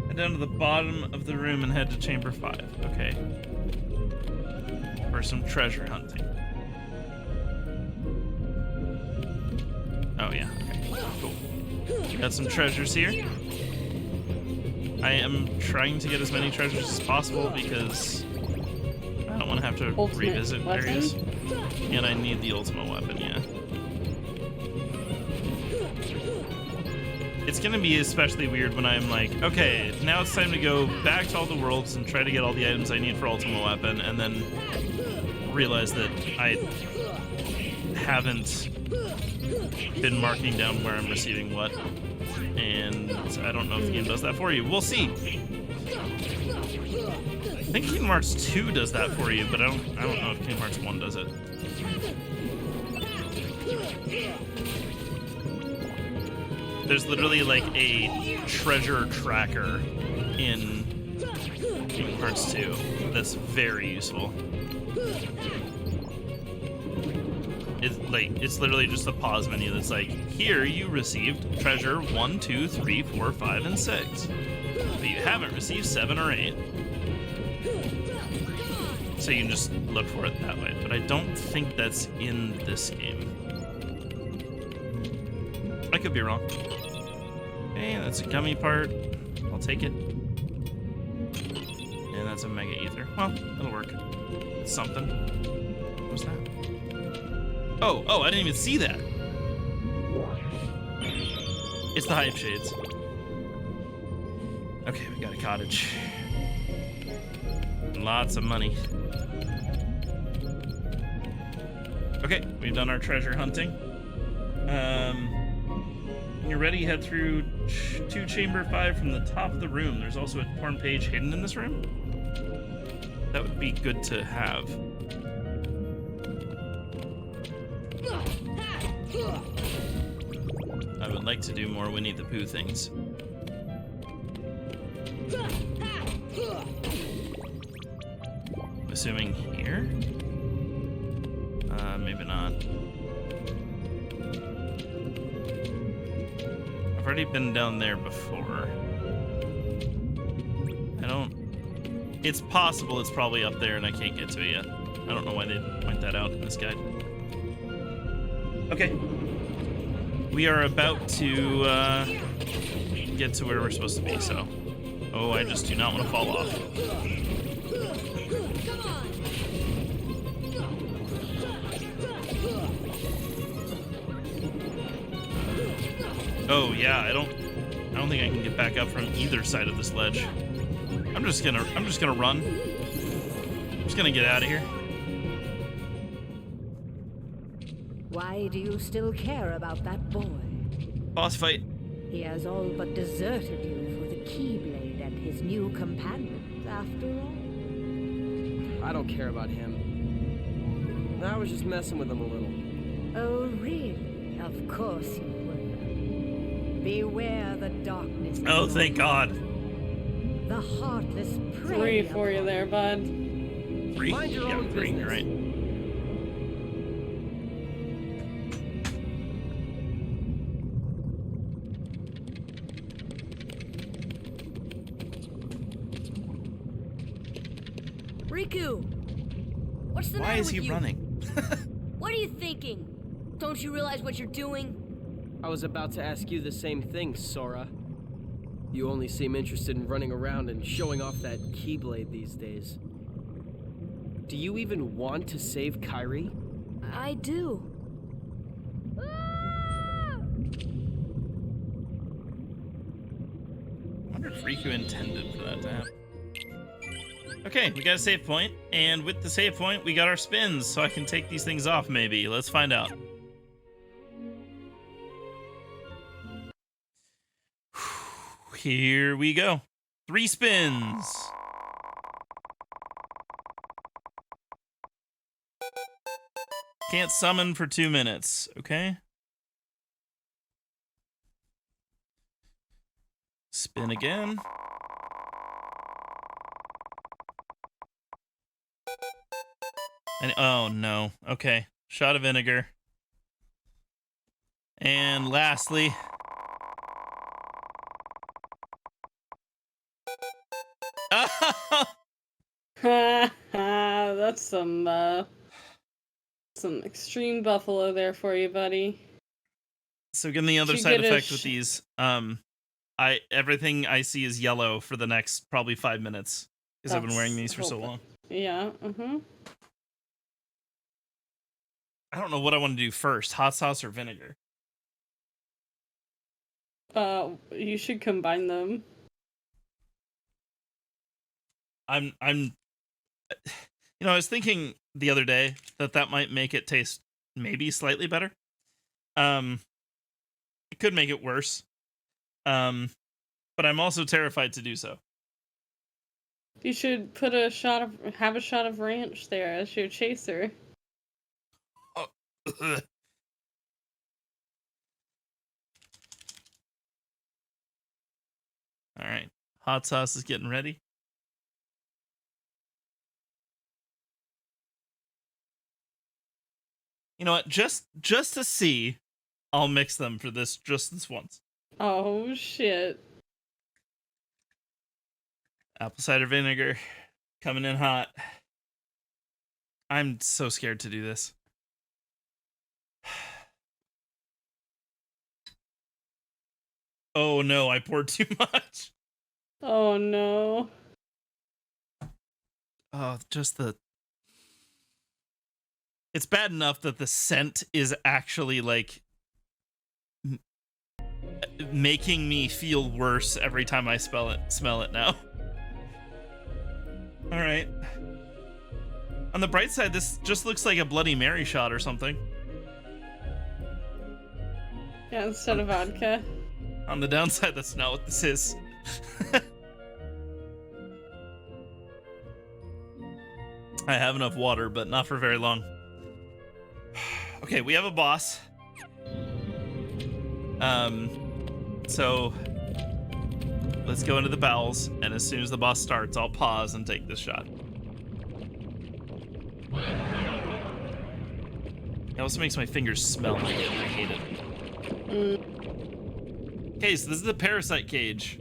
head down to the bottom of the room and head to chamber 5. Okay. For some treasure hunting. Oh yeah. Okay. Cool. Got some treasures here. I am trying to get as many treasures as possible because I don't want to have to revisit areas. And I need the ultimate weapon, yeah. It's gonna be especially weird when I'm okay, now it's time to go back to all the worlds and try to get all the items I need for ultimate weapon, and then realize that I haven't been marking down where I'm receiving what. And I don't know if the game does that for you. We'll see. think Kingdom Hearts 2 does that for you, but I don't know if Kingdom Hearts 1 does it. There's literally like a treasure tracker in Kingdom Hearts 2 that's very useful. It's literally just a pause menu that's like, here you received treasure 1, 2, 3, 4, 5, and 6. But you haven't received 7 or 8. So you can just look for it that way. But I don't think that's in this game. I could be wrong. Okay, that's a gummy part. I'll take it. And that's a Mega Ether. Well, it'll work. It's something. What's that? Oh, I didn't even see that. It's the Hype Shades. Okay, we got a cottage. Lots of money. Okay, we've done our treasure hunting. When you're ready, head through to Chamber 5 from the top of the room. There's also a torn page hidden in this room. That would be good to have. I would like to do more Winnie the Pooh things. Assuming here? Maybe not. I've already been down there before. It's possible it's probably up there and I can't get to it yet. I don't know why they point that out in this guide. Okay. We are about to get to where we're supposed to be, so. Oh, I just do not want to fall off. Oh yeah, I don't think I can get back up from either side of this ledge. I'm just gonna run. I'm just gonna get out of here. Why do you still care about that boy? Boss fight. He has all but deserted you for the Keyblade and his new companions, after all. I don't care about him. I was just messing with him a little. Oh, really? Of course you were. Beware the darkness. Oh, thank God. The heartless prey. 3 for you there, bud. 3? Mind your Yeah, own 3, business. you're right. Riku! What's the Why matter is with he you? running? What are you thinking? Don't you realize what you're doing? I was about to ask you the same thing, Sora. You only seem interested in running around and showing off that Keyblade these days. Do you even want to save Kairi? I do. I wonder if Riku intended for that to happen. Okay, we got a save point, and with the save point, we got our spins, so I can take these things off, maybe. Let's find out. Here we go. 3 spins. Can't summon for 2 minutes, okay? Spin again. And oh no. Okay. Shot of vinegar. And lastly, That's some extreme buffalo there for you, buddy. so getting the other Did you side get a effect with these, everything I see is yellow for the next probably 5 minutes because I've been wearing these for so long. Yeah, I don't know what I want to do first, hot sauce or vinegar. You should combine them. I was thinking the other day that might make it taste maybe slightly better. It could make it worse. But I'm also terrified to do so. You should put a shot of have a shot of ranch there as your chaser. All right, hot sauce is getting ready. You know what? Just to see, I'll mix them for this this once. Oh shit. Apple cider vinegar coming in hot. I'm so scared to do this. Oh no, I poured too much. Oh no. Oh, just the... It's bad enough that the scent is actually like making me feel worse every time I smell it now. All right. On the bright side, this just looks like a Bloody Mary shot or something. Yeah, instead of vodka. On the downside, that's not what this is. I have enough water, but not for very long. Okay, we have a boss. So let's go into the bowels, and as soon as the boss starts, I'll pause and take this shot. It also makes my fingers smell like it, and I hate it. Okay, so this is the parasite cage.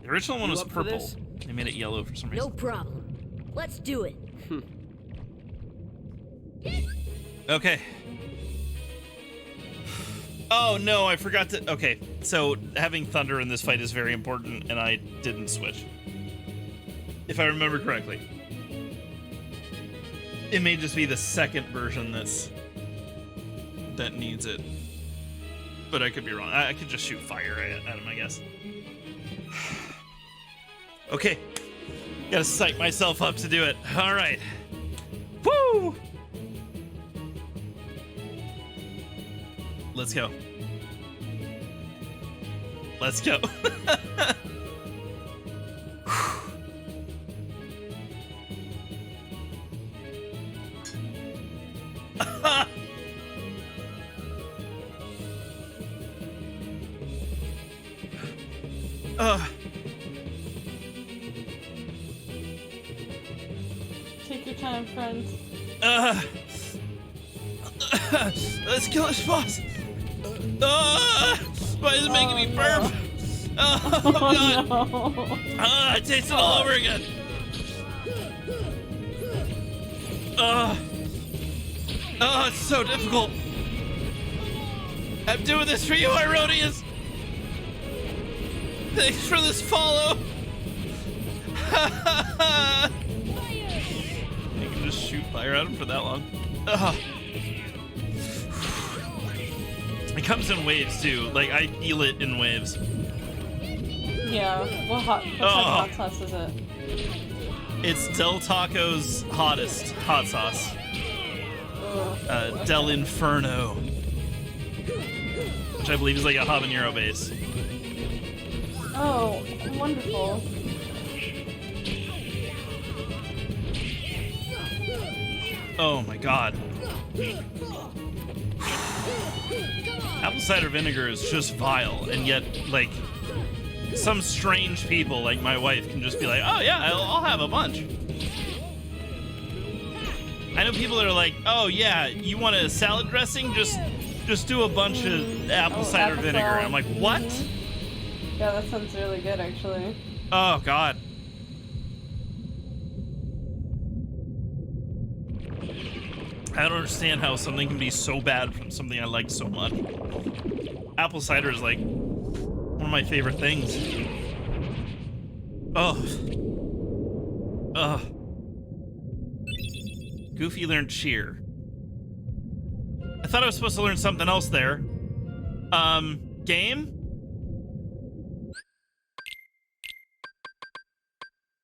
The original one was purple. They made it yellow for some reason. No problem. Let's do it. Okay. Oh no, I forgot to... Okay, so having thunder in this fight is very important, and I didn't switch. If I remember correctly. It may just be the second version that needs it. But I could be wrong. I could just shoot fire at him, I guess. Okay. Gotta psych myself up to do it. Alright. Woo! Let's go. Let's go. Take your time, friends. Let's kill this boss. Why is it making me burp? Oh god. No. I taste it all over again. Oh, it's so difficult. I'm doing this for you, Ironius. Thanks for this follow. You can just shoot fire at him for that long. It comes in waves too. Like I feel it in waves. Yeah. What type of hot sauce is it? It's Del Taco's hottest hot sauce. Del Inferno, which I believe is like a habanero base. Oh, wonderful. Oh my god. Apple cider vinegar is just vile, and yet, like, some strange people, like my wife, can just be like, oh yeah, I'll have a bunch. I know people that are like, oh yeah, you want a salad dressing? Just do a bunch of apple cider vinegar. I'm like, what? Yeah, that sounds really good, actually. Oh god. I don't understand how something can be so bad from something I like so much. Apple cider is like one of my favorite things. Oh. Ugh. Goofy learned cheer. I thought I was supposed to learn something else there. Game?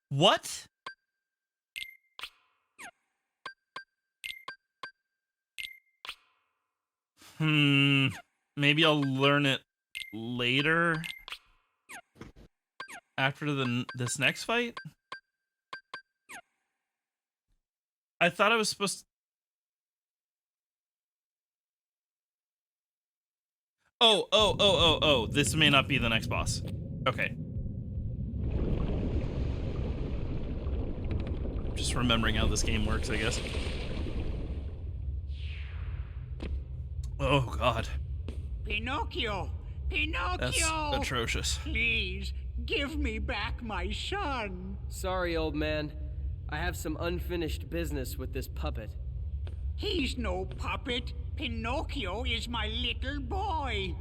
What? Maybe I'll learn it later. after this next fight? I thought I was supposed to... Oh, this may not be the next boss. Okay. Just remembering how this game works, I guess. Oh, God. Pinocchio! Pinocchio! That's atrocious. Please, give me back my son. Sorry, old man. I have some unfinished business with this puppet. He's no puppet. Pinocchio is my little boy.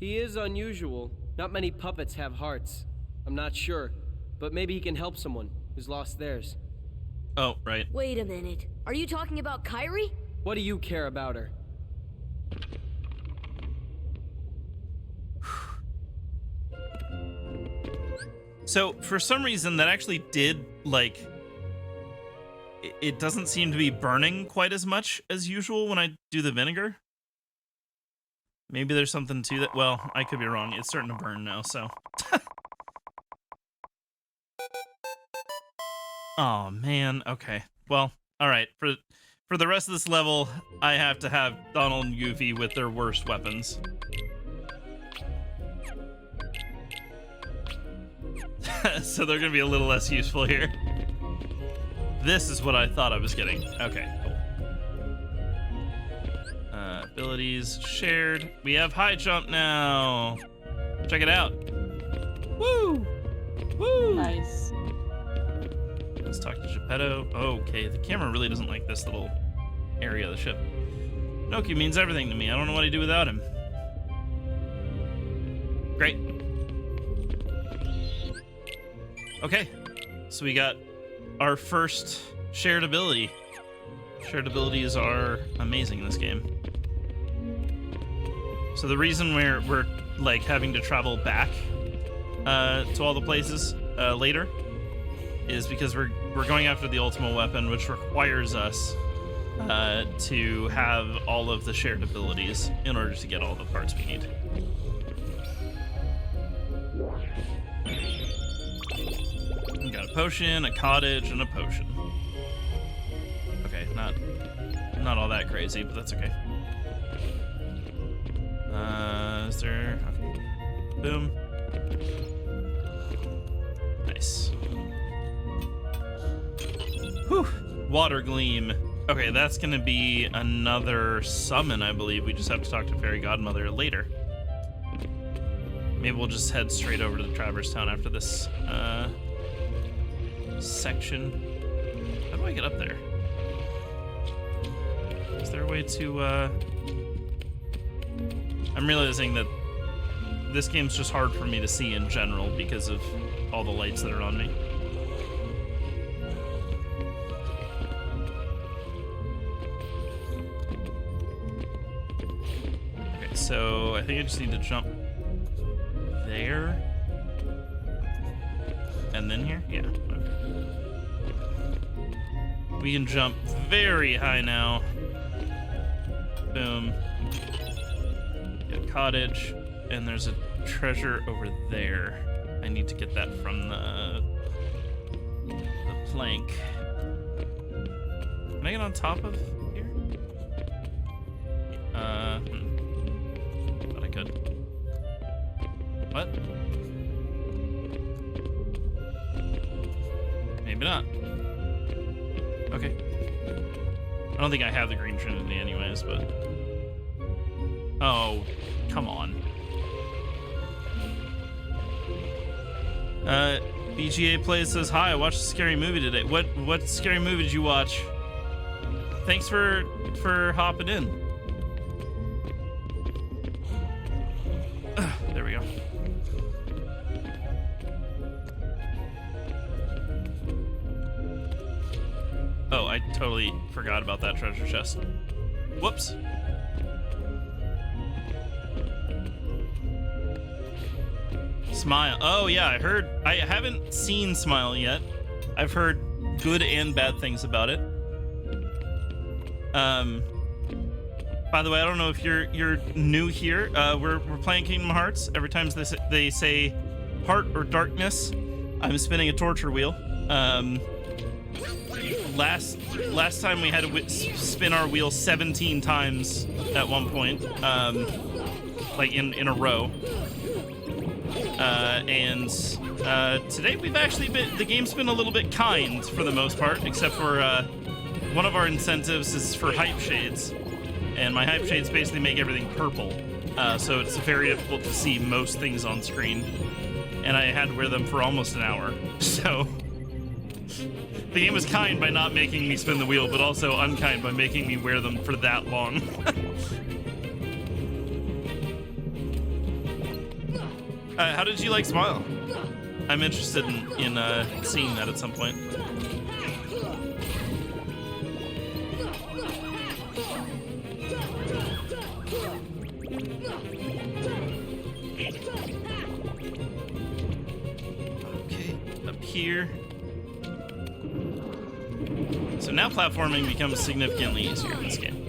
He is unusual. Not many puppets have hearts. I'm not sure, but maybe he can help someone who's lost theirs. Oh, right. Wait a minute. Are you talking about Kairi? What do you care about her? So, for some reason, that actually did, like... It doesn't seem to be burning quite as much as usual when I do the vinegar. Maybe there's something to that. Well, I could be wrong. It's starting to burn now, so... Oh, man. Okay. Well, alright. For the rest of this level, I have to have Donald and Goofy with their worst weapons. So they're gonna be a little less useful here. This is what I thought I was getting. Okay, cool. Abilities shared. We have high jump now. Check it out. Woo! Woo! Nice. Let's talk to Geppetto. Okay, the camera really doesn't like this little area of the ship. Pinocchio means everything to me. I don't know what I'd do without him. Great. Okay, so we got our first shared ability. Shared abilities are amazing in this game. So the reason we're like having to travel back to all the places later is because we're going after the ultimate weapon, which requires us to have all of the shared abilities in order to get all the parts we need. We got a potion, a cottage, and a potion. Okay, not all that crazy, but that's okay. Is there... Okay. Boom. Nice. Whew. Water Gleam. Okay, that's gonna be another summon, I believe. We just have to talk to Fairy Godmother later. Maybe we'll just head straight over to the Traverse Town after this section. How do I get up there? Is there a way to I'm realizing that this game's just hard for me to see in general because of all the lights that are on me. Okay, so I think I just need to jump there. And then here? Yeah. Okay. We can jump very high now. Boom. Get a cottage. And there's a treasure over there. I need to get that from the plank. Can I get on top of here? Thought I could. What? Maybe not. Okay. I don't think I have the Green Trinity anyways, but... Oh, come on. BGA Plays says, hi, I watched a scary movie today. What scary movie did you watch? Thanks for hopping in. There we go. Oh, I totally forgot about that treasure chest. Whoops. Smile. Oh yeah, I haven't seen Smile yet. I've heard good and bad things about it. By the way, I don't know if you're new here. We're playing Kingdom Hearts. Every time they say Heart or Darkness. I'm spinning a torture wheel. Last time we had to spin our wheel 17 times at one point, like in a row. And today we've actually the game's been a little bit kind for the most part, except for one of our incentives is for hype shades, and my hype shades basically make everything purple, so it's very difficult to see most things on screen, and I had to wear them for almost an hour. So the game was kind by not making me spin the wheel, but also unkind by making me wear them for that long. How did you like Smile? I'm interested in seeing that at some point. Okay, up here. So now platforming becomes significantly easier in this game.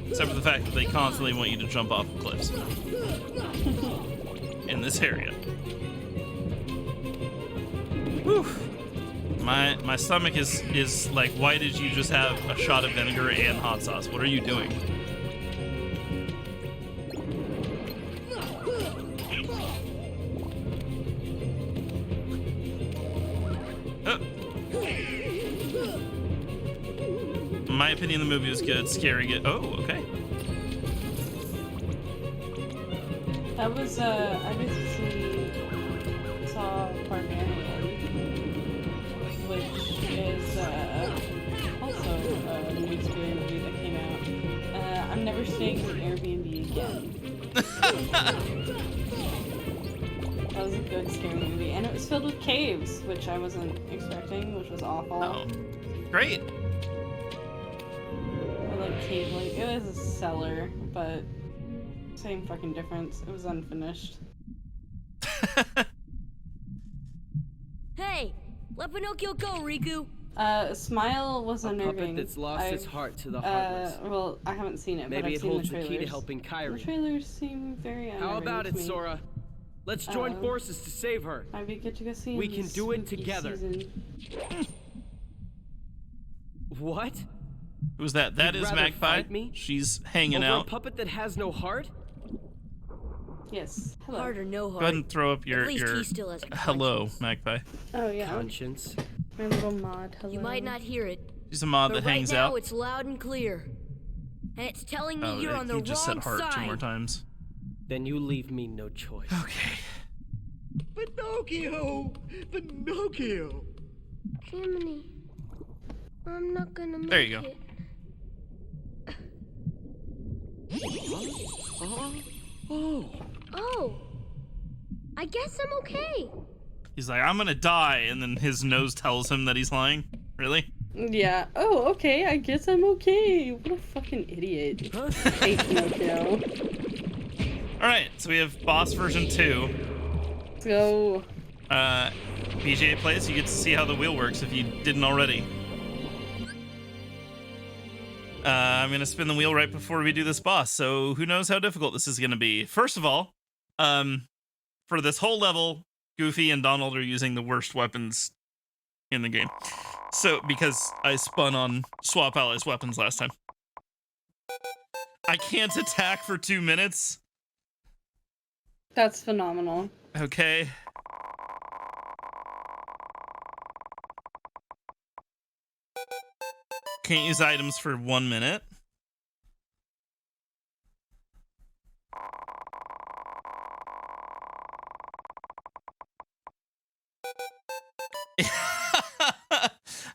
Except for the fact that they constantly want you to jump off of cliffs. In this area. Whew. My stomach is like, why did you just have a shot of vinegar and hot sauce? What are you doing? In my opinion, the movie was good. Scary good. Oh, okay. That was, I basically saw Barbarian, which is, also a new scary movie that came out. I'm never staying in Airbnb again. That was a good scary movie, and it was filled with caves, which I wasn't expecting, which was awful. Oh, great. Or like cave, like, it was a cellar, but same fucking difference. It was unfinished. Hey, let Pinocchio go, Riku. Smile was A unnerving. puppet that's lost its heart to the heartless. Well, I haven't seen it, Maybe but I've it seen holds the the trailers. key to helping Kairi. The trailers seem very unnerving. How about it, to me. Sora? Let's join forces to save her. Might be good to go see. We can do it together. What? Who's that? That You'd is rather Magpie. fight me? She's hanging Over out. a puppet that has no heart? Yes. Hello. Heart or no heart. Go ahead and throw up your At least he still has a hello, Magpie. Oh yeah. Conscience. My little mod. Hello. You might not hear it. She's a mod but that hangs right now, out. it's loud and clear. And it's telling me you're on the you just wrong said heart side. 2 more times. Then you leave me no choice. Okay. Pinocchio! Pinocchio! Jiminy, I'm not gonna make it. There you go. Oh, I guess I'm okay. He's like, I'm gonna die, and then his nose tells him that he's lying. Really? Yeah. Oh, okay. I guess I'm okay. What a fucking idiot. I hate Pinocchio. Alright, so we have boss version 2. Let's go. BGA plays, you get to see how the wheel works if you didn't already. I'm gonna spin the wheel right before we do this boss, so who knows how difficult this is gonna be. First of all, for this whole level, Goofy and Donald are using the worst weapons in the game. So, because I spun on Swap Allies weapons last time. I can't attack for 2 minutes. That's phenomenal. Okay. Can't use items for 1 minute.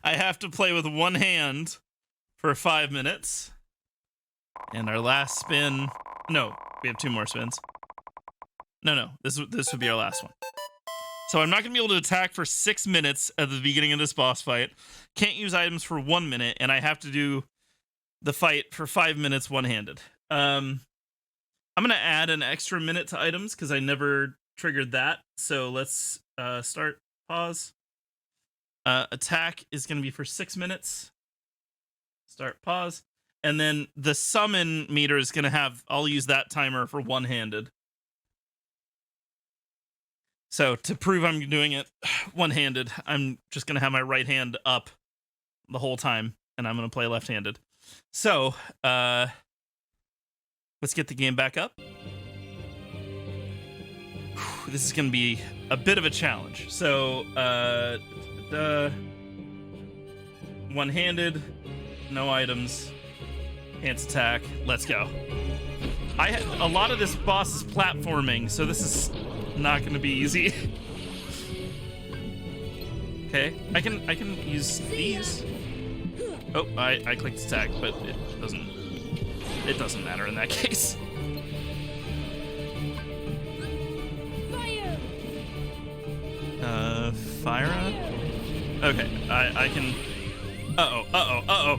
I have to play with one hand for 5 minutes. And our last spin... No, we have 2 more spins. No, this would be our last one. So I'm not going to be able to attack for 6 minutes at the beginning of this boss fight. Can't use items for 1 minute, and I have to do the fight for 5 minutes one-handed. I'm going to add an extra minute to items because I never triggered that. So let's start, pause. Attack is going to be for 6 minutes. Start, pause. And then the summon meter is going to have, I'll use that timer for one-handed. So to prove I'm doing it one-handed, I'm just gonna have my right hand up the whole time, and I'm gonna play left-handed. So, let's get the game back up. This is gonna be a bit of a challenge. So, one-handed, no items, hands attack. Let's go. A lot of this boss is platforming, so this is not gonna be easy. Okay, I can use these. Oh, I clicked attack, but it doesn't matter in that case. Fire up? Okay, I can.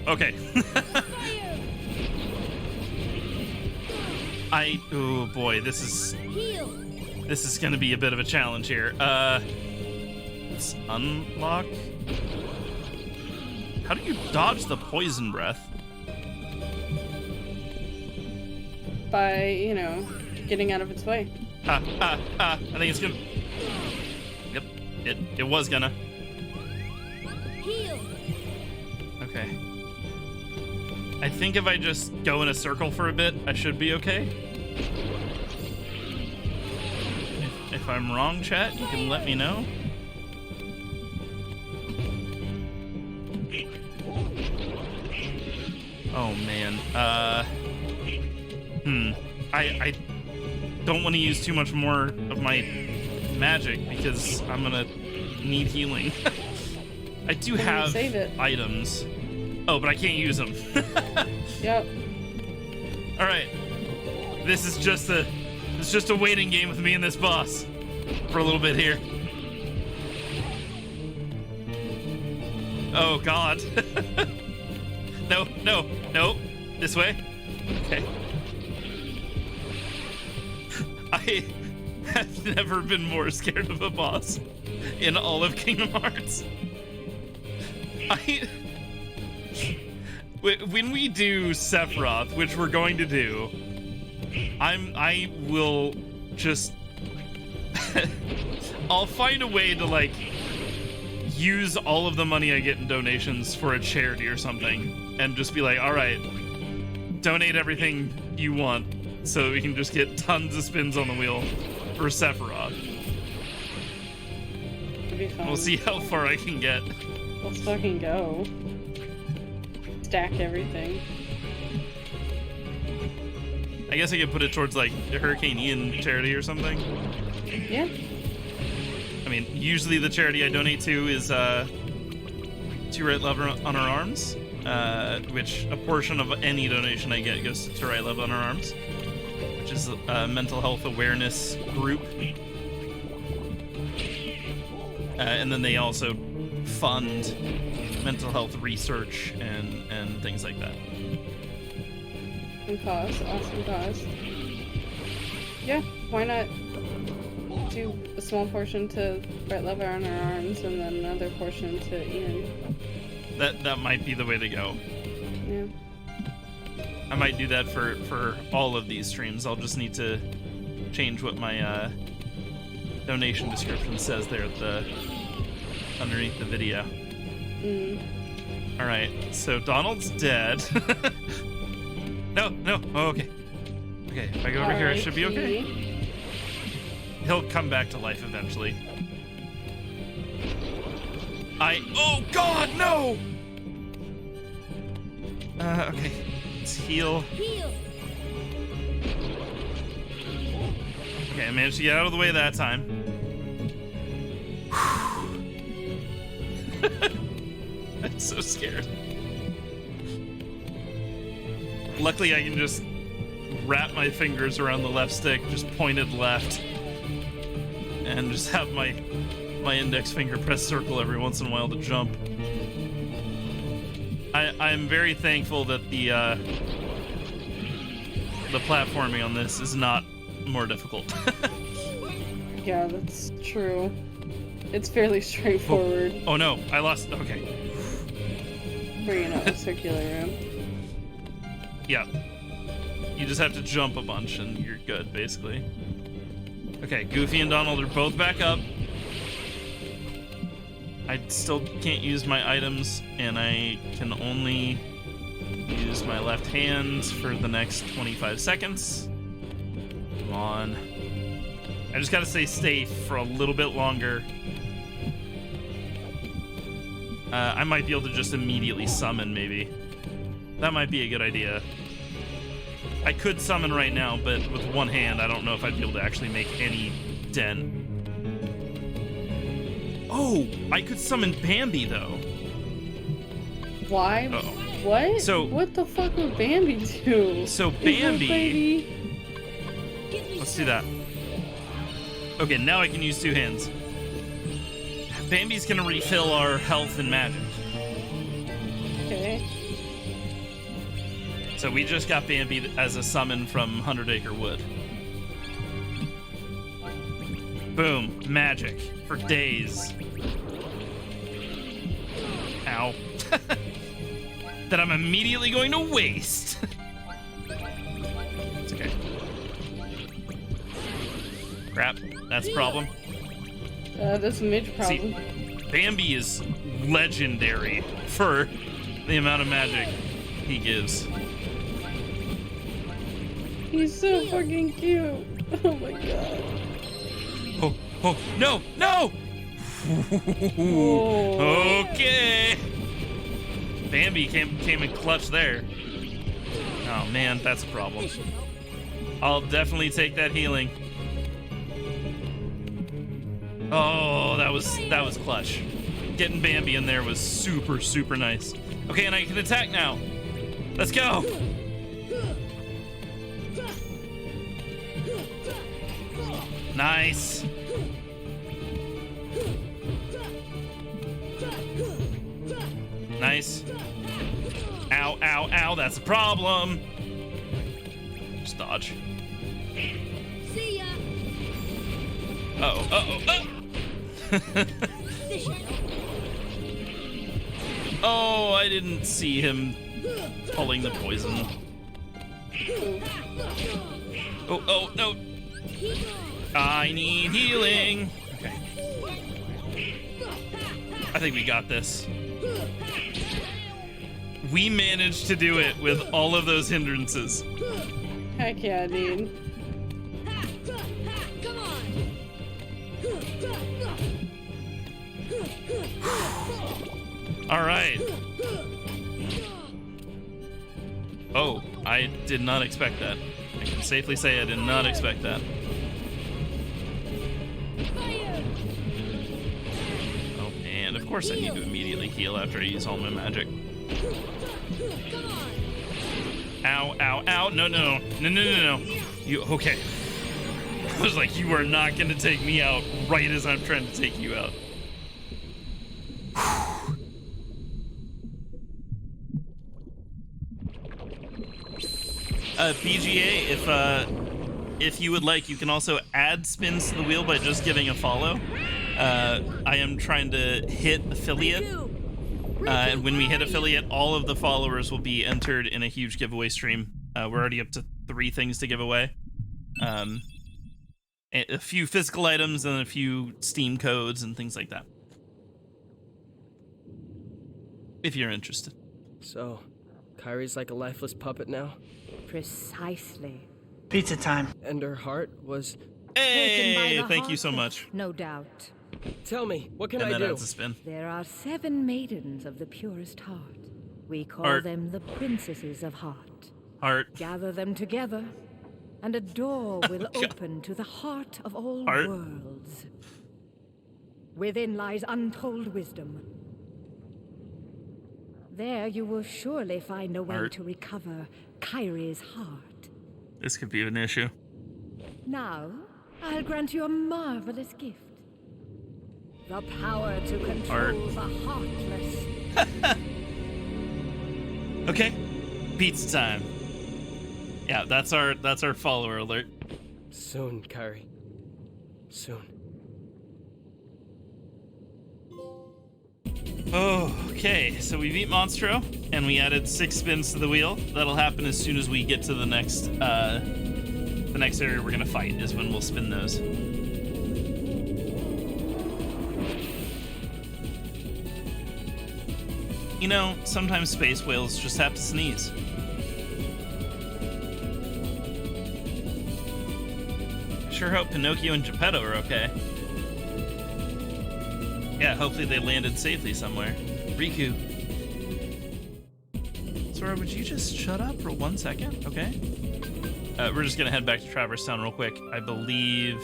Okay. Oh boy, this is gonna be a bit of a challenge here. Let's unlock. How do you dodge the poison breath? By, you know, getting out of its way. I think it's gonna. Yep, it was gonna. Okay. I think if I just go in a circle for a bit, I should be okay. If I'm wrong, chat, you can let me know. Oh man. I don't want to use too much more of my magic because I'm gonna need healing. I do have items. Oh, but I can't use them. Yep. All right. This is just a waiting game with me and this boss for a little bit here. Oh God. No. This way. Okay. I have never been more scared of a boss in all of Kingdom Hearts. When we do Sephiroth, which we're going to do, I will just I'll find a way to like use all of the money I get in donations for a charity or something and just be like, all right, donate everything you want so that we can just get tons of spins on the wheel for Sephiroth. It'll be fun. We'll see how far I can get. Let's fucking go. Stack everything. I guess I could put it towards like the Hurricane Ian charity or something. Yeah. I mean, usually the charity I donate to is To Write Love on Our Arms, which a portion of any donation I get goes to Write Love on Our Arms, which is a mental health awareness group. And then they also fund mental health research and things like that. Good cause, awesome cause. Yeah, why not do a small portion to Write Love on Our Arms and then another portion to Ian? That might be the way to go. Yeah. I might do that for all of these streams. I'll just need to change what my donation description says there at the underneath the video. All right, so Donald's dead. No. Oh, okay. Okay, if I go over here, it should be okay. He'll come back to life eventually. Oh God, no! Okay, let's heal. Okay, I managed to get out of the way that time. I'm so scared. Luckily, I can just wrap my fingers around the left stick, just pointed left, and just have my index finger press circle every once in a while to jump. I'm very thankful that the platforming on this is not more difficult. Yeah, that's true. It's fairly straightforward. Oh no, I lost. Okay. Bringing up a circular room. Yeah. You just have to jump a bunch and you're good, basically. Okay, Goofy and Donald are both back up. I still can't use my items, and I can only use my left hand for the next 25 seconds. Come on. I just gotta stay safe for a little bit longer. I might be able to just immediately summon, maybe. That might be a good idea. I could summon right now, but with one hand, I don't know if I'd be able to actually make any dent. Oh, I could summon Bambi, though. Why? Uh-oh. What? So- what the fuck would Bambi do? So Is Bambi... that baby? Let's do that. Okay, now I can use two hands. Bambi's gonna refill our health and magic. Okay. So we just got Bambi as a summon from 100 Acre Wood. Boom. Magic. For days. Ow. That I'm immediately going to waste. It's okay. Crap. That's a problem. That's a major problem. See, Bambi is legendary for the amount of magic he gives. He's so fucking cute. Oh my god. Oh, no, no! Oh. Okay. Bambi came in clutch there. Oh man, that's a problem. I'll definitely take that healing. Oh, that was clutch. Getting Bambi in there was super, super nice. Okay, and I can attack now. Let's go. Nice. Nice. Ow, ow, ow, that's a problem. Just dodge. See ya. Uh-oh, uh-oh, oh, I didn't see him pulling the poison. Oh, oh, no. I need healing. Okay. I think we got this. We managed to do it with all of those hindrances. Heck yeah, dude. All right. Oh, I did not expect that. I can safely say I did not expect that. Oh, and of course I need to immediately heal after I use all my magic. Ow, ow, ow. No, no, no, no, no, no. You, okay. I was like, you are not going to take me out right as I'm trying to take you out. BGA, if you would like, you can also add spins to the wheel by just giving a follow. I am trying to hit affiliate, and when we hit affiliate, all of the followers will be entered in a huge giveaway stream. We're already up to 3 things to give away. A few physical items and a few Steam codes and things like that. If you're interested. So, Kairi's like a lifeless puppet now? Precisely. Pizza time. And her heart was... Hey, thank you so much. No doubt. Tell me, what can and I that do? adds a spin. There are 7 maidens of the purest heart. We call Heart. them the princesses of heart. Heart. Gather them together, and a door will open to the heart of all Heart. worlds. Within lies untold wisdom. There you will surely find a way Heart. to recover Kairi's heart. This could be an issue. Now, I'll grant you a marvelous gift. The power to control the heartless. Okay, pizza time. Yeah, that's our follower alert. Soon, Kairi. Soon. Okay, so we beat Monstro, and we added 6 spins to the wheel. That'll happen as soon as we get to the next area we're gonna fight, is when we'll spin those. You know, sometimes space whales just have to sneeze. Sure hope Pinocchio and Geppetto are okay. Yeah, hopefully they landed safely somewhere. Riku. Sora, would you just shut up for 1 second? Okay. We're just gonna head back to Traverse Town real quick. I believe...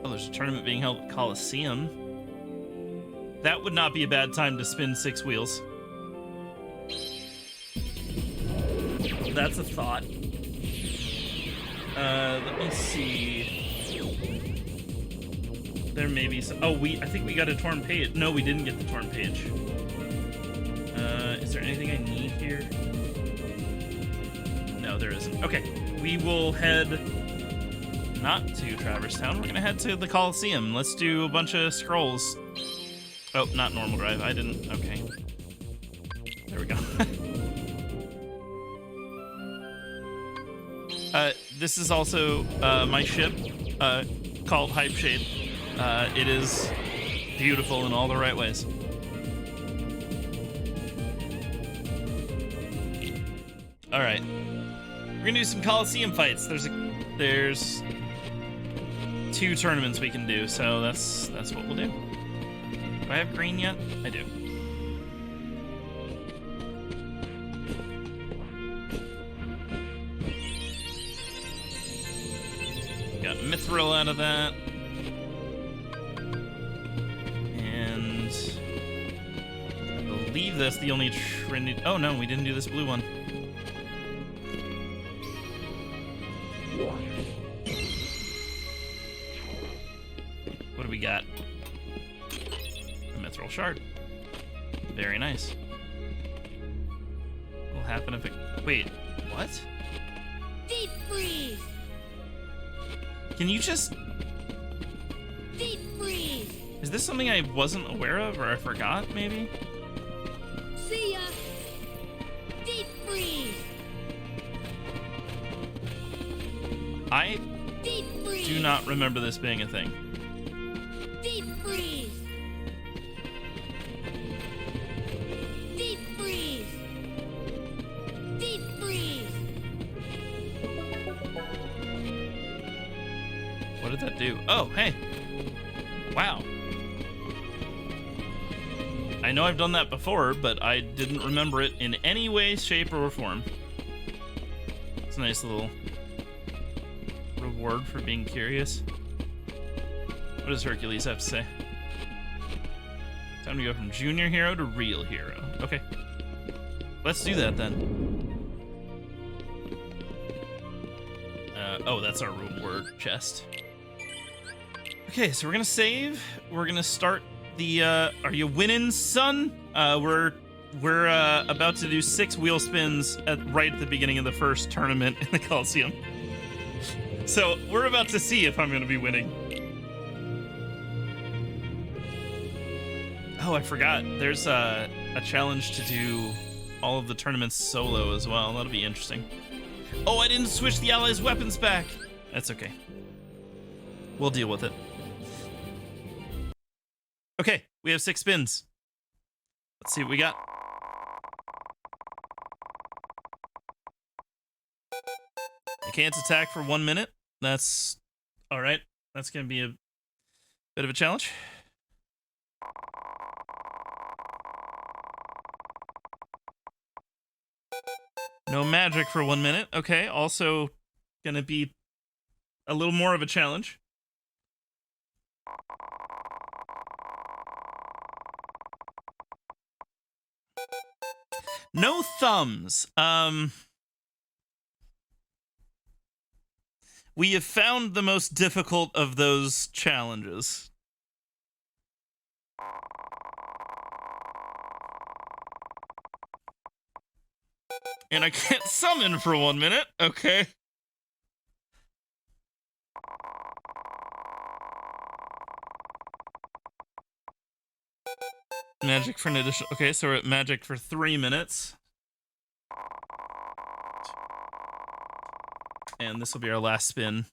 Oh, there's a tournament being held at Coliseum. That would not be a bad time to spin 6 wheels. That's a thought. Let me see. There may be some... Oh, I think we got a torn page. No, we didn't get the torn page. Is there anything I need here? No, there isn't. Okay, we will head not to Traverse Town. We're gonna head to the Coliseum. Let's do a bunch of scrolls. Oh, not normal drive. I didn't. Okay. There we go. This is also my ship called Hype Shade. It is beautiful in all the right ways. All right, we're gonna do some Coliseum fights. There's 2 tournaments we can do, so that's what we'll do. Do I have green yet? I do. Got Mithril out of that. And I believe that's the only Trinity. Oh no, we didn't do this blue one. What do we got? A Mithril Shard. Very nice. What'll happen if it... Wait, what? Deep freeze! Can you just... Deep freeze! Is this something I wasn't aware of, or I forgot, maybe? See ya! Deep freeze! I Deep freeze! do not remember this being a thing. Deep freeze! Deep freeze! Deep freeze! What did that do? Oh, hey. Wow. I know I've done that before, but I didn't remember it in any way, shape, or form. It's a nice little reward for being curious. What does Hercules have to say? Time to go from junior hero to real hero. Okay. Let's do that then. Oh, that's our reward chest. Okay, so we're gonna save. We're gonna start the, are you winning, son? We're about to do 6 wheel spins right at the beginning of the first tournament in the Coliseum. So we're about to see if I'm gonna be winning. Oh, I forgot. There's a challenge to do all of the tournaments solo as well. That'll be interesting. Oh, I didn't switch the allies' weapons back. That's okay. We'll deal with it. Okay, we have 6 spins. Let's see what we got. I can't attack for 1 minute. That's all right. That's gonna be a bit of a challenge. No magic for 1 minute. Okay, also gonna be a little more of a challenge. No thumbs. We have found the most difficult of those challenges. And I can't summon for 1 minute. Okay. Magic for an additional... Okay, so we're at magic for 3 minutes. And this will be our last spin.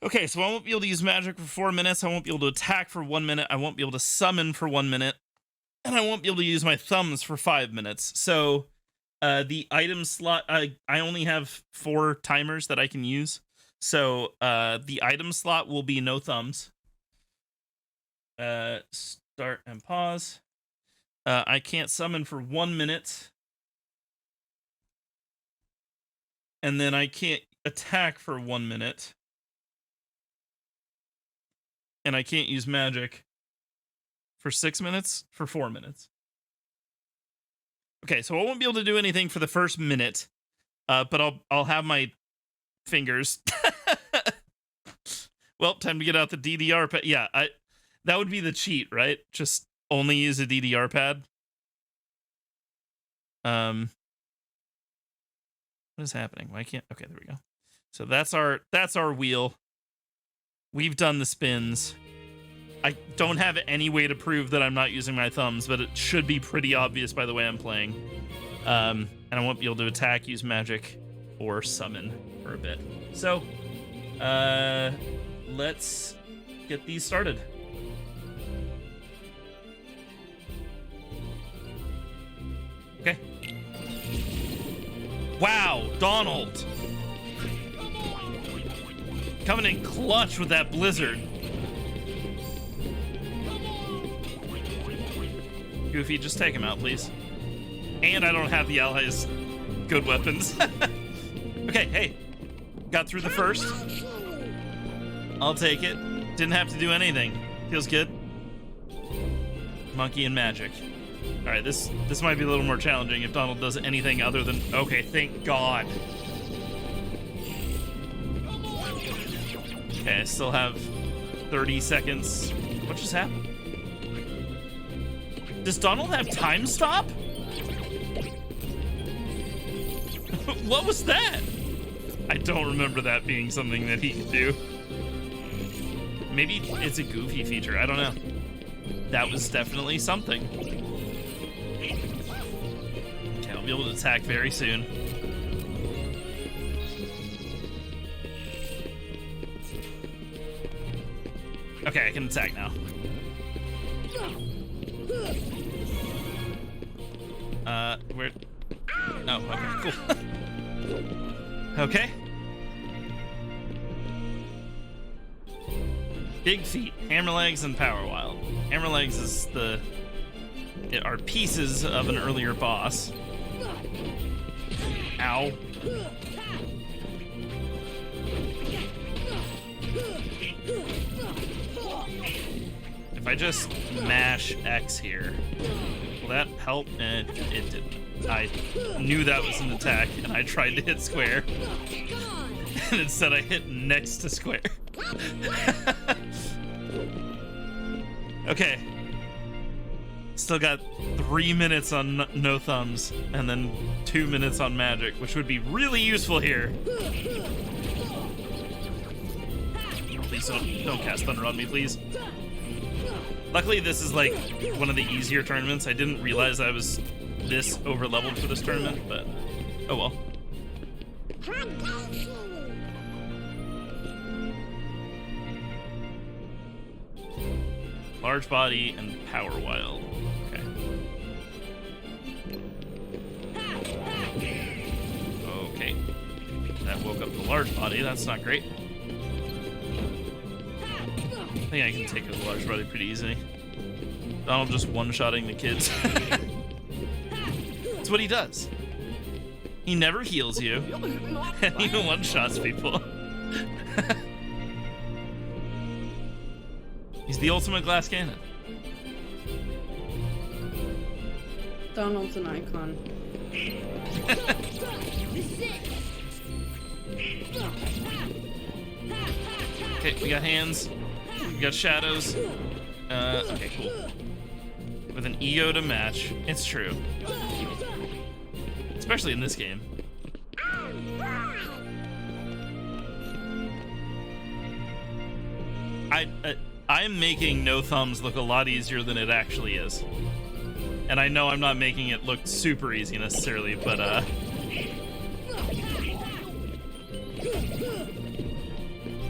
Okay, so I won't be able to use magic for 4 minutes. I won't be able to attack for 1 minute. I won't be able to summon for 1 minute. and I won't be able to use my thumbs for 5 minutes. So the item slot, I only have 4 timers that I can use. So the item slot will be no thumbs. Start and pause. I can't summon for 1 minute. And then I can't attack for 1 minute. And I can't use magic for 6 minutes, for 4 minutes. Okay, so I won't be able to do anything for the first minute, but I'll have my fingers. Well, time to get out the DDR pad. Yeah, that would be the cheat, right? Just only use a DDR pad. What is happening? Why can't? Okay, there we go. So that's our wheel. We've done the spins. I don't have any way to prove that I'm not using my thumbs, but it should be pretty obvious by the way I'm playing. And I won't be able to attack, use magic, or summon for a bit. So, let's get these started. Okay. Wow, Donald! Coming in clutch with that blizzard. Goofy, just take him out, please. And I don't have the allies' good weapons. Okay, hey. Got through the first. I'll take it. Didn't have to do anything. Feels good. Monkey and magic. Alright, this might be a little more challenging if Donald does anything other than... Okay, thank God. Okay, I still have 30 seconds. What just happened? Does Donald have time stop? What was that? I don't remember that being something that he could do. Maybe it's a Goofy feature, I don't know. That was definitely something. Okay, I'll be able to attack very soon. Okay, I can attack now. Where? Oh, okay, cool. Okay. Big feet, hammer legs, and power wild. Hammer legs is are pieces of an earlier boss. Ow. If I just mash X here, will that help? And it didn't. I knew that was an attack, and I tried to hit square. And instead I hit next to square. Okay. Still got 3 minutes on no thumbs, and then 2 minutes on magic, which would be really useful here. Please don't cast thunder on me, please. Luckily, this is like one of the easier tournaments. I didn't realize I was this over leveled for this tournament, but oh well. Large body and power wild. Okay. Okay. That woke up the large body. That's not great. I think I can take a large body pretty easily. Donald just one-shotting the kids. That's what he does. He never heals you, and he one-shots people. He's the ultimate glass cannon. Donald's an icon. Okay, we got hands. We got shadows. Okay, cool. With an EO to match. It's true. Especially in this game. I'm making no thumbs look a lot easier than it actually is. And I know I'm not making it look super easy necessarily, but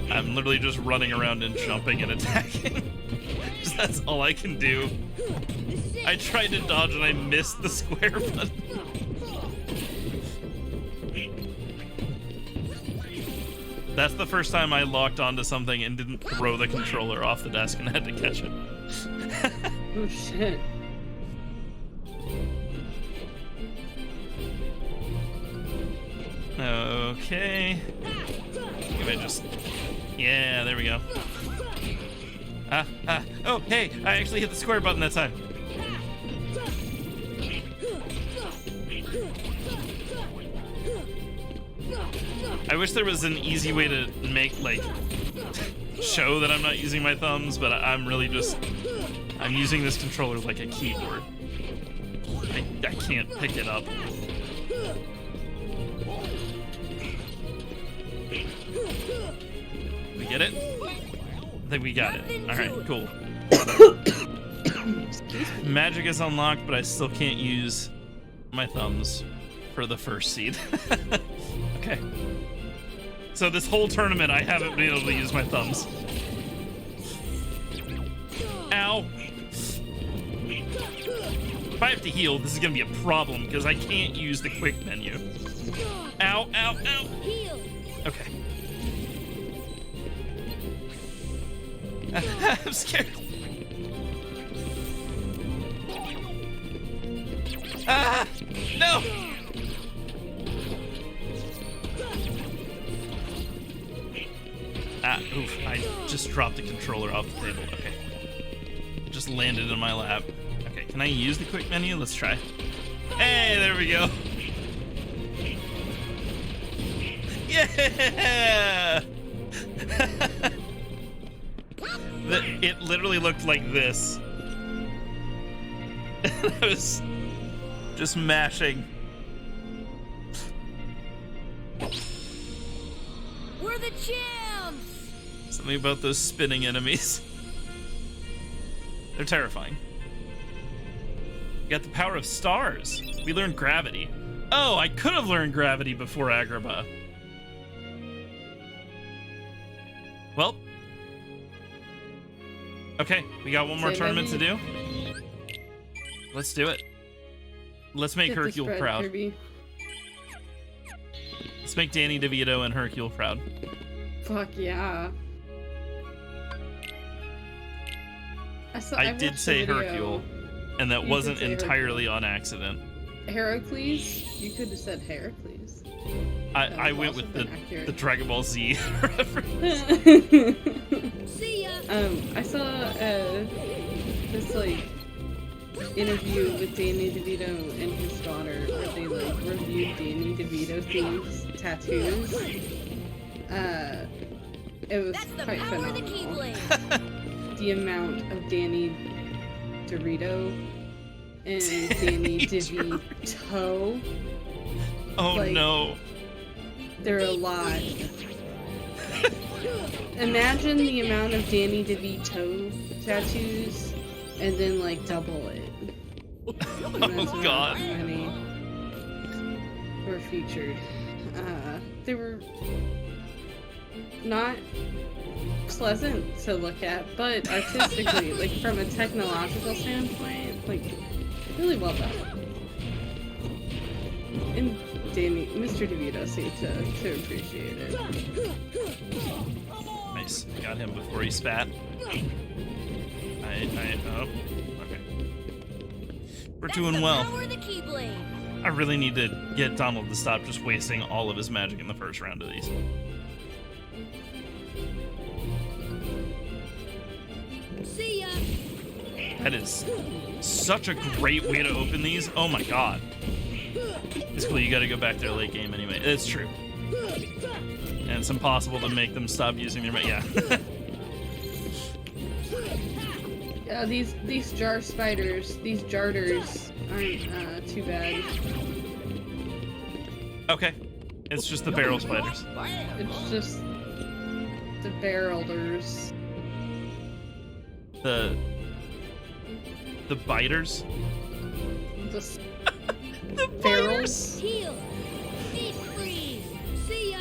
I'm literally just running around and jumping and attacking. That's all I can do. I tried to dodge and I missed the square button. That's the first time I locked onto something and didn't throw the controller off the desk and had to catch it. Oh shit. Okay. Maybe I just... Yeah, there we go. Oh, hey, I actually hit the square button that time. I wish there was an easy way to make, like, show that I'm not using my thumbs, but I'm really just... I'm using this controller like a keyboard. I can't pick it up. We get it? I think we got it. Alright, cool. Magic is unlocked, but I still can't use my thumbs for the first seed. Okay. So this whole tournament, I haven't been able to use my thumbs. Ow! If I have to heal, this is gonna be a problem, because I can't use the quick menu. Ow, ow, ow! Okay. I'm scared. Ah! No! Ah, oof. I just dropped the controller off the table. Okay. It just landed in my lap. Okay, can I use the quick menu? Let's try. Hey, there we go. Yeah! It literally looked like this. I was just mashing. We're the champs! Something about those spinning enemies. They're terrifying. You got the power of stars. We learned gravity. Oh, I could have learned gravity before Agrabah. Well. Okay, we got one more tournament to do. Let's do it. Let's make Hercule proud. Kirby. Let's make Danny DeVito and Hercule proud. Fuck yeah. I did say Hercule, and that wasn't entirely on accident. Heracles? You could have said Heracles. I went with the Dragon Ball Z reference. See ya. I saw this like interview with Danny DeVito and his daughter where they like reviewed Danny DeVito themed tattoos. It was quite phenomenal. The amount of Danny Dorito and Danny DeVito. Oh like, no. They're a lot. Imagine the amount of Danny DeVito tattoos and then like double it. Oh god. How many were featured. They were not pleasant to look at, but artistically, like from a technological standpoint, like really well done. And Mr. DeVito seemed to appreciate it. Nice. Got him before he spat. Oh, okay. We're doing well. I really need to get Donald to stop just wasting all of his magic in the first round of these. See ya. That is such a great way to open these. Oh my god. It's cool, you gotta go back to their late game anyway. It's true. And it's impossible to make them stop using their yeah. Yeah, these jar spiders, these jarders aren't too bad. Okay. It's just the barrel spiders. It's just the barrelders. The biters? The barrels? Heal. Deep freeze. See ya.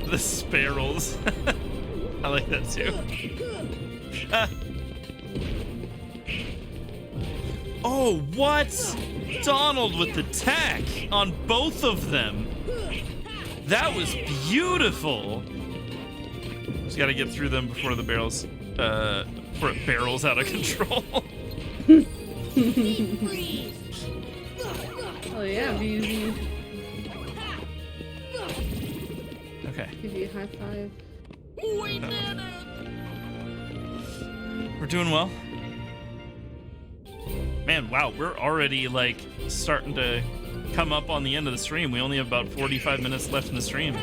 The sparrows. I like that too. Oh, what? Donald with the tech on both of them. That was beautiful. Just gotta get through them before the barrels, before it barrels out of control. Oh yeah, Beezy. Okay. Give you a high five. We're doing well. Man, wow, we're already like starting to come up on the end of the stream. We only have about 45 minutes left in the stream.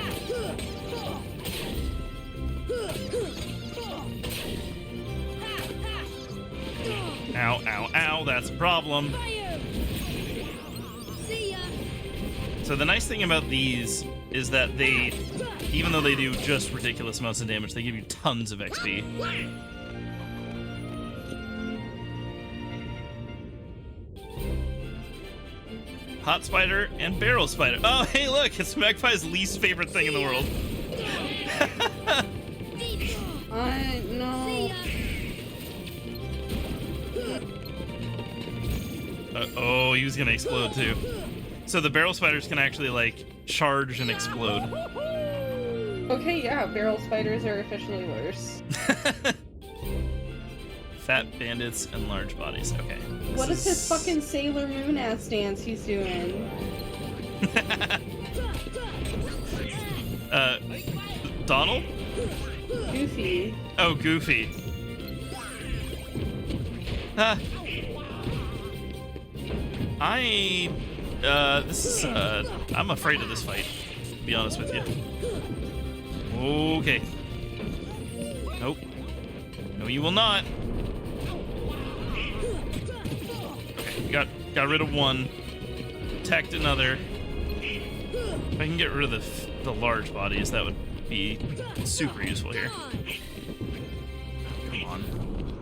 Ow, ow, ow, that's a problem. So the nice thing about these is that they, even though they do just ridiculous amounts of damage, they give you tons of XP. Hot spider and barrel spider. Oh, hey, look, it's Magpie's least favorite thing in the world. I know. Oh, he was gonna explode too. So the barrel spiders can actually like charge and explode. Okay, yeah, barrel spiders are officially worse. Fat bandits and large bodies. Okay. What is his fucking Sailor Moon ass dance he's doing? Donald? Goofy. Oh, Goofy. I'm afraid of this fight, to be honest with you. Okay. Nope. No, you will not. Okay, got rid of one. Attacked another. If I can get rid of the large bodies, that would be super useful here. Come on.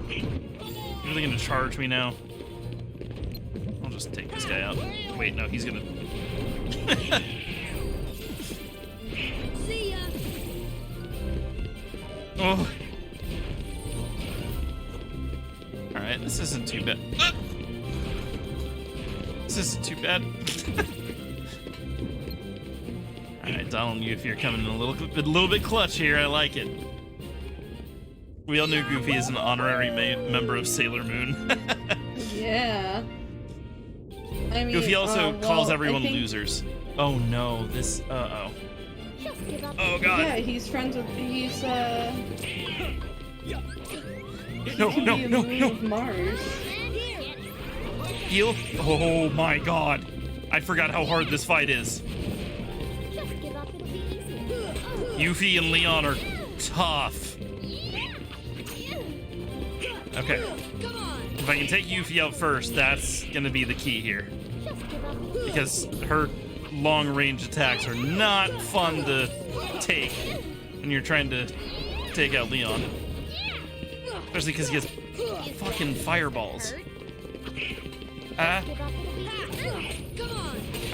You're really gonna charge me now? I'll just take this guy out. Wait, no, he's gonna... See ya. Oh. Alright, this isn't too bad. This isn't too bad. Alright, Donald, if you're coming in a little bit clutch here, I like it. We all knew Goofy is an honorary member of Sailor Moon. Yeah. I mean, Goofy also calls everyone I think... losers. Oh no, this, uh-oh. Oh god. Yeah, he's friends with, No. Mars. Heal? Oh my god. I forgot how hard this fight is. Yuffie and Leon are tough. Okay. If I can take Yuffie out first, that's gonna be the key here. Because her long-range attacks are not fun to take when you're trying to take out Leon. Especially because he has fucking fireballs. I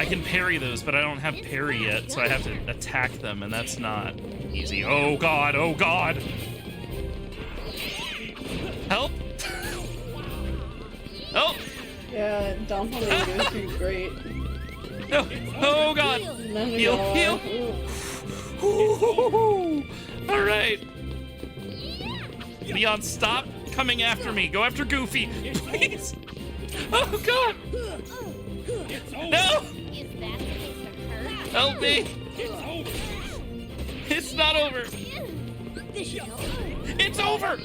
can parry those, but I don't have parry yet, so I have to attack them, and that's not easy. Oh god, oh god! Help! Help! Yeah, Donald and Goofy great. No! Oh god! Heal! Alright! Leon, stop coming after me! Go after Goofy! Please! Oh god! No! Help me! It's not over! It's over!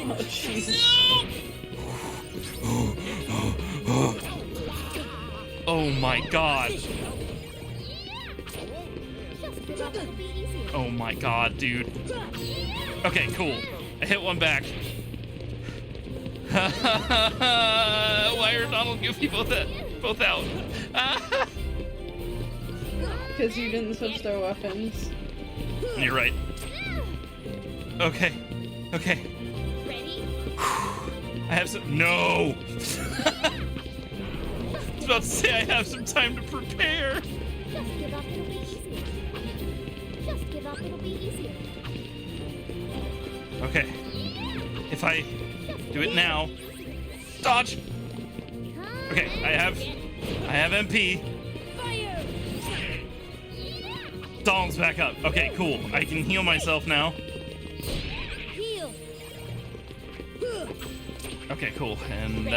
Oh, Jesus. No! Oh my god. Oh my god, dude. Okay, cool. I hit one back. Why are Donald and Goofy both out? Because you didn't switch their weapons. You're right. Okay. I have some. No! I was about to say I have some time to prepare. Just give up, it'll be easier. Just give up, it'll be easier. Okay. If I do it now, Dodge. Okay, I have MP. Donald's back up. Okay, cool. I can heal myself now. Okay, cool. And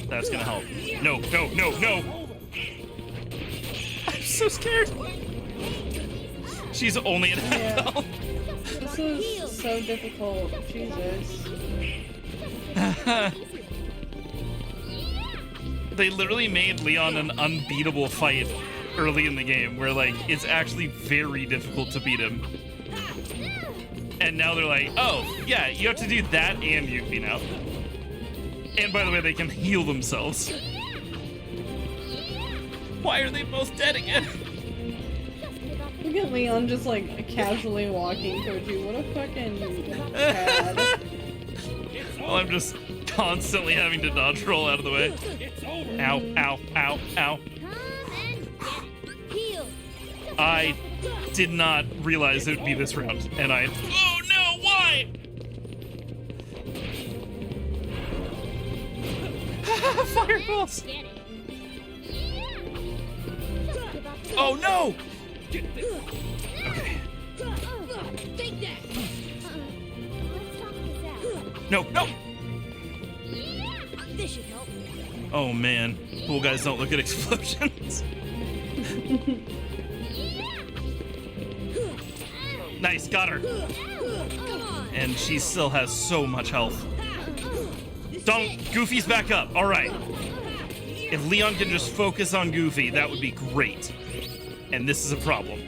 that's gonna help. No, no, no, no! I'm so scared. She's only at half health. This is so difficult. Jesus. They literally made Leon an unbeatable fight early in the game, where like it's actually very difficult to beat him. And now they're like, oh yeah, you have to do that and Yuffie now. And by the way, they can heal themselves. Why are they both dead again? Look at Leon just like casually walking towards you. What a fucking bad. Well, I'm just constantly having to dodge roll out of the way. Ow, ow, ow, ow. I did not realize it would be this round, and I... Oh no, why? Fireballs! Oh no! Okay. No, no! This should help. Oh man, cool guys don't look at explosions. Nice, got her. And she still has so much health. Goofy's back up. All right. If Leon can just focus on Goofy, that would be great. And this is a problem.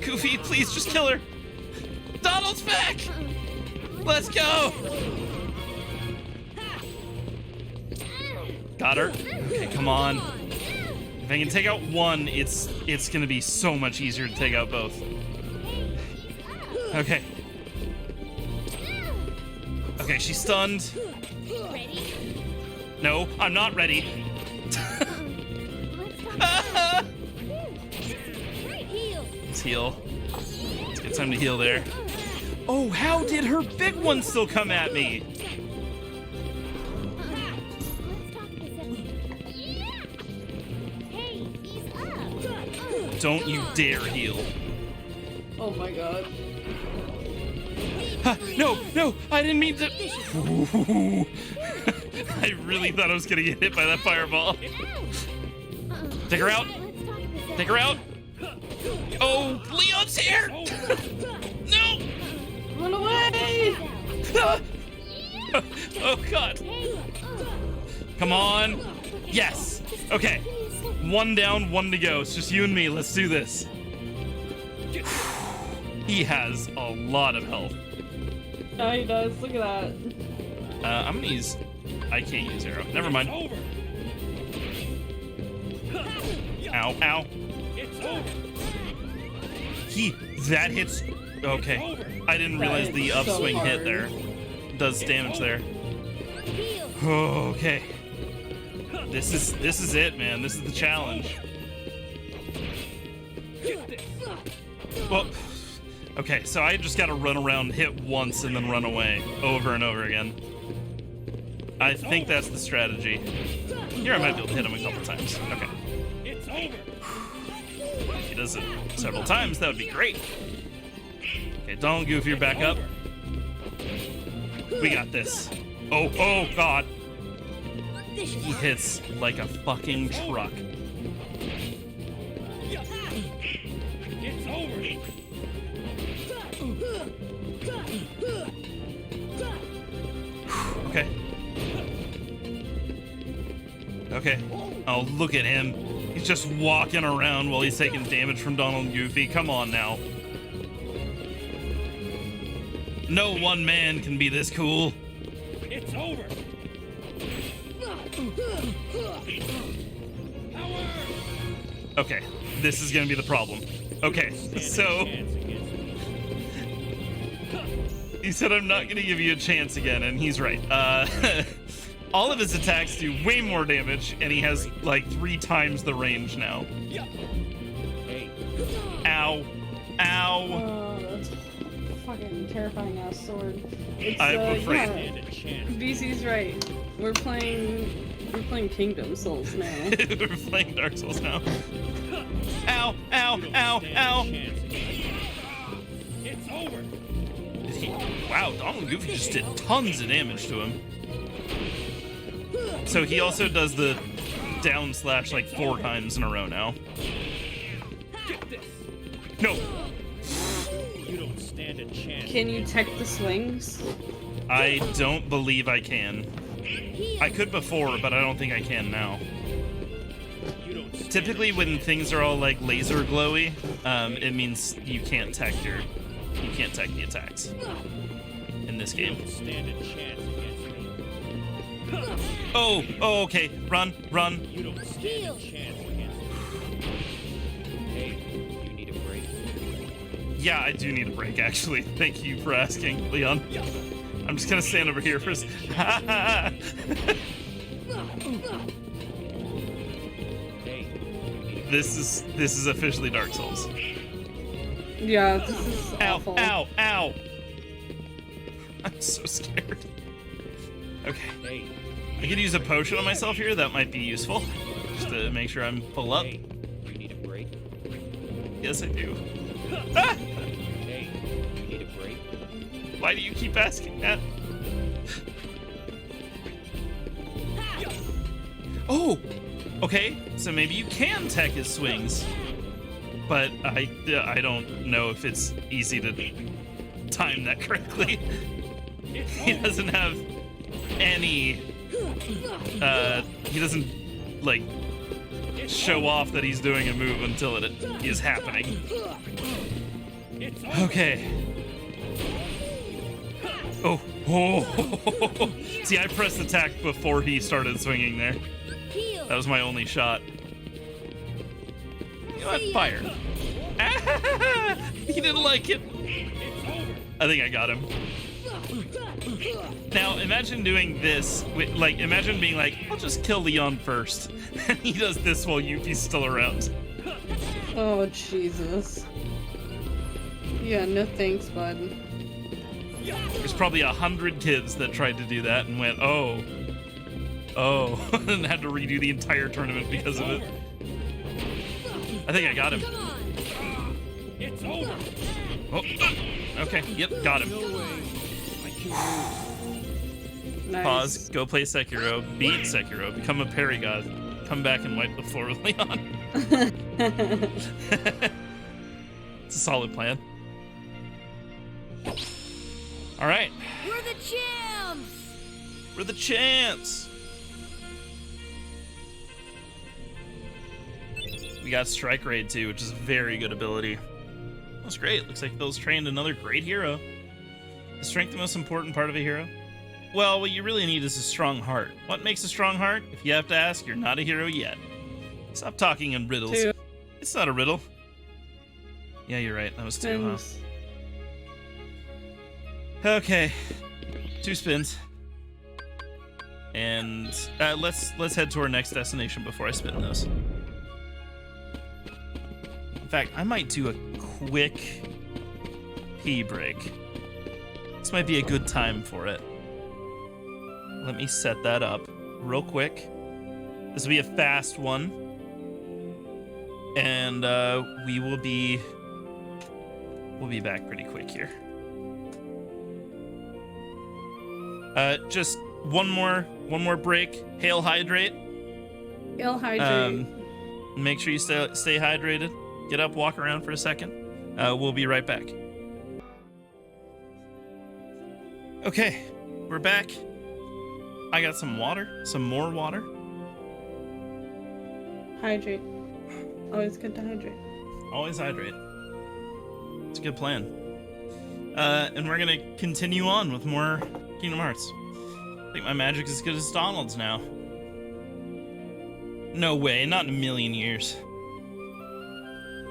Goofy, please just kill her. Donald's back. Let's go. Got her. Okay, come on. If I can take out one, it's gonna be so much easier to take out both. Okay. Okay, she's stunned. No, I'm not ready. Let's heal. Let's get time to heal there. Oh, how did her big one still come at me? Don't you dare heal. Oh my god. No, no, I didn't mean to. Ooh. I really thought I was gonna get hit by that fireball. Take her out. Take her out. Oh, Leon's here. No. Run away. Oh god. Come on. Yes. Okay. One down, one to go. It's just you and me. Let's do this. He has a lot of health. Yeah, he does. Look at that. I'm gonna use... I can't use arrow. Never mind. Ow, ow. That hits... Okay. I didn't realize the upswing hit there. Does damage there. Oh, okay. This is it, man. This is the challenge. Well, okay, so I just gotta run around, hit once, and then run away over and over again. I think that's the strategy. Here I might be able to hit him a couple times. Okay. If he does it several times, that would be great. Okay, Donald, Goofy, you're back up. We got this. Oh, oh, God. He hits like a fucking truck. It's over. Okay. Okay. Oh, look at him. He's just walking around while he's taking damage from Donald and Goofy. Come on now. No one man can be this cool. It's over. Okay, this is gonna be the problem. Okay, so he said I'm not gonna give you a chance again, and he's right. All of his attacks do way more damage, and he has like 3 times the range now. Ow. Ow. Oh, that's a fucking terrifying ass sword. It's, I'm afraid. Yeah. VC's right. We're playing Kingdom Souls now. We're playing Dark Souls now. Ow! Ow! Ow! Ow! It's over. Wow, Donald Goofy just did tons of damage to him. So he also does the down slash like 4 times in a row now. No. You don't stand a chance. Can you tech the swings? I don't believe I can. I could before, but I don't think I can now. Typically, when things are all like laser glowy, it means you can't tech the attacks in this game. Oh, okay. Run. You don't stand a chance against me. Hey, you need a break? Yeah, I do need a break, actually. Thank you for asking, Leon. I'm just gonna stand over here for a This is officially Dark Souls. Yeah, this is awful. Ow! Ow! I'm so scared. Okay. I could use a potion on myself here. That might be useful. Just to make sure I'm full up. You need a break? Yes, I do. Ah! Hey, you need a break? Why do you keep asking that? Oh! Okay, so maybe you can tech his swings. But I don't know if it's easy to time that correctly. He doesn't have any he doesn't like show off that he's doing a move until it is happening. Okay. Oh. See, I pressed attack before he started swinging there. That was my only shot. You know what? Fire. He didn't like it. I think I got him. Now, imagine doing this. Like, imagine being like, I'll just kill Leon first. And he does this while Yuki's still around. Oh, Jesus. Yeah, no thanks, bud. There's probably 100 kids that tried to do that and went, oh, and had to redo the entire tournament because of it. I think I got him. It's over. Oh, okay, yep, got him. Nice. Pause, go play Sekiro, beat Sekiro, become a parry god, come back and wipe the floor with Leon. It's a solid plan. All right. We're the champs! We're the champs! We got Strike Raid too, which is a very good ability. That's great. Looks like Phil's trained another great hero. Is strength the most important part of a hero? Well, what you really need is a strong heart. What makes a strong heart? If you have to ask, you're not a hero yet. Stop talking in riddles. 2. It's not a riddle. Yeah, you're right. That was 2, huh? Okay. 2 spins. And let's head to our next destination before I spin those. In fact, I might do a quick pee break. This might be a good time for it. Let me set that up real quick. This will be a fast one. And we'll be back pretty quick here. Just one more break. Hail hydrate. Hail hydrate. Make sure you stay hydrated. Get up, walk around for a second. We'll be right back. Okay, we're back. I got some water, some more water. Hydrate. Always good to hydrate. Always hydrate. It's a good plan. And we're gonna continue on with more Kingdom Hearts. I think my magic is as good as Donald's now. No way, not in a million years.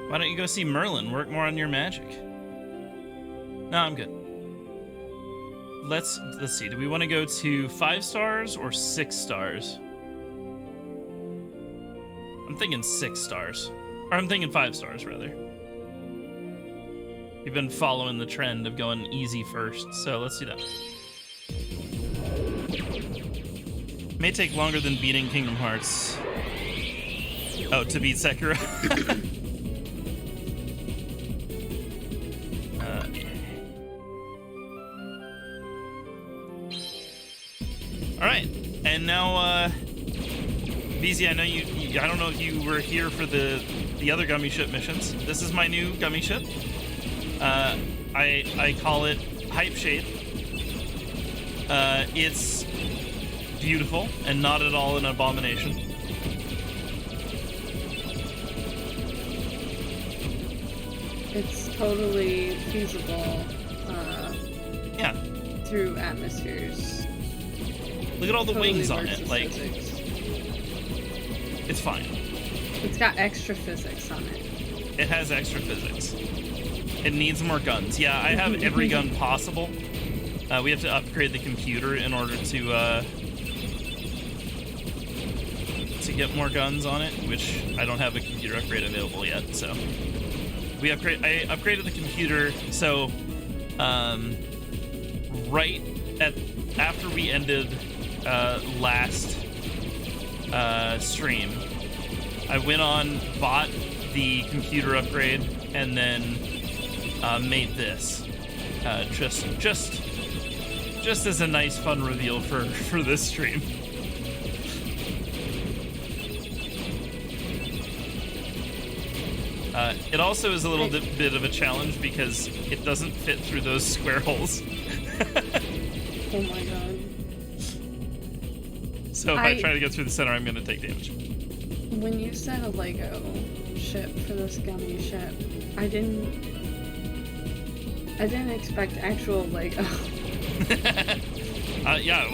Why don't you go see Merlin, work more on your magic? No, I'm good. Let's see, do we want to go to 5 stars or 6 stars? I'm thinking 6 stars. Or I'm thinking 5 stars, rather. We've been following the trend of going easy first, so let's do that. May take longer than beating Kingdom Hearts. Oh, to beat Sekiro. All right, and now, BZ, I know you. I don't know if you were here for the other Gummy Ship missions. This is my new Gummy Ship. I call it Hype Shade. It's beautiful and not at all an abomination. It's totally feasible. Yeah. Through atmospheres. Look at all the Totally wings on versus it. Like, physics. it's fine. It's got extra physics on it. It has extra physics. It needs more guns. Yeah, I have every gun possible. We have to upgrade the computer in order to get more guns on it, which I don't have a computer upgrade available yet. So I upgraded the computer. So right after we ended last stream, I went on, bought the computer upgrade, and then made this just as a nice fun reveal for this stream. It also is a little bit of a challenge because it doesn't fit through those square holes. Oh my god. So if I try to get through the center, I'm going to take damage. When you said a Lego ship for this Gummy Ship, I didn't expect actual Lego. Yeah,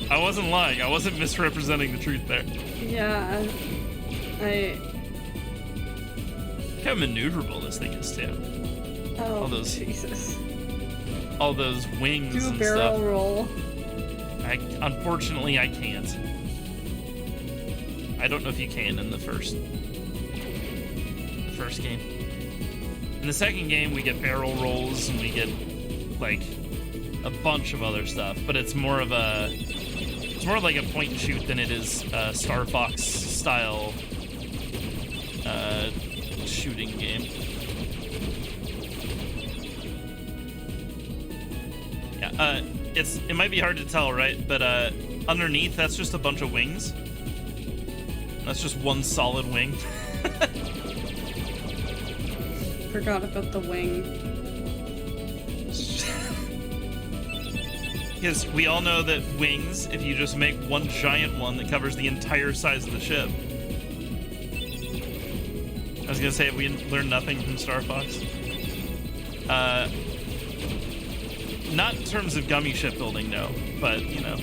I wasn't lying. I wasn't misrepresenting the truth there. Yeah, Look how maneuverable this thing is too. Oh, all those Jesus. All those wings Do a and barrel stuff. roll. Unfortunately, I can't. I don't know if you can in the first game. In the second game, we get barrel rolls and we get like a bunch of other stuff, but it's more like a point and shoot than it is Star Fox style shooting game. Yeah, it might be hard to tell, right? But underneath, that's just a bunch of wings. That's just one solid wing. Forgot about the wing. Because we all know that wings, if you just make one giant one that covers the entire size of the ship. I was gonna say, have we learned nothing from Star Fox? Not in terms of gummy shipbuilding, no, but you know.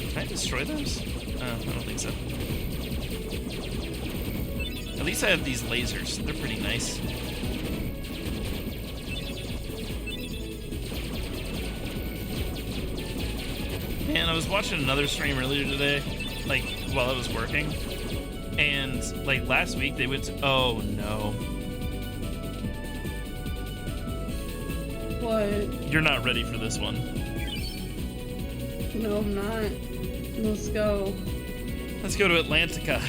Can I destroy those? I don't think so. At least I have these lasers. They're pretty nice. Man, I was watching another stream earlier today, like, while I was working. And, like, last week they went to... Oh, no. What? You're not ready for this one. No, I'm not. Let's go. Let's go to Atlantica.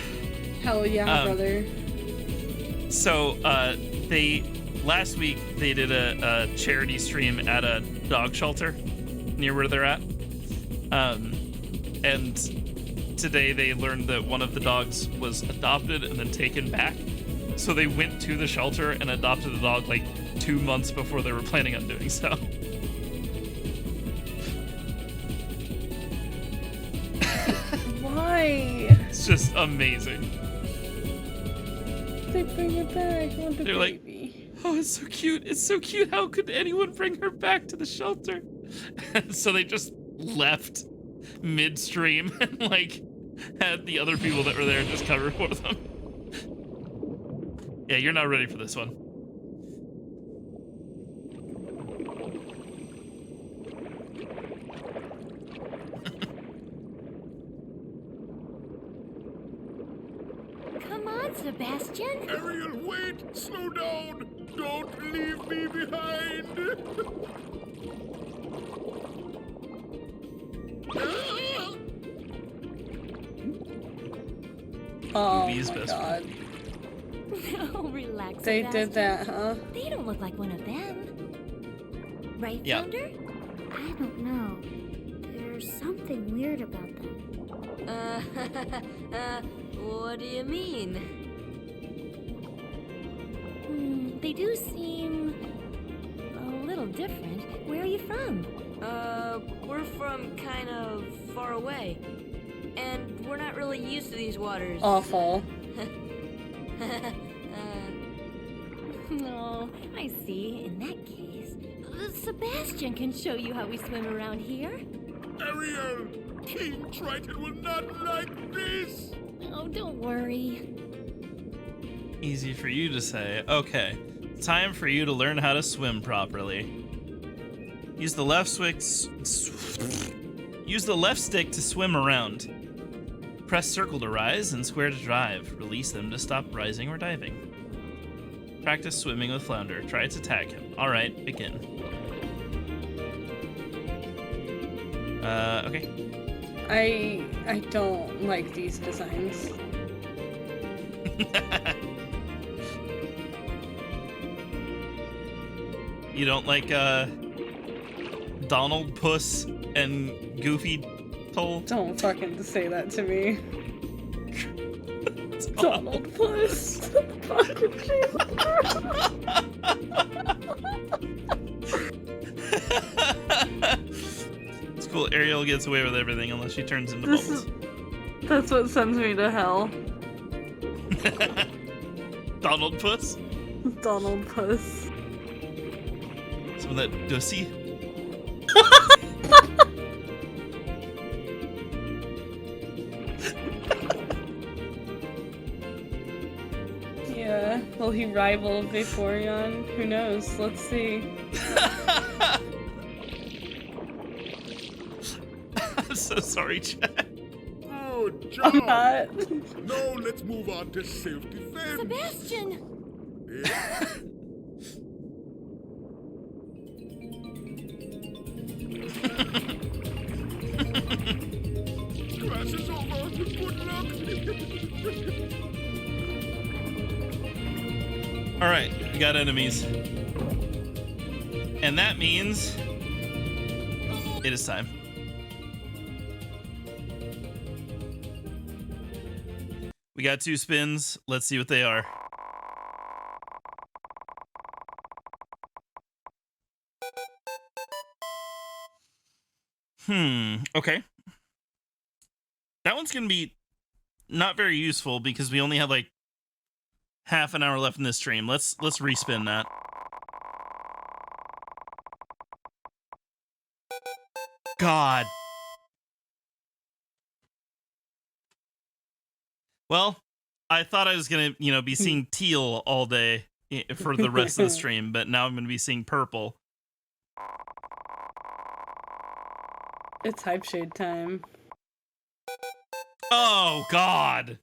Hell yeah, brother. So, last week they did a charity stream at a dog shelter near where they're at. And today they learned that one of the dogs was adopted and then taken back. So they went to the shelter and adopted the dog like 2 months before they were planning on doing so. Why? It's just amazing. They bring it back. I want the They're baby. like, oh, it's so cute. It's so cute. How could anyone bring her back to the shelter? And so they just left midstream and like had the other people that were there just cover for them. Yeah, you're not ready for this one. Sebastian? Ariel, wait! Slow down! Don't leave me behind! Oh Ruby's my best god. Oh, relax, They Sebastian. did that, huh? They don't look like one of them. Right, Yeah. Flounder? I don't know. There's something weird about them. What do you mean? They do seem a little different. Where are you from? We're from kind of far away. And we're not really used to these waters. Awful. Oh, I see. In that case, Sebastian can show you how we swim around here. Ariel! King Triton will not like this! Oh, don't worry. Easy for you to say. Okay, time for you to learn how to swim properly. Use the left stick. Use the left stick to swim around. Press circle to rise and square to dive. Release them to stop rising or diving. Practice swimming with Flounder. Try to tag him. All right, begin. Okay. I don't like these designs. You don't like Donald Puss and Goofy Toll? Don't fucking say that to me. Donald Puss. Fucking It's cool. Ariel gets away with everything unless she turns into bubbles. That's what sends me to hell. Donald Puss? Donald Puss. Some of that Dussy? Yeah. Will he rival Vaporeon? Who knows? Let's see. I'm so sorry, Chad. Good I'm job! not. Now let's move on to self-defense. Sebastian! Class is over. Good luck. All right, we got enemies. And that means it is time. We got 2 spins. Let's see what they are. Okay. That one's gonna be not very useful because we only have like half an hour left in this stream. Let's respin that. God. Well, I thought I was gonna, be seeing teal all day for the rest of the stream, but now I'm gonna be seeing purple. It's Hype Shade time. Oh, God.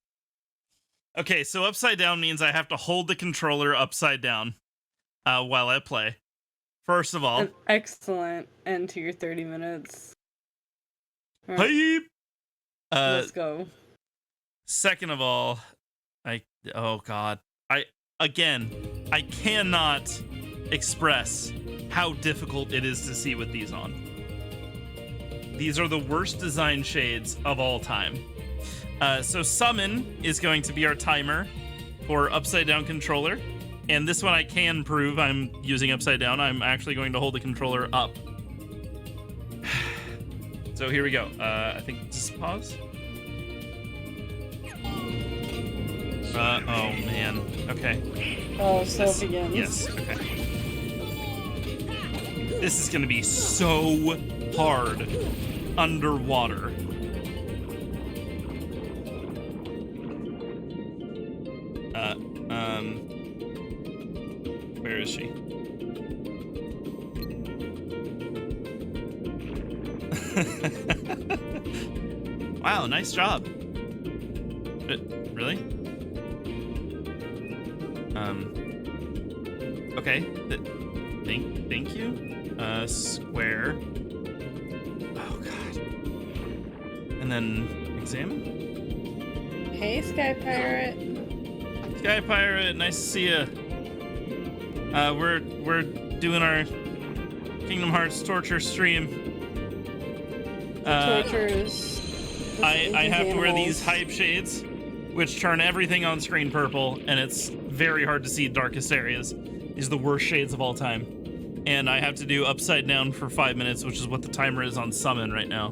Okay, so upside down means I have to hold the controller upside down while I play. First of all. An excellent end to your 30 minutes. All right. Hype! Let's go. Second of all, oh God. I cannot express how difficult it is to see with these on. These are the worst design shades of all time. So summon is going to be our timer for upside down controller. And this one I can prove I'm using upside down. I'm actually going to hold the controller up. So here we go. I think just pause. Oh man. Okay. Oh, so it begins. Yes, okay. This is gonna be so hard underwater. Where is she? Wow, nice job. Really? Okay. Thank you. Square. Oh god. And then examine. Hey, Sky Pirate. Sky Pirate, nice to see ya. We're doing our Kingdom Hearts torture stream. Tortures. I have to wear these hype shades, which turn everything on screen purple, and it's very hard to see darkest areas. These are the worst shades of all time. And I have to do upside down for 5 minutes, which is what the timer is on summon right now.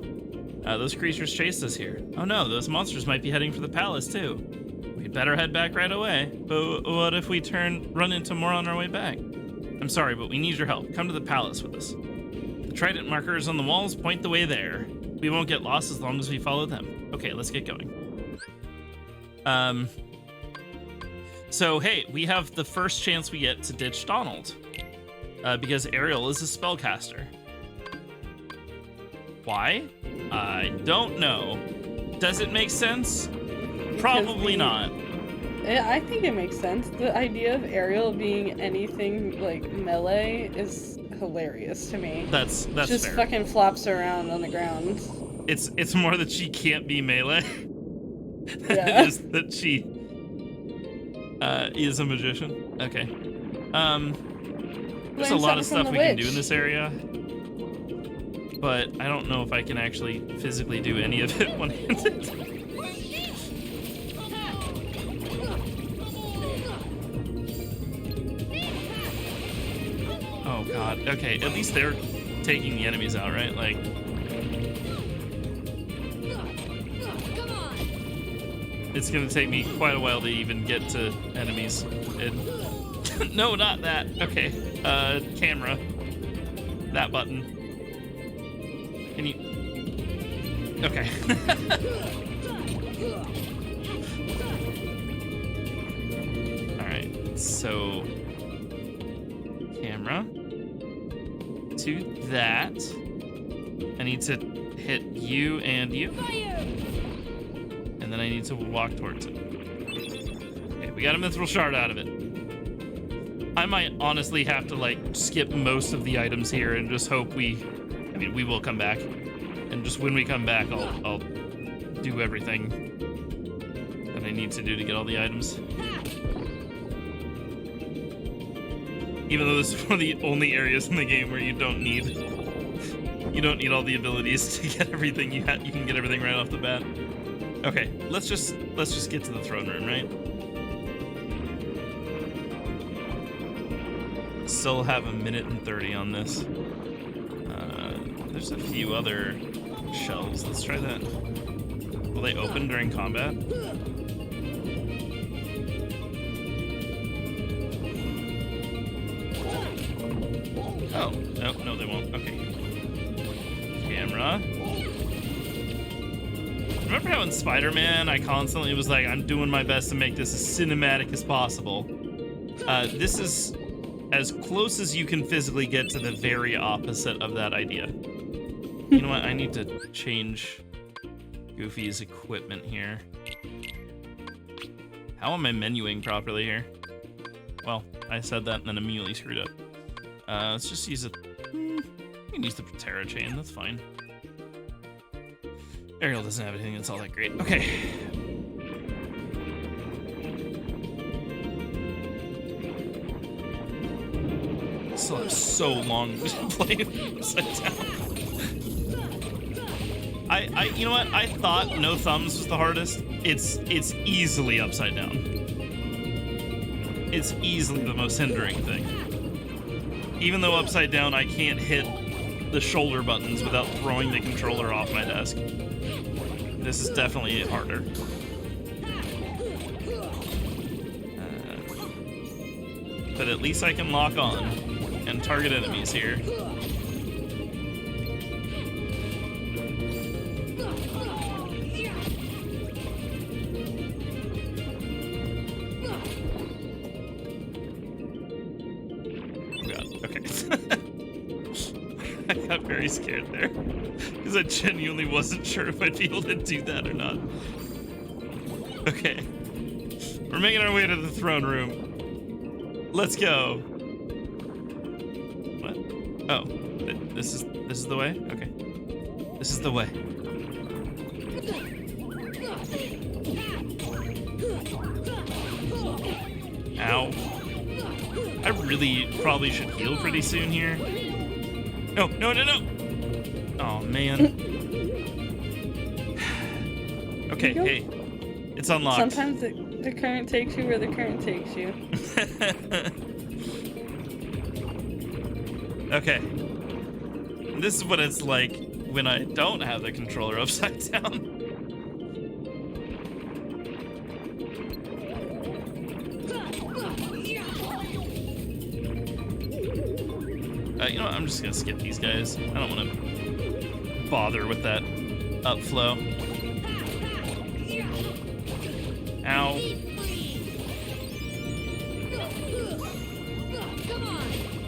Those creatures chased us here. Oh no, those monsters might be heading for the palace too. We'd better head back right away. But what if we run into more on our way back? I'm sorry, but we need your help. Come to the palace with us. The trident markers on the walls point the way there. We won't get lost as long as we follow them. Okay, let's get going. So hey, we have the first chance we get to ditch Donald. Because Ariel is a spellcaster. Why? I don't know. Does it make sense? Probably not. I think it makes sense. The idea of Ariel being anything like melee is hilarious to me. That's just fair. Fucking flops around on the ground. It's more that she can't be melee. Yeah. It is that she is a magician. Okay. There's a lot of stuff we can do in this area, but I don't know if I can actually physically do any of it one-handed. Oh god. Okay, at least they're taking the enemies out, right? Like, it's gonna take me quite a while to even get to enemies. No, not that. Okay. Camera. That button. Can you... Okay. Alright, so... Camera. To that. I need to hit you and you. And then I need to walk towards it. Okay, we got a mithril shard out of it. I might honestly have to like skip most of the items here and just hope we will come back. And just when we come back, I'll do everything that I need to do to get all the items. Even though this is one of the only areas in the game where you don't need all the abilities to get everything you can get everything right off the bat. Okay, let's just get to the throne room, right? Still have a minute and 30 on this. There's a few other shelves. Let's try that. Will they open during combat? Oh, no, they won't. Okay. Camera. Remember how in Spider-Man I constantly was like, I'm doing my best to make this as cinematic as possible. This is as close as you can physically get to the very opposite of that idea. You know what? I need to change Goofy's equipment here. How am I menuing properly here? Well, I said that and then immediately screwed up. Let's just use it. You can use the Protera chain, that's fine. Ariel doesn't have anything that's all that great. Okay. Still have so long to play upside down. You know what? I thought no thumbs was the hardest. It's easily upside down. It's easily the most hindering thing. Even though upside down, I can't hit the shoulder buttons without throwing the controller off my desk. This is definitely harder. But at least I can lock on and target enemies here. I got very scared there because I genuinely wasn't sure if I'd be able to do that or not. Okay, we're making our way to the throne room. Let's go. What? Oh, this is the way? Okay. This is the way. Ow. I really probably should heal pretty soon here. No, no, no, no! Oh, man. Okay, hey. It's unlocked. Sometimes the current takes you where the current takes you. Okay. This is what it's like when I don't have the controller upside down. You know what? I'm just gonna skip these guys. I don't want to bother with that upflow. Ow.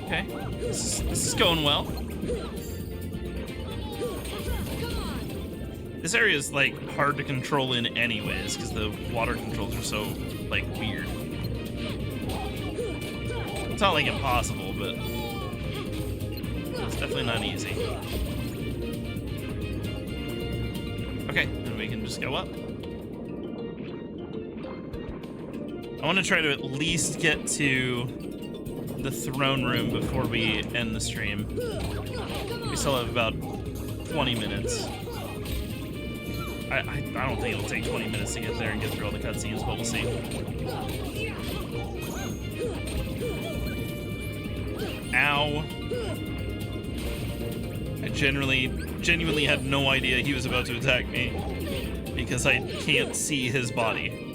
Okay, this is going well. This area is like hard to control in anyways because the water controls are so like weird. It's not like impossible, but it's definitely not easy. Okay, then we can just go up. I want to try to at least get to the throne room before we end the stream. We still have about 20 minutes. I don't think it'll take 20 minutes to get there and get through all the cutscenes, but we'll see. Ow. I genuinely had no idea he was about to attack me because I can't see his body.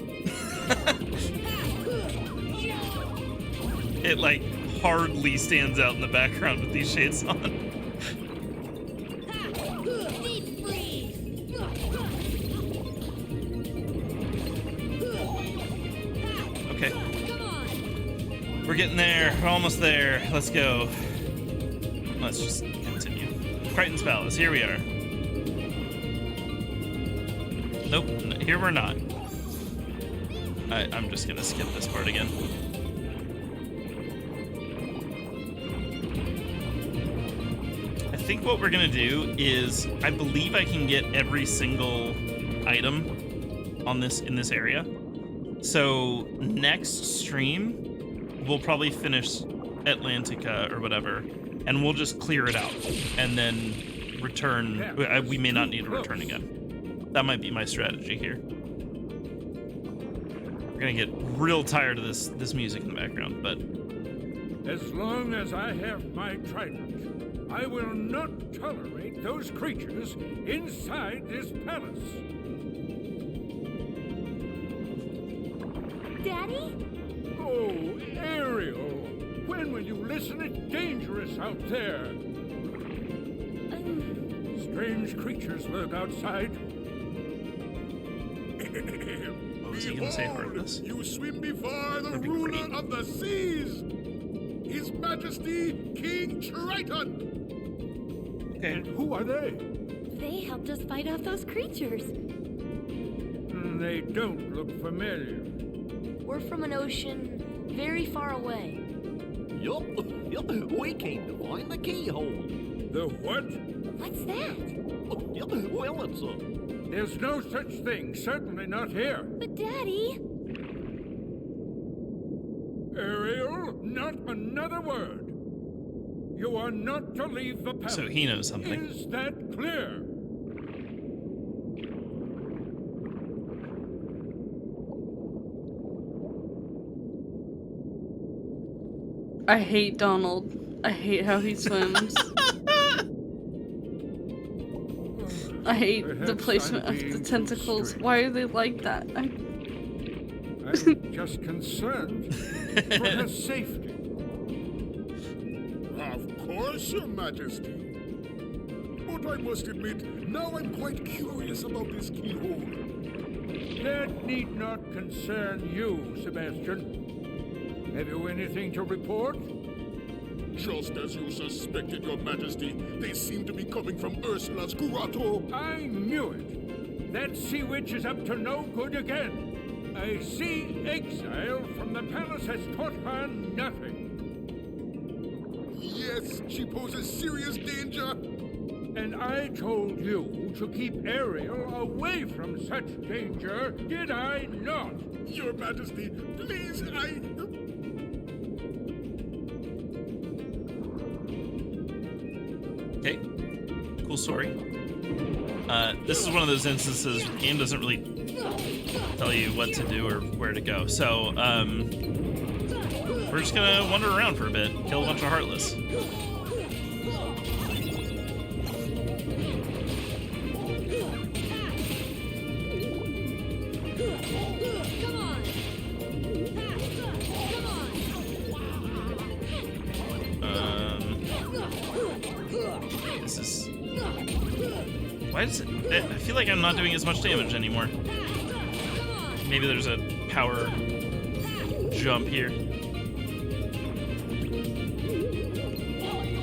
It like hardly stands out in the background with these shades on. Okay. We're getting there. We're almost there. Let's go. Let's just continue. Crichton's Palace. Here we are. Nope. Here we're not. I'm just gonna skip this part again. I think what we're gonna do is, I believe I can get every single item on in this area. So next stream, we'll probably finish Atlantica or whatever, and we'll just clear it out and then return. We may not need to return again. That might be my strategy here. We're gonna get real tired of this music in the background, but as long as I have my trident, I will not tolerate those creatures inside this palace. Daddy? Oh, Ariel, when will you listen? It's dangerous out there. Strange creatures lurk outside. what was he gonna say for this? You swim before the ruler of the seas, His Majesty King Triton. Okay. And who are they? They helped us fight off those creatures. They don't look familiar. We're from an ocean very far away. Yup, we came to find the keyhole. The what? What's that? Well, it's a... There's no such thing, certainly not here. But Daddy... Ariel, not another word. You are not to leave the palace. So he knows something. Is that clear? I hate Donald. I hate how he swims. I hate the placement of the tentacles. Why are they like that? I'm just concerned for her safety. Of course, Your Majesty. But I must admit, now I'm quite curious about this keyhole. That need not concern you, Sebastian. Have you anything to report? Just as you suspected, Your Majesty, they seem to be coming from Ursula's grotto. I knew it. That sea witch is up to no good again. I see exile from the palace has taught her nothing. Yes, she poses serious danger. And I told you to keep Ariel away from such danger, did I not? Your Majesty, please, Okay. Cool story. This is one of those instances where the game doesn't really tell you what to do or where to go. So, we're just gonna wander around for a bit, kill a bunch of Heartless. This is... Why is it... I feel like I'm not doing as much damage anymore. Maybe there's a power jump here.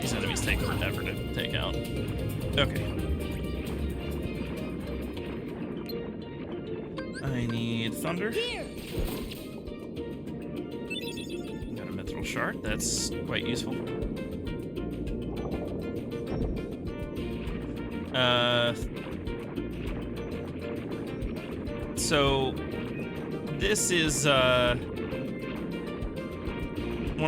These enemies take forever to take out. Okay. I need thunder. Got a mithril shard. That's quite useful. So this is one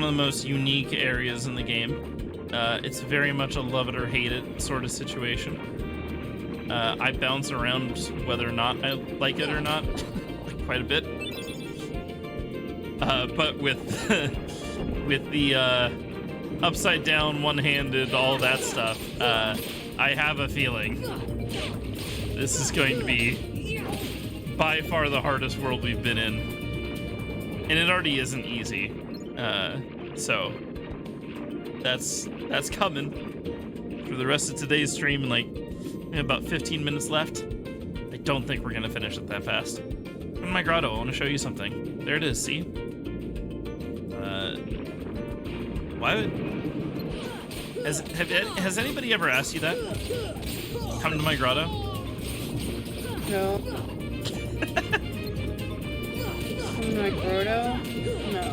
of the most unique areas in the game. It's very much a love it or hate it sort of situation. I bounce around whether or not I like it or not quite a bit. But with with the upside down, one-handed, all that stuff, I have a feeling this is going to be by far the hardest world we've been in. And it already isn't easy. So that's coming for the rest of today's stream. In like about 15 minutes left. I don't think we're gonna finish it that fast. In my grotto, I want to show you something. There it is, see? Why would... Has anybody ever asked you that? Come to my grotto? No. Come to my grotto? No.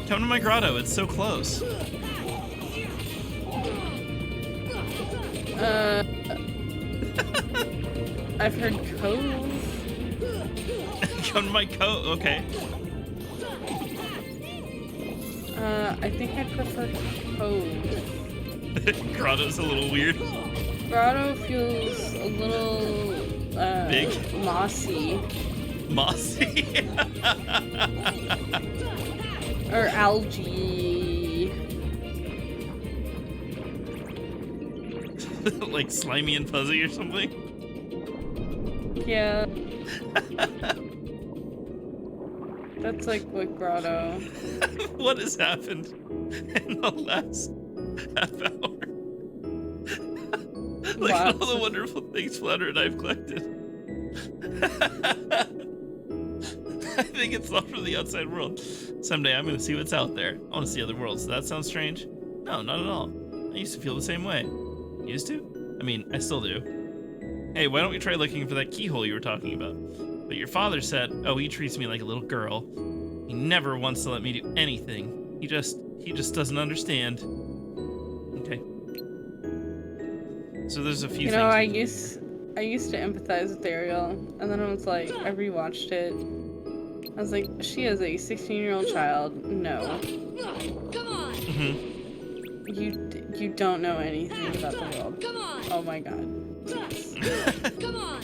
Come to my grotto, it's so close. I've heard cove. Come to my cove, okay. I think I prefer cove. Grotto's a little weird. Grotto feels a little big, mossy. Mossy. Or algae. Like slimy and fuzzy or something. Yeah. That's like what grotto. What has happened in the last half hour? Like all the wonderful things Flounder and I've collected. I think it's not from the outside world. Someday I'm going to see what's out there. I want to see other worlds. Does that sound strange? No, not at all. I used to feel the same way. Used to? I mean, I still do. Hey, why don't we try looking for that keyhole you were talking about? But your father said, oh, he treats me like a little girl. He never wants to let me do anything. He just doesn't understand. Okay. So there's a few things. I used to empathize with Ariel, and then I was like, I rewatched it. I was like, she is a 16-year-old child. No. Come on. You don't know anything about the world. Come on. Oh my god. Come on.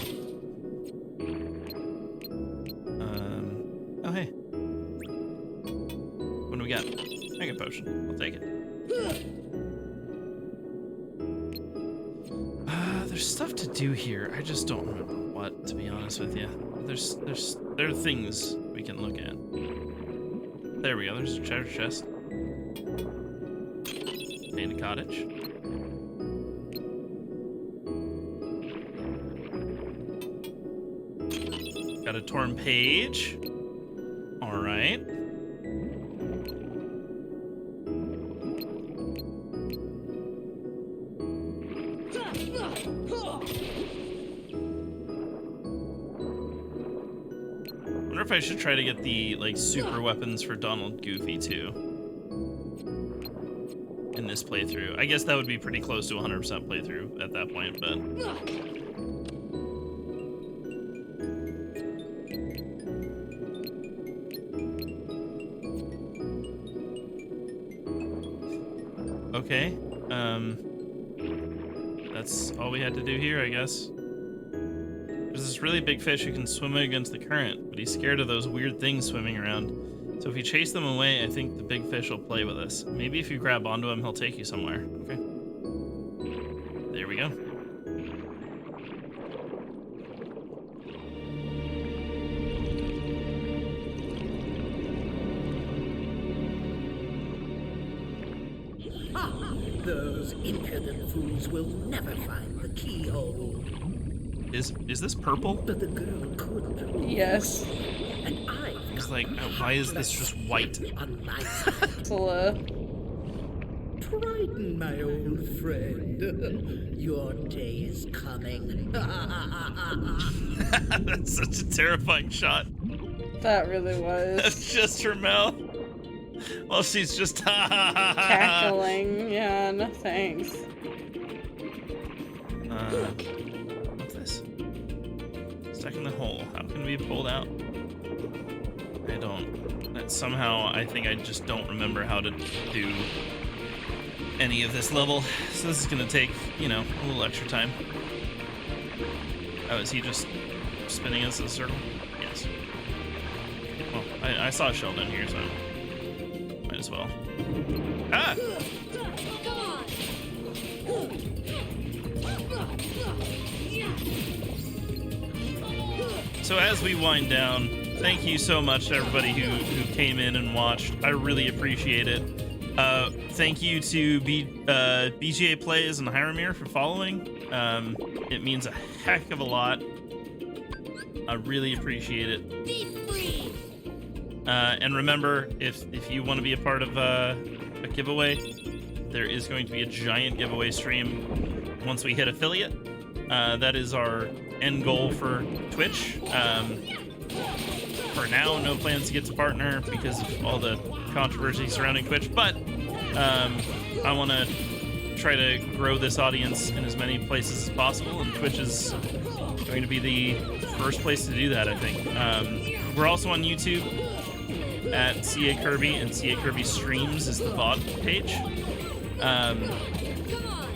Oh hey. What do we got? Mega potion. I'll take it. There's stuff to do here. I just don't remember what, to be honest with you. There are things we can look at. There we go. There's a treasure chest. And a cottage. Got a torn page. All right. if I should try to get the like super weapons for Donald Goofy too in this playthrough. I guess that would be pretty close to 100% playthrough at that point, but okay. That's all we had to do here, I guess. There's this really big fish who can swim against the current, but he's scared of those weird things swimming around. So if you chase them away, I think the big fish will play with us. Maybe if you grab onto him, he'll take you somewhere. Okay. There we go. Those impudent fools will never find the keyhole. Is this purple? But the girl could. Yes. And I was like, why is this just white? Triton, my old friend. Your day is coming. That's such a terrifying shot. That really was. That's just her mouth. Well, she's just cackling. Yeah, no thanks. What's this? Stuck in the hole. How can we be pulled out? I don't. That somehow, I think I just don't remember how to do any of this level. So this is gonna take, you know, a little extra time. Oh, is he just spinning us in a circle? Yes. Well, I saw a shell down here, so might as well. Ah! So as we wind down, thank you so much to everybody who came in and watched. I really appreciate it. Thank you to BGA Plays and Hyromir for following. It means a heck of a lot. I really appreciate it. And remember, if you want to be a part of a giveaway, there is going to be a giant giveaway stream once we hit affiliate. That is our end goal for Twitch. For now, no plans to get to partner because of all the controversy surrounding Twitch, but I want to try to grow this audience in as many places as possible, and Twitch is going to be the first place to do that, I think. We're also on YouTube at CA Kirby, and CA Kirby Streams is the VOD page.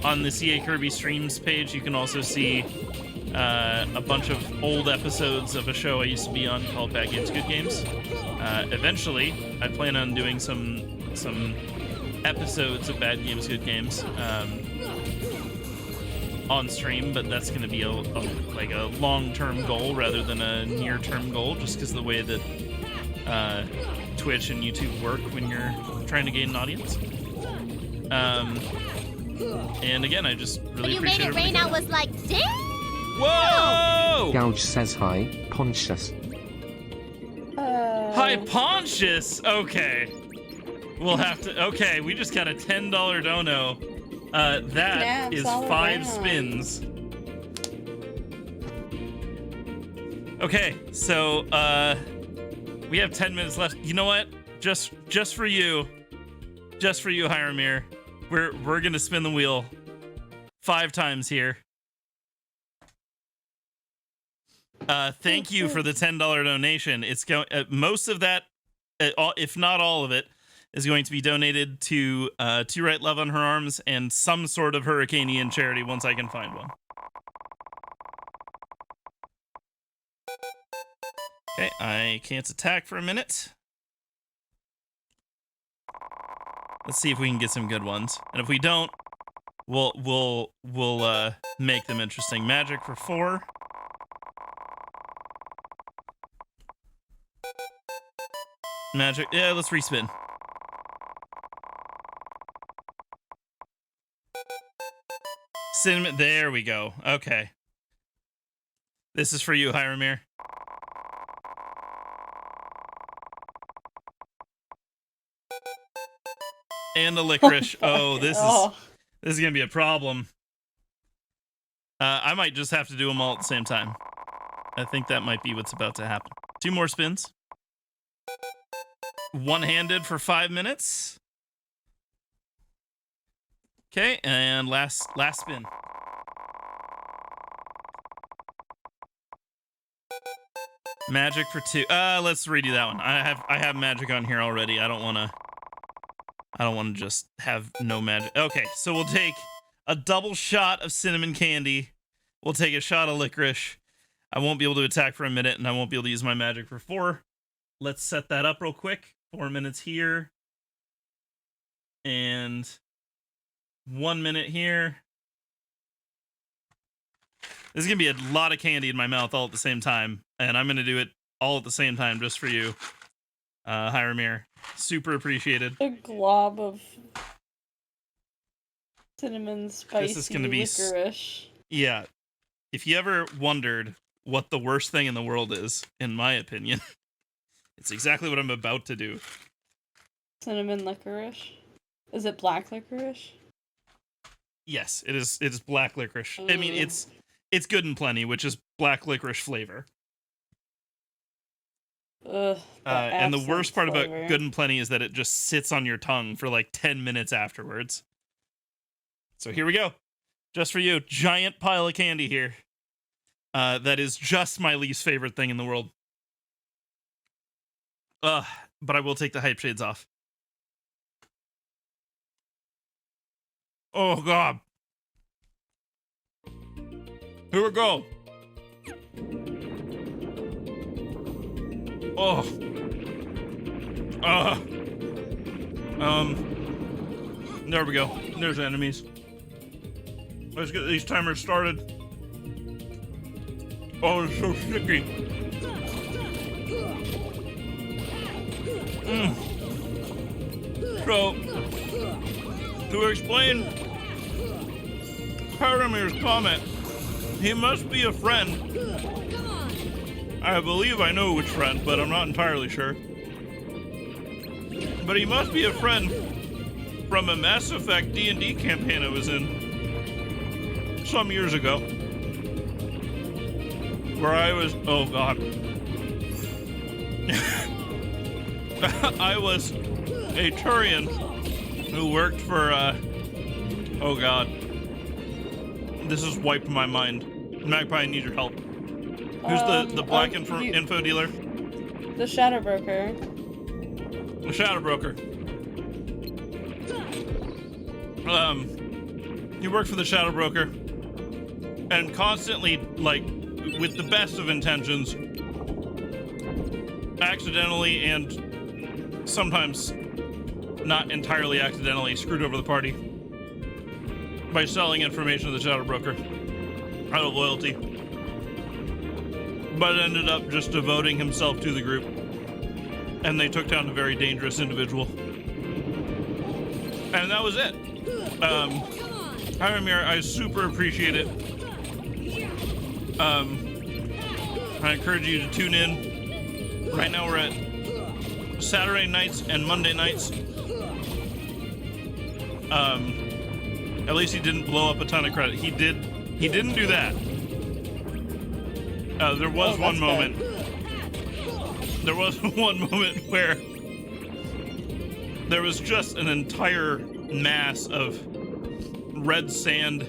On the CA Kirby Streams page, you can also see a bunch of old episodes of a show I used to be on called Bad Games Good Games. Eventually, I plan on doing some episodes of Bad Games Good Games on stream, but that's going to be a long-term goal rather than a near-term goal, just because of the way that Twitch and YouTube work when you're trying to gain an audience. And again, I just really appreciate it. You made it rain, I was like, damn! Whoa! Gouge says hi, Pontius. Hi, Pontius! Okay. We'll have to... Okay, we just got a $10 dono. That is 5 spins. Okay, so, we have 10 minutes left. You know what? Just for you. Just for you, Hyromir. We're gonna spin the wheel 5 times here. Thank you for the $10 donation. It's most of that, if not all of it, is going to be donated to To Write Love on Her Arms and some sort of Hurricanean charity once I can find one. Okay, I can't attack for a minute. Let's see if we can get some good ones, and if we don't, we'll make them interesting. Magic for 4. Magic, yeah, let's respin. Cinnamon, there we go. Okay. This is for you, Hyromir. And a licorice. Oh, this is gonna be a problem. I might just have to do them all at the same time. I think that might be what's about to happen. 2 more spins. One-handed for 5 minutes. Okay, and last spin. Magic for 2. Let's redo that one. I have magic on here already. I don't want to just have no magic. Okay, so we'll take a double shot of cinnamon candy. We'll take a shot of licorice. I won't be able to attack for a minute, and I won't be able to use my magic for 4. Let's set that up real quick. 4 minutes here. And 1 minute here. This is going to be a lot of candy in my mouth all at the same time. And I'm going to do it all at the same time just for you, Hiramir. Super appreciated. A glob of cinnamon spicy This is going to be licorice. Yeah. If you ever wondered what the worst thing in the world is, in my opinion, it's exactly what I'm about to do. Cinnamon licorice? Is it black licorice? Yes, it is. It's black licorice. I mean, it's Good and Plenty, which is black licorice flavor. And the worst part about Good and Plenty is that it just sits on your tongue for like 10 minutes afterwards. So here we go. Just for you, giant pile of candy here. That is just my least favorite thing in the world. But I will take the hype shades off. Oh, God. Here we go. Oh. There we go. There's enemies. Let's get these timers started. Oh, it's so sticky. So, to explain Haramir's comment, he must be a friend. I believe I know which friend, but I'm not entirely sure. But he must be a friend from a Mass Effect D&D campaign I was in some years ago. Where I was, oh God. I was a Turian who worked for, oh God. This has wiped my mind. Magpie, I need your help. Who's the black info dealer? The Shadow Broker. The Shadow Broker. He worked for the Shadow Broker. And constantly, like, with the best of intentions, accidentally and sometimes not entirely accidentally screwed over the party by selling information to the Shadow Broker out of loyalty, but ended up just devoting himself to the group, and they took down a very dangerous individual, and that was it. Hiramir, I super appreciate it. I encourage you to tune in. Right now we're at Saturday nights and Monday nights. At least he didn't blow up a ton of credit. He didn't do that. There was one moment. There was one moment where there was just an entire mass of red sand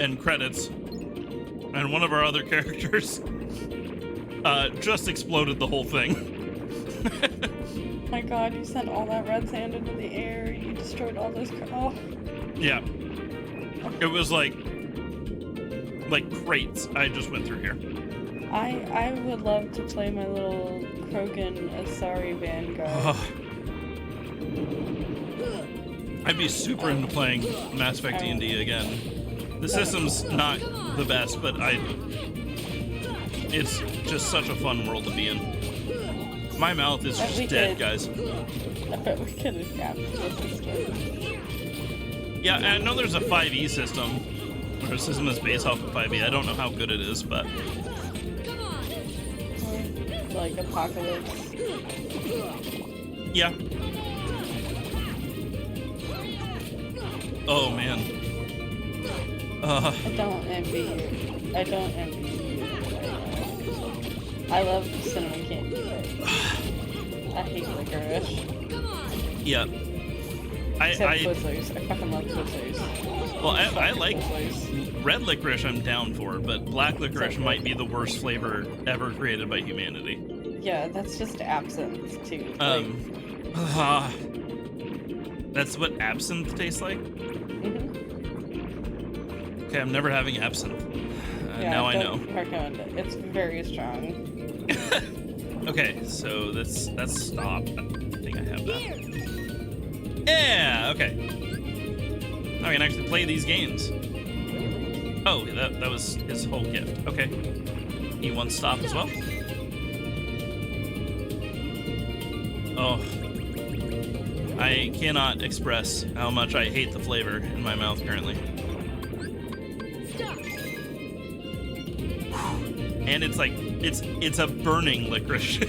and credits, and one of our other characters just exploded the whole thing. My God, you sent all that red sand into the air. You destroyed all those. Oh. Yeah. It was like crates I just went through here. I would love to play my little Krogan Asari Vanguard. Oh. I'd be super into playing Mass Effect D&D again. The system's not the best, but it's just such a fun world to be in. My mouth is just dead, guys. I bet we could adapt to the system. Yeah, and I know there's a 5e system, or a system that's based off of 5e. I don't know how good it is, but... Like Apocalypse. Yeah. Oh, man. I don't envy you. I don't envy you. I love cinnamon candy. I hate licorice. Yeah. Except Twizzlers. I fucking love Twizzlers. Well, I like red licorice. I'm down for, but black licorice might be the worst flavor ever created by humanity. Yeah, that's just absinthe too. That's what absinthe tastes like. Okay, I'm never having absinthe. Now I know. Recommend it. It's very strong. Okay, so that's stop. I think I have that. Yeah. Okay. Now I can actually play these games. Oh, that was his whole gift. Okay. He wants stop as well. Oh. I cannot express how much I hate the flavor in my mouth currently. And it's like it's a burning licorice.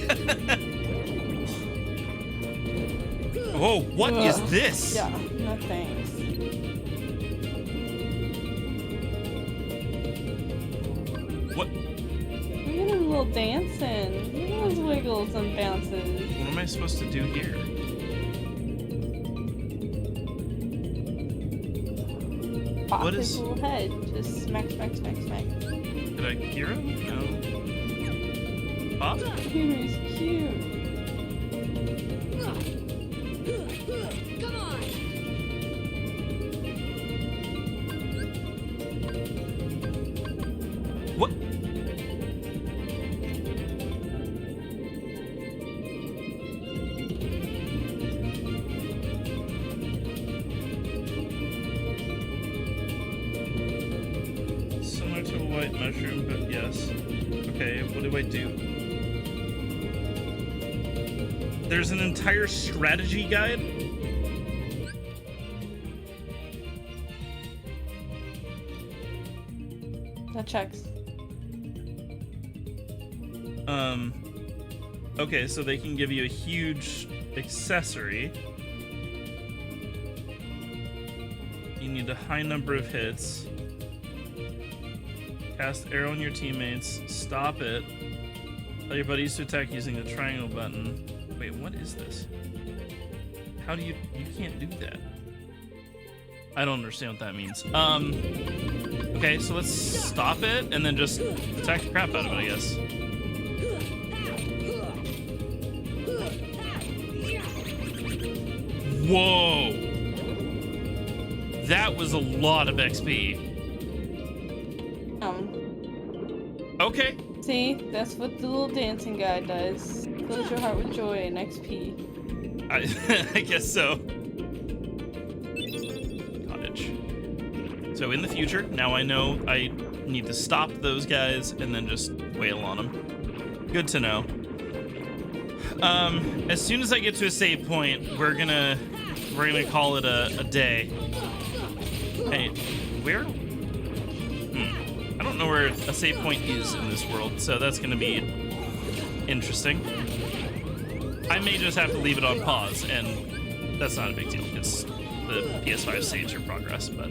Whoa, what is this? Yeah, no thanks. What? Look at him little dancing. Look at those wiggles and bounces. What am I supposed to do here? Pop What his is- little head. Just smack, smack, smack, smack. Did I hear him? No. Pop? He's cute. Come on. What? Similar to a white mushroom, but yes. Okay, what do I do? There's an entire strategy guide? That checks. Okay, so they can give you a huge accessory. You need a high number of hits. Cast arrow on your teammates. Stop it. Tell your buddies to attack using the triangle button. Wait, what is this? How do you can't do that. I don't understand what that means. Okay, so let's stop it and then just attack the crap out of it, I guess. Whoa! That was a lot of XP. Okay. See, that's what the little dancing guy does. Fills your heart with joy and XP. I guess so. Cottage. So in the future, now I know I need to stop those guys and then just wail on them. Good to know. As soon as I get to a save point, we're gonna call it a day. Hey, where? I don't know where a save point is in this world, so that's gonna be interesting. I may just have to leave it on pause, and that's not a big deal because the PS5 saves your progress, but.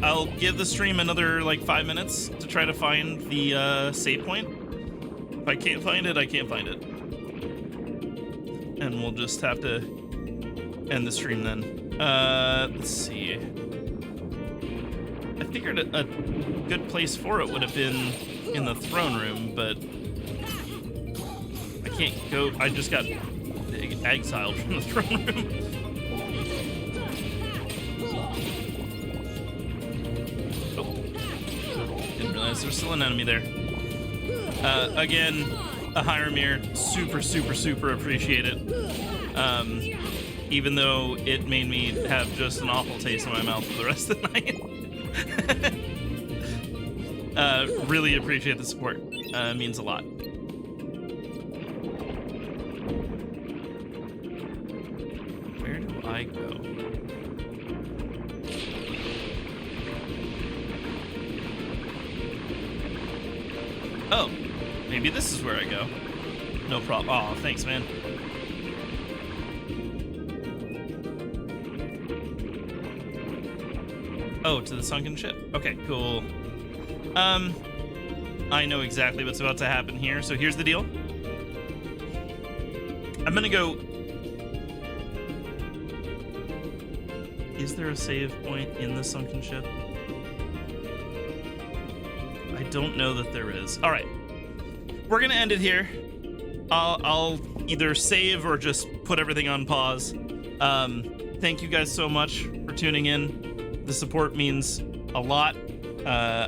I'll give the stream another like 5 minutes to try to find the save point. If I can't find it, I can't find it. And we'll just have to end the stream then. Let's see. I figured a good place for it would have been in the throne room, but I can't go. I just got exiled from the throne room. Didn't realize there was still an enemy there. Again, a Hyremir, super appreciate it. Even though it made me have just an awful taste in my mouth for the rest of the night. Really appreciate the support. Means a lot. Where do I go? Oh, maybe this is where I go. No problem. Oh, thanks, man. Oh, to the sunken ship. Okay, cool. I know exactly what's about to happen here. So here's the deal. I'm gonna go. Is there a save point in the sunken ship? I don't know that there is. All right, we're gonna end it here. I'll either save or just put everything on pause. Thank you guys so much for tuning in. The support means a lot.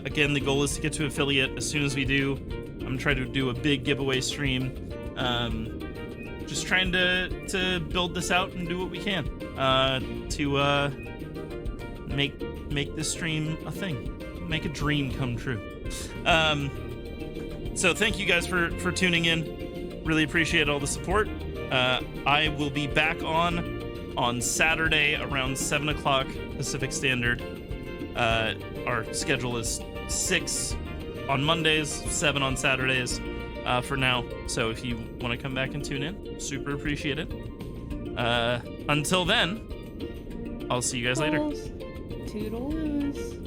Again, the goal is to get to affiliate as soon as we do. I'm trying to do a big giveaway stream. Just trying to build this out and do what we can to make this stream a thing, make a dream come true. So thank you guys for tuning in. Really appreciate all the support. I will be back on Saturday around 7 o'clock Pacific Standard. Our schedule is 6 on Mondays, 7 on Saturdays for now. So if you want to come back and tune in, super appreciate it. Until then, I'll see you guys later. Toodles.